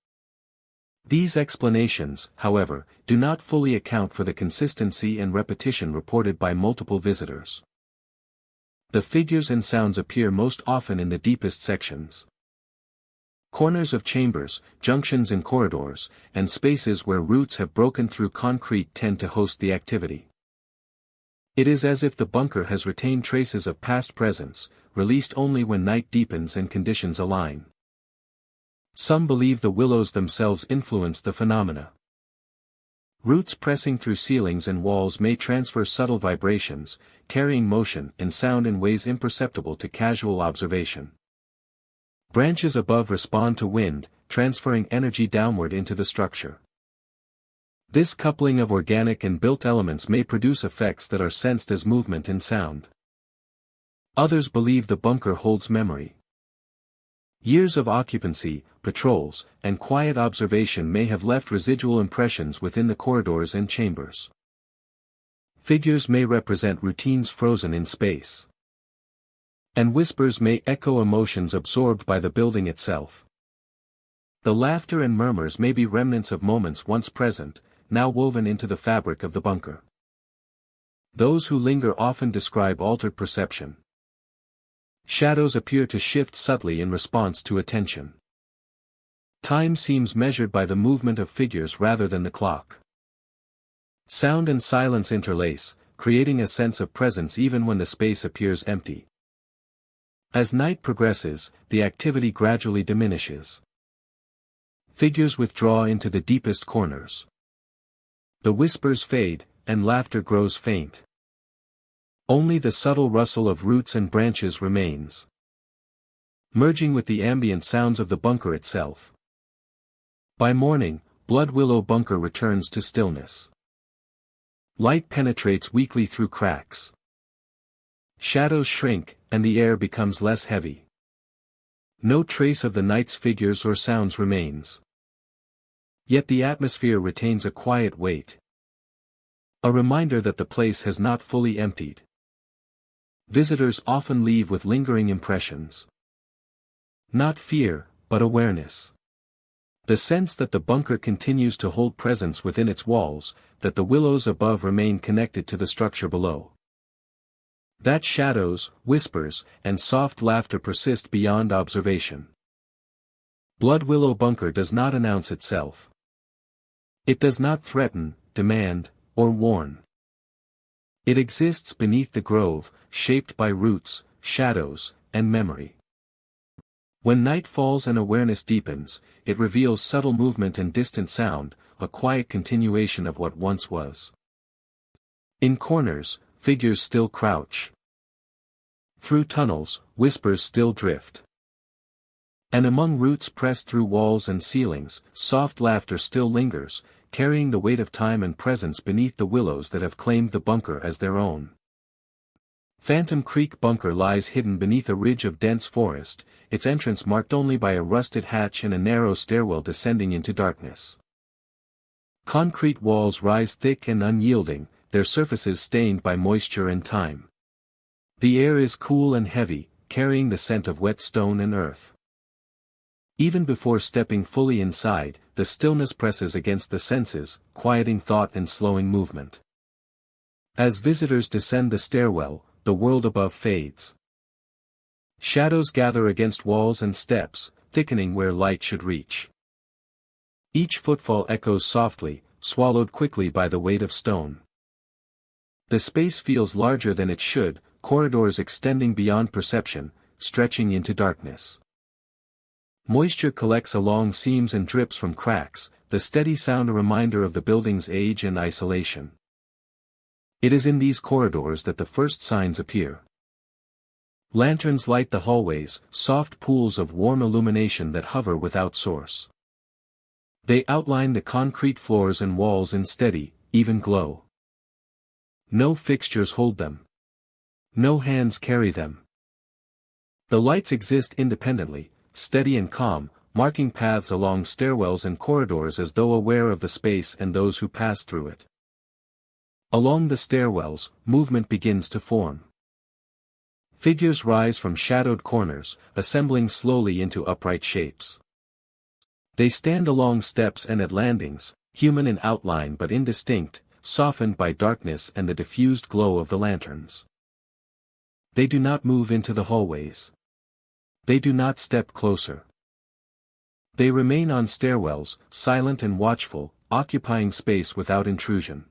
These explanations, however, do not fully account for the consistency and repetition reported by multiple visitors. The figures and sounds appear most often in the deepest sections. Corners of chambers, junctions in corridors, and spaces where roots have broken through concrete tend to host the activity. It is as if the bunker has retained traces of past presence, released only when night deepens and conditions align. Some believe the willows themselves influence the phenomena. Roots pressing through ceilings and walls may transfer subtle vibrations, carrying motion and sound in ways imperceptible to casual observation. Branches above respond to wind, transferring energy downward into the structure. This coupling of organic and built elements may produce effects that are sensed as movement and sound. Others believe the bunker holds memory. Years of occupancy, patrols, and quiet observation may have left residual impressions within the corridors and chambers. Figures may represent routines frozen in space. And whispers may echo emotions absorbed by the building itself. The laughter and murmurs may be remnants of moments once present, now woven into the fabric of the bunker. Those who linger often describe altered perception. Shadows appear to shift subtly in response to attention. Time seems measured by the movement of figures rather than the clock. Sound and silence interlace, creating a sense of presence even when the space appears empty. As night progresses, the activity gradually diminishes. Figures withdraw into the deepest corners. The whispers fade, and laughter grows faint. Only the subtle rustle of roots and branches remains, merging with the ambient sounds of the bunker itself. By morning, Blood Willow Bunker returns to stillness. Light penetrates weakly through cracks. Shadows shrink, and the air becomes less heavy. No trace of the night's figures or sounds remains. Yet the atmosphere retains a quiet weight. A reminder that the place has not fully emptied. Visitors often leave with lingering impressions. Not fear, but awareness. The sense that the bunker continues to hold presence within its walls, that the willows above remain connected to the structure below. That shadows, whispers, and soft laughter persist beyond observation. Blood Willow Bunker does not announce itself. It does not threaten, demand, or warn. It exists beneath the grove, shaped by roots, shadows, and memory. When night falls and awareness deepens, it reveals subtle movement and distant sound, a quiet continuation of what once was. In corners, figures still crouch. Through tunnels, whispers still drift. And among roots pressed through walls and ceilings, soft laughter still lingers, carrying the weight of time and presence beneath the willows that have claimed the bunker as their own. Phantom Creek Bunker lies hidden beneath a ridge of dense forest, its entrance marked only by a rusted hatch and a narrow stairwell descending into darkness. Concrete walls rise thick and unyielding, their surfaces stained by moisture and time. The air is cool and heavy, carrying the scent of wet stone and earth. Even before stepping fully inside, the stillness presses against the senses, quieting thought and slowing movement. As visitors descend the stairwell, the world above fades. Shadows gather against walls and steps, thickening where light should reach. Each footfall echoes softly, swallowed quickly by the weight of stone. The space feels larger than it should, corridors extending beyond perception, stretching into darkness. Moisture collects along seams and drips from cracks, the steady sound a reminder of the building's age and isolation. It is in these corridors that the first signs appear. Lanterns light the hallways, soft pools of warm illumination that hover without source. They outline the concrete floors and walls in steady, even glow. No fixtures hold them. No hands carry them. The lights exist independently, steady and calm, marking paths along stairwells and corridors as though aware of the space and those who pass through it. Along the stairwells, movement begins to form. Figures rise from shadowed corners, assembling slowly into upright shapes. They stand along steps and at landings, human in outline but indistinct, softened by darkness and the diffused glow of the lanterns. They do not move into the hallways. They do not step closer. They remain on stairwells, silent and watchful, occupying space without intrusion.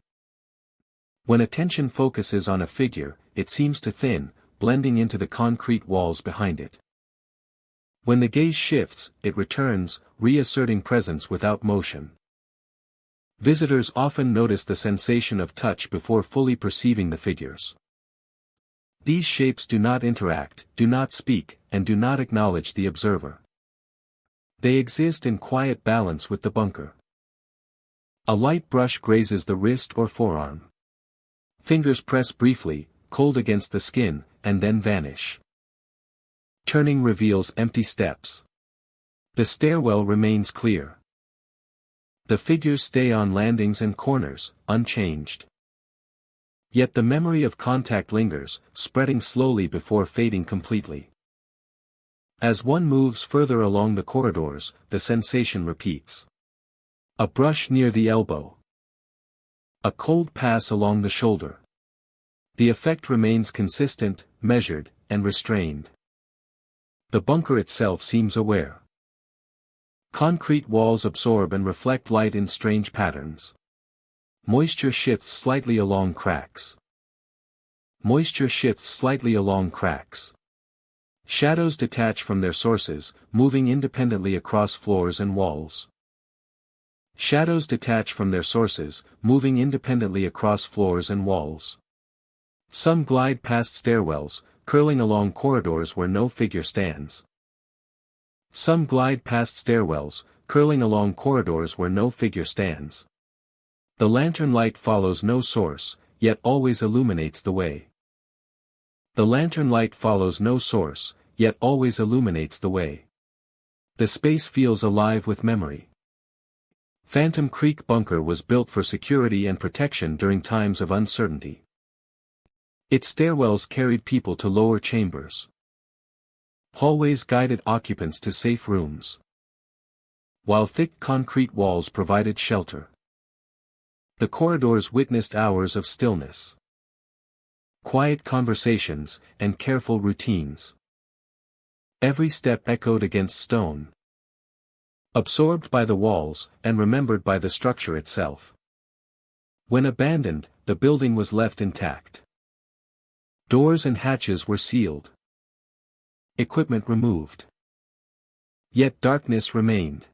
When attention focuses on a figure, it seems to thin, blending into the concrete walls behind it. When the gaze shifts, it returns, reasserting presence without motion. Visitors often notice the sensation of touch before fully perceiving the figures. These shapes do not interact, do not speak, and do not acknowledge the observer. They exist in quiet balance with the bunker. A light brush grazes the wrist or forearm. Fingers press briefly, cold against the skin, and then vanish. Turning reveals empty steps. The stairwell remains clear. The figures stay on landings and corners, unchanged. Yet the memory of contact lingers, spreading slowly before fading completely. As one moves further along the corridors, the sensation repeats. A brush near the elbow. A cold pass along the shoulder. The effect remains consistent, measured, and restrained. The bunker itself seems aware. Concrete walls absorb and reflect light in strange patterns. Moisture shifts slightly along cracks. Moisture shifts slightly along cracks. Shadows detach from their sources, moving independently across floors and walls. Shadows detach from their sources, moving independently across floors and walls. Some glide past stairwells, curling along corridors where no figure stands. Some glide past stairwells, curling along corridors where no figure stands. The lantern light follows no source, yet always illuminates the way. The lantern light follows no source, yet always illuminates the way. The space feels alive with memory. Phantom Creek Bunker was built for security and protection during times of uncertainty. Its stairwells carried people to lower chambers. Hallways guided occupants to safe rooms. while thick concrete walls provided shelter. The corridors witnessed hours of stillness, quiet conversations, and careful routines. Every step echoed against stone, absorbed by the walls, and remembered by the structure itself. When abandoned, the building was left intact. Doors and hatches were sealed, equipment removed. Yet darkness remained.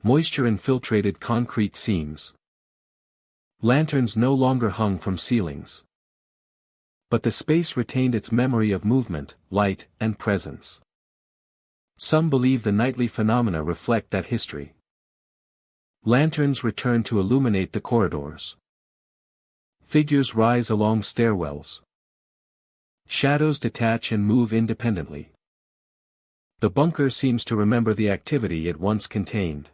Moisture infiltrated concrete seams. Lanterns no longer hung from ceilings. But the space retained its memory of movement, light, and presence. Some believe the nightly phenomena reflect that history. Lanterns return to illuminate the corridors. Figures rise along stairwells. Shadows detach and move independently. The bunker seems to remember the activity it once contained.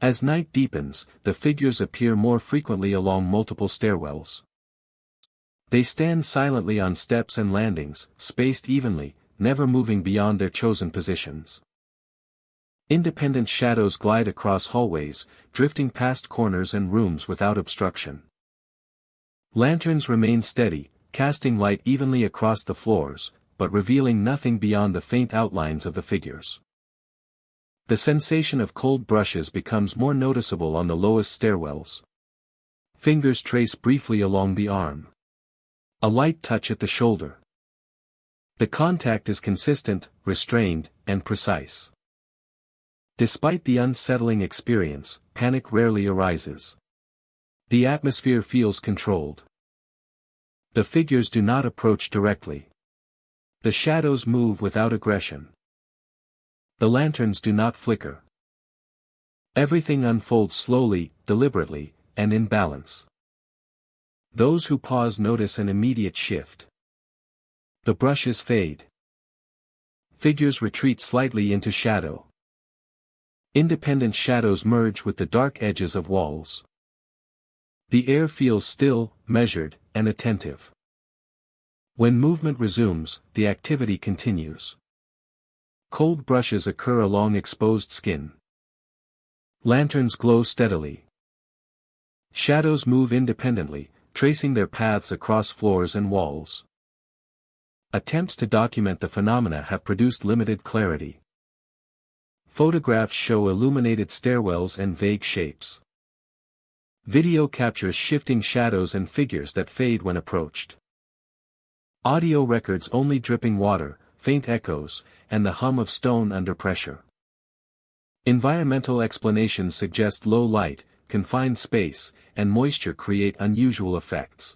As night deepens, the figures appear more frequently along multiple stairwells. They stand silently on steps and landings, spaced evenly, never moving beyond their chosen positions. Independent shadows glide across hallways, drifting past corners and rooms without obstruction. Lanterns remain steady, casting light evenly across the floors, but revealing nothing beyond the faint outlines of the figures. The sensation of cold brushes becomes more noticeable on the lowest stairwells. Fingers trace briefly along the arm. A light touch at the shoulder. The contact is consistent, restrained, and precise. Despite the unsettling experience, panic rarely arises. The atmosphere feels controlled. The figures do not approach directly. The shadows move without aggression. The lanterns do not flicker. Everything unfolds slowly, deliberately, and in balance. Those who pause notice an immediate shift. The brushes fade. Figures retreat slightly into shadow. Independent shadows merge with the dark edges of walls. The air feels still, measured, and attentive. When movement resumes, the activity continues. Cold brushes occur along exposed skin. Lanterns glow steadily. Shadows move independently, tracing their paths across floors and walls. Attempts to document the phenomena have produced limited clarity. Photographs show illuminated stairwells and vague shapes. Video captures shifting shadows and figures that fade when approached. Audio records only dripping water, faint echoes, and the hum of stone under pressure. Environmental explanations suggest low light, confined space, and moisture create unusual effects.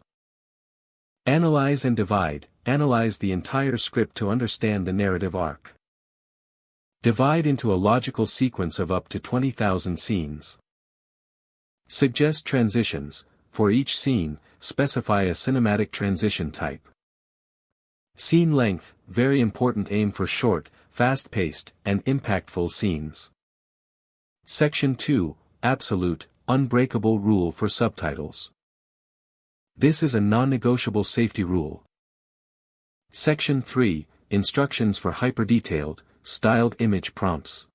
Analyze and divide. Analyze the entire script to understand the narrative arc. Divide into a logical sequence of up to 20,000 scenes. Suggest transitions. For each scene, specify a cinematic transition type. Scene length, very important. Aim for short, fast-paced, and impactful scenes. Section 2, Absolute, Unbreakable Rule for Subtitles. This is a non-negotiable safety rule. Section 3, Instructions for Hyper-Detailed, Styled Image Prompts.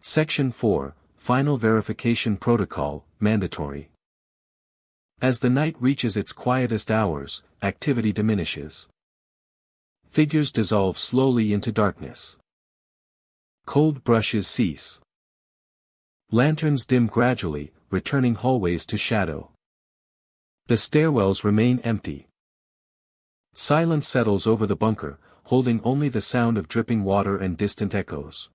Section 4, Final Verification Protocol, Mandatory. As the night reaches its quietest hours, activity diminishes. Figures dissolve slowly into darkness. Cold brushes cease. Lanterns dim gradually, returning hallways to shadow. The stairwells remain empty. Silence settles over the bunker, holding only the sound of dripping water and distant echoes.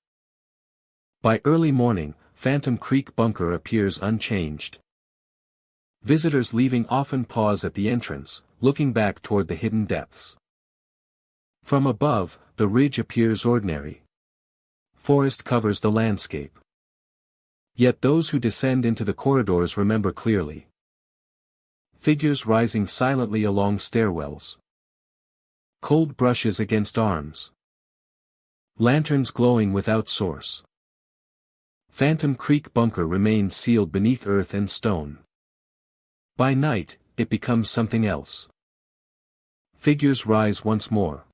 By early morning, Phantom Creek Bunker appears unchanged. Visitors leaving often pause at the entrance, looking back toward the hidden depths. From above, the ridge appears ordinary. Forest covers the landscape. Yet those who descend into the corridors remember clearly. Figures rising silently along stairwells. Cold brushes against arms. Lanterns glowing without source. Phantom Creek Bunker remains sealed beneath earth and stone. By night, it becomes something else. Figures rise once more.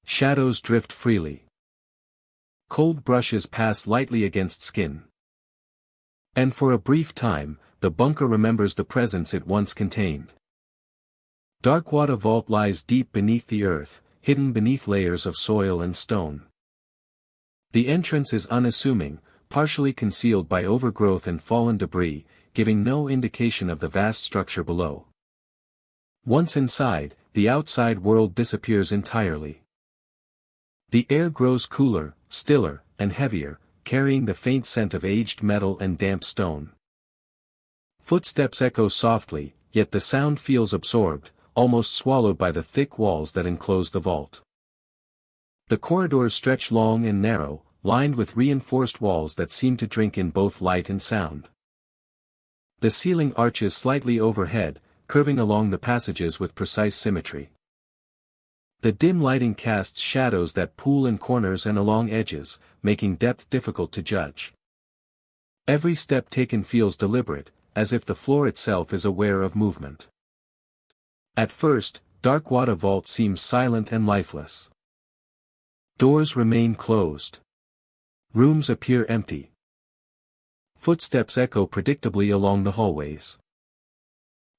Shadows drift freely. Cold brushes pass lightly against skin. And for a brief time, the bunker remembers the presence it once contained. Darkwater Vault lies deep beneath the earth, hidden beneath layers of soil and stone. The entrance is unassuming, partially concealed by overgrowth and fallen debris, giving no indication of the vast structure below. Once inside, the outside world disappears entirely. The air grows cooler, stiller, and heavier, carrying the faint scent of aged metal and damp stone. Footsteps echo softly, yet the sound feels absorbed, almost swallowed by the thick walls that enclose the vault. The corridors stretch long and narrow, lined with reinforced walls that seem to drink in both light and sound. The ceiling arches slightly overhead, curving along the passages with precise symmetry. The dim lighting casts shadows that pool in corners and along edges, making depth difficult to judge. Every step taken feels deliberate, as if the floor itself is aware of movement. At first, Darkwater Vault seems silent and lifeless. Doors remain closed. Rooms appear empty. Footsteps echo predictably along the hallways.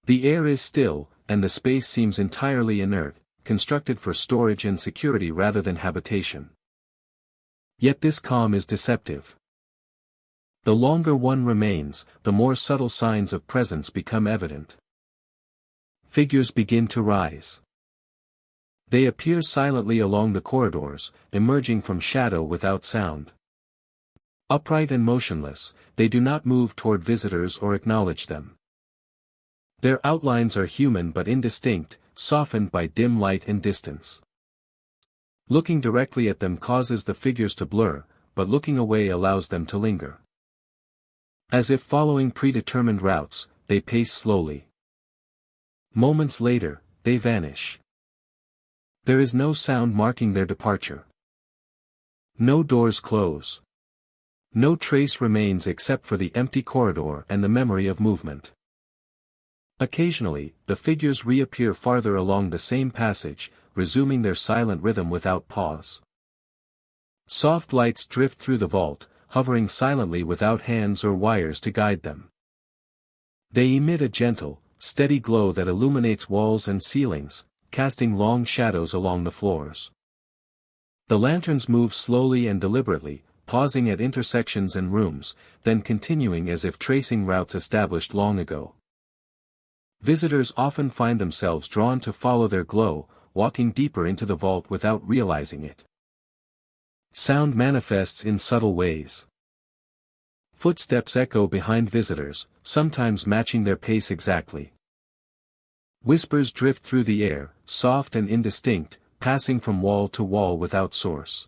The air is still, and the space seems entirely inert, constructed for storage and security rather than habitation. Yet this calm is deceptive. The longer one remains, the more subtle signs of presence become evident. Figures begin to rise. They appear silently along the corridors, emerging from shadow without sound. Upright and motionless, they do not move toward visitors or acknowledge them. Their outlines are human but indistinct, softened by dim light and distance. Looking directly at them causes the figures to blur, but looking away allows them to linger. As if following predetermined routes, they pace slowly. Moments later, they vanish. There is no sound marking their departure. No doors close. No trace remains except for the empty corridor and the memory of movement. Occasionally, the figures reappear farther along the same passage, resuming their silent rhythm without pause. Soft lights drift through the vault, hovering silently without hands or wires to guide them. They emit a gentle, steady glow that illuminates walls and ceilings, casting long shadows along the floors. The lanterns move slowly and deliberately, pausing at intersections and rooms, then continuing as if tracing routes established long ago. Visitors often find themselves drawn to follow their glow, walking deeper into the vault without realizing it. Sound manifests in subtle ways. Footsteps echo behind visitors, sometimes matching their pace exactly. Whispers drift through the air, soft and indistinct, passing from wall to wall without source.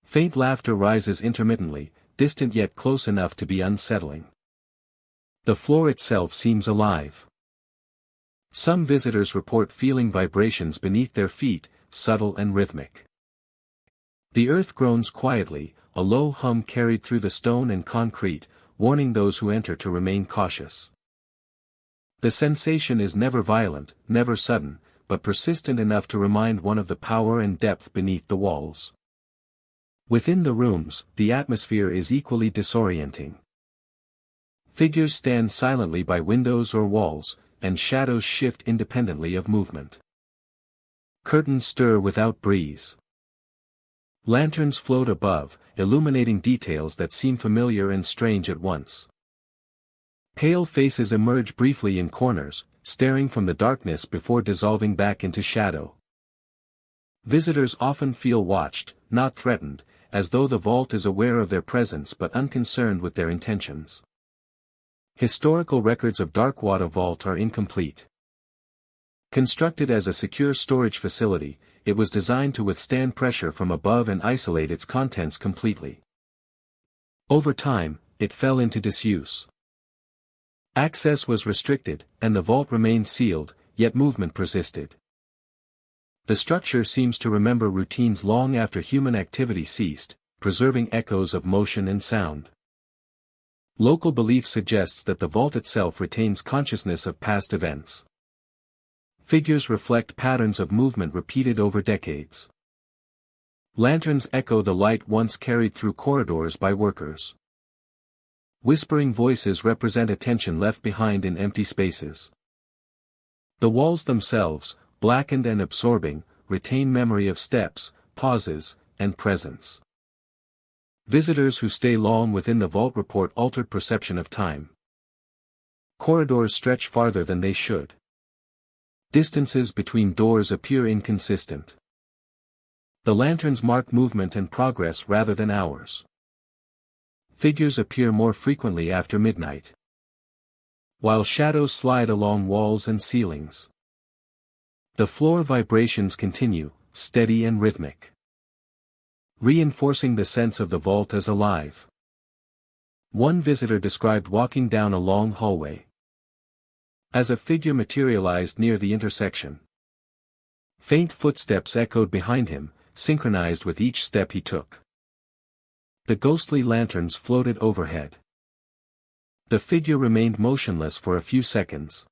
Faint laughter rises intermittently, distant yet close enough to be unsettling. The floor itself seems alive. Some visitors report feeling vibrations beneath their feet, subtle and rhythmic. The earth groans quietly, a low hum carried through the stone and concrete, warning those who enter to remain cautious. The sensation is never violent, never sudden, but persistent enough to remind one of the power and depth beneath the walls. Within the rooms, the atmosphere is equally disorienting. Figures stand silently by windows or walls, and shadows shift independently of movement. Curtains stir without breeze. Lanterns float above, illuminating details that seem familiar and strange at once. Pale faces emerge briefly in corners, staring from the darkness before dissolving back into shadow. Visitors often feel watched, not threatened, as though the vault is aware of their presence but unconcerned with their intentions. Historical records of Darkwater Vault are incomplete. Constructed as a secure storage facility, it was designed to withstand pressure from above and isolate its contents completely. Over time, it fell into disuse. Access was restricted, and the vault remained sealed, yet movement persisted. The structure seems to remember routines long after human activity ceased, preserving echoes of motion and sound. Local belief suggests that the vault itself retains consciousness of past events. Figures reflect patterns of movement repeated over decades. Lanterns echo the light once carried through corridors by workers. Whispering voices represent attention left behind in empty spaces. The walls themselves, blackened and absorbing, retain memory of steps, pauses, and presence. Visitors who stay long within the vault report altered perception of time. Corridors stretch farther than they should. Distances between doors appear inconsistent. The lanterns mark movement and progress rather than hours. Figures appear more frequently after midnight, while shadows slide along walls and ceilings. The floor vibrations continue, steady and rhythmic, reinforcing the sense of the vault as alive. One visitor described walking down a long hallway as a figure materialized near the intersection. Faint footsteps echoed behind him, synchronized with each step he took. The ghostly lanterns floated overhead. The figure remained motionless for a few seconds,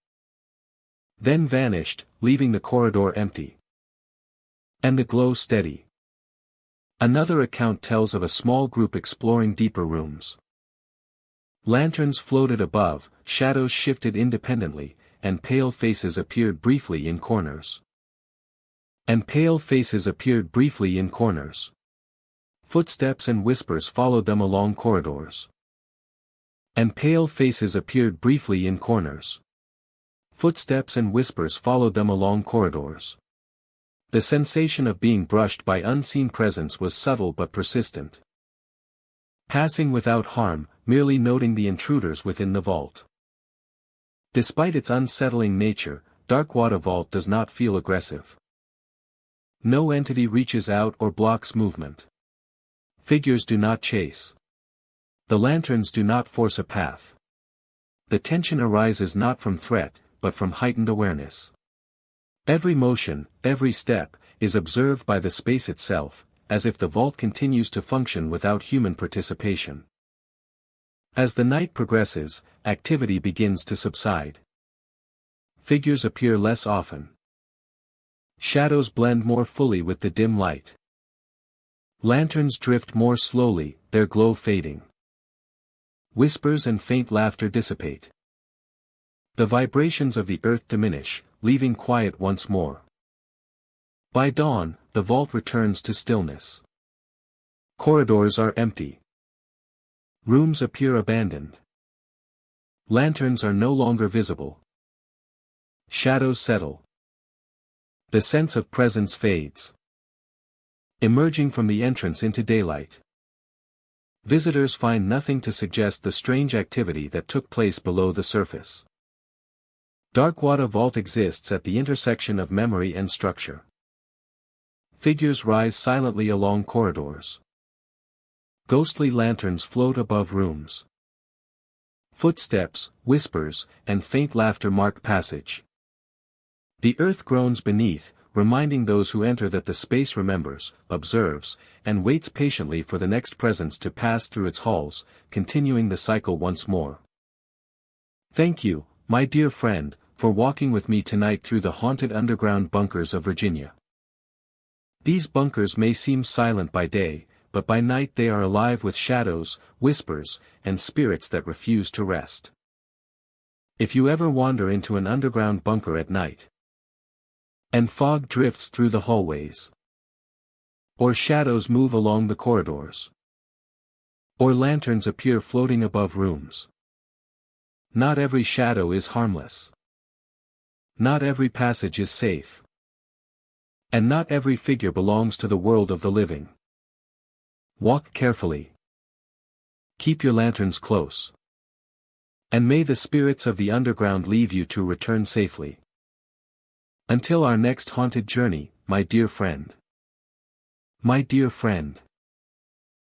then vanished, leaving the corridor empty, and the glow steady. Another account tells of a small group exploring deeper rooms. Lanterns floated above, shadows shifted independently, and pale faces appeared briefly in corners. Footsteps and whispers followed them along corridors. The sensation of being brushed by unseen presence was subtle but persistent. Passing without harm, merely noting the intruders within the vault. Despite its unsettling nature, Darkwater Vault does not feel aggressive. No entity reaches out or blocks movement. Figures do not chase. The lanterns do not force a path. The tension arises not from threat, but from heightened awareness. Every motion, every step, is observed by the space itself, as if the vault continues to function without human participation. As the night progresses, activity begins to subside. Figures appear less often. Shadows blend more fully with the dim light. Lanterns drift more slowly, their glow fading. Whispers and faint laughter dissipate. The vibrations of the earth diminish, leaving quiet once more. By dawn, the vault returns to stillness. Corridors are empty. Rooms appear abandoned. Lanterns are no longer visible. Shadows settle. The sense of presence fades, emerging from the entrance into daylight. Visitors find nothing to suggest the strange activity that took place below the surface. Darkwater Vault exists at the intersection of memory and structure. Figures rise silently along corridors. Ghostly lanterns float above rooms. Footsteps, whispers, and faint laughter mark passage. The earth groans beneath, reminding those who enter that the space remembers, observes, and waits patiently for the next presence to pass through its halls, continuing the cycle once more. Thank you, my dear friend, for walking with me tonight through the haunted underground bunkers of Virginia. These bunkers may seem silent by day, but by night they are alive with shadows, whispers, and spirits that refuse to rest. If you ever wander into an underground bunker at night, and fog drifts through the hallways, or shadows move along the corridors, or lanterns appear floating above rooms, not every shadow is harmless. Not every passage is safe. And not every figure belongs to the world of the living. Walk carefully. Keep your lanterns close. And may the spirits of the underground leave you to return safely. Until our next haunted journey, my dear friend. My dear friend.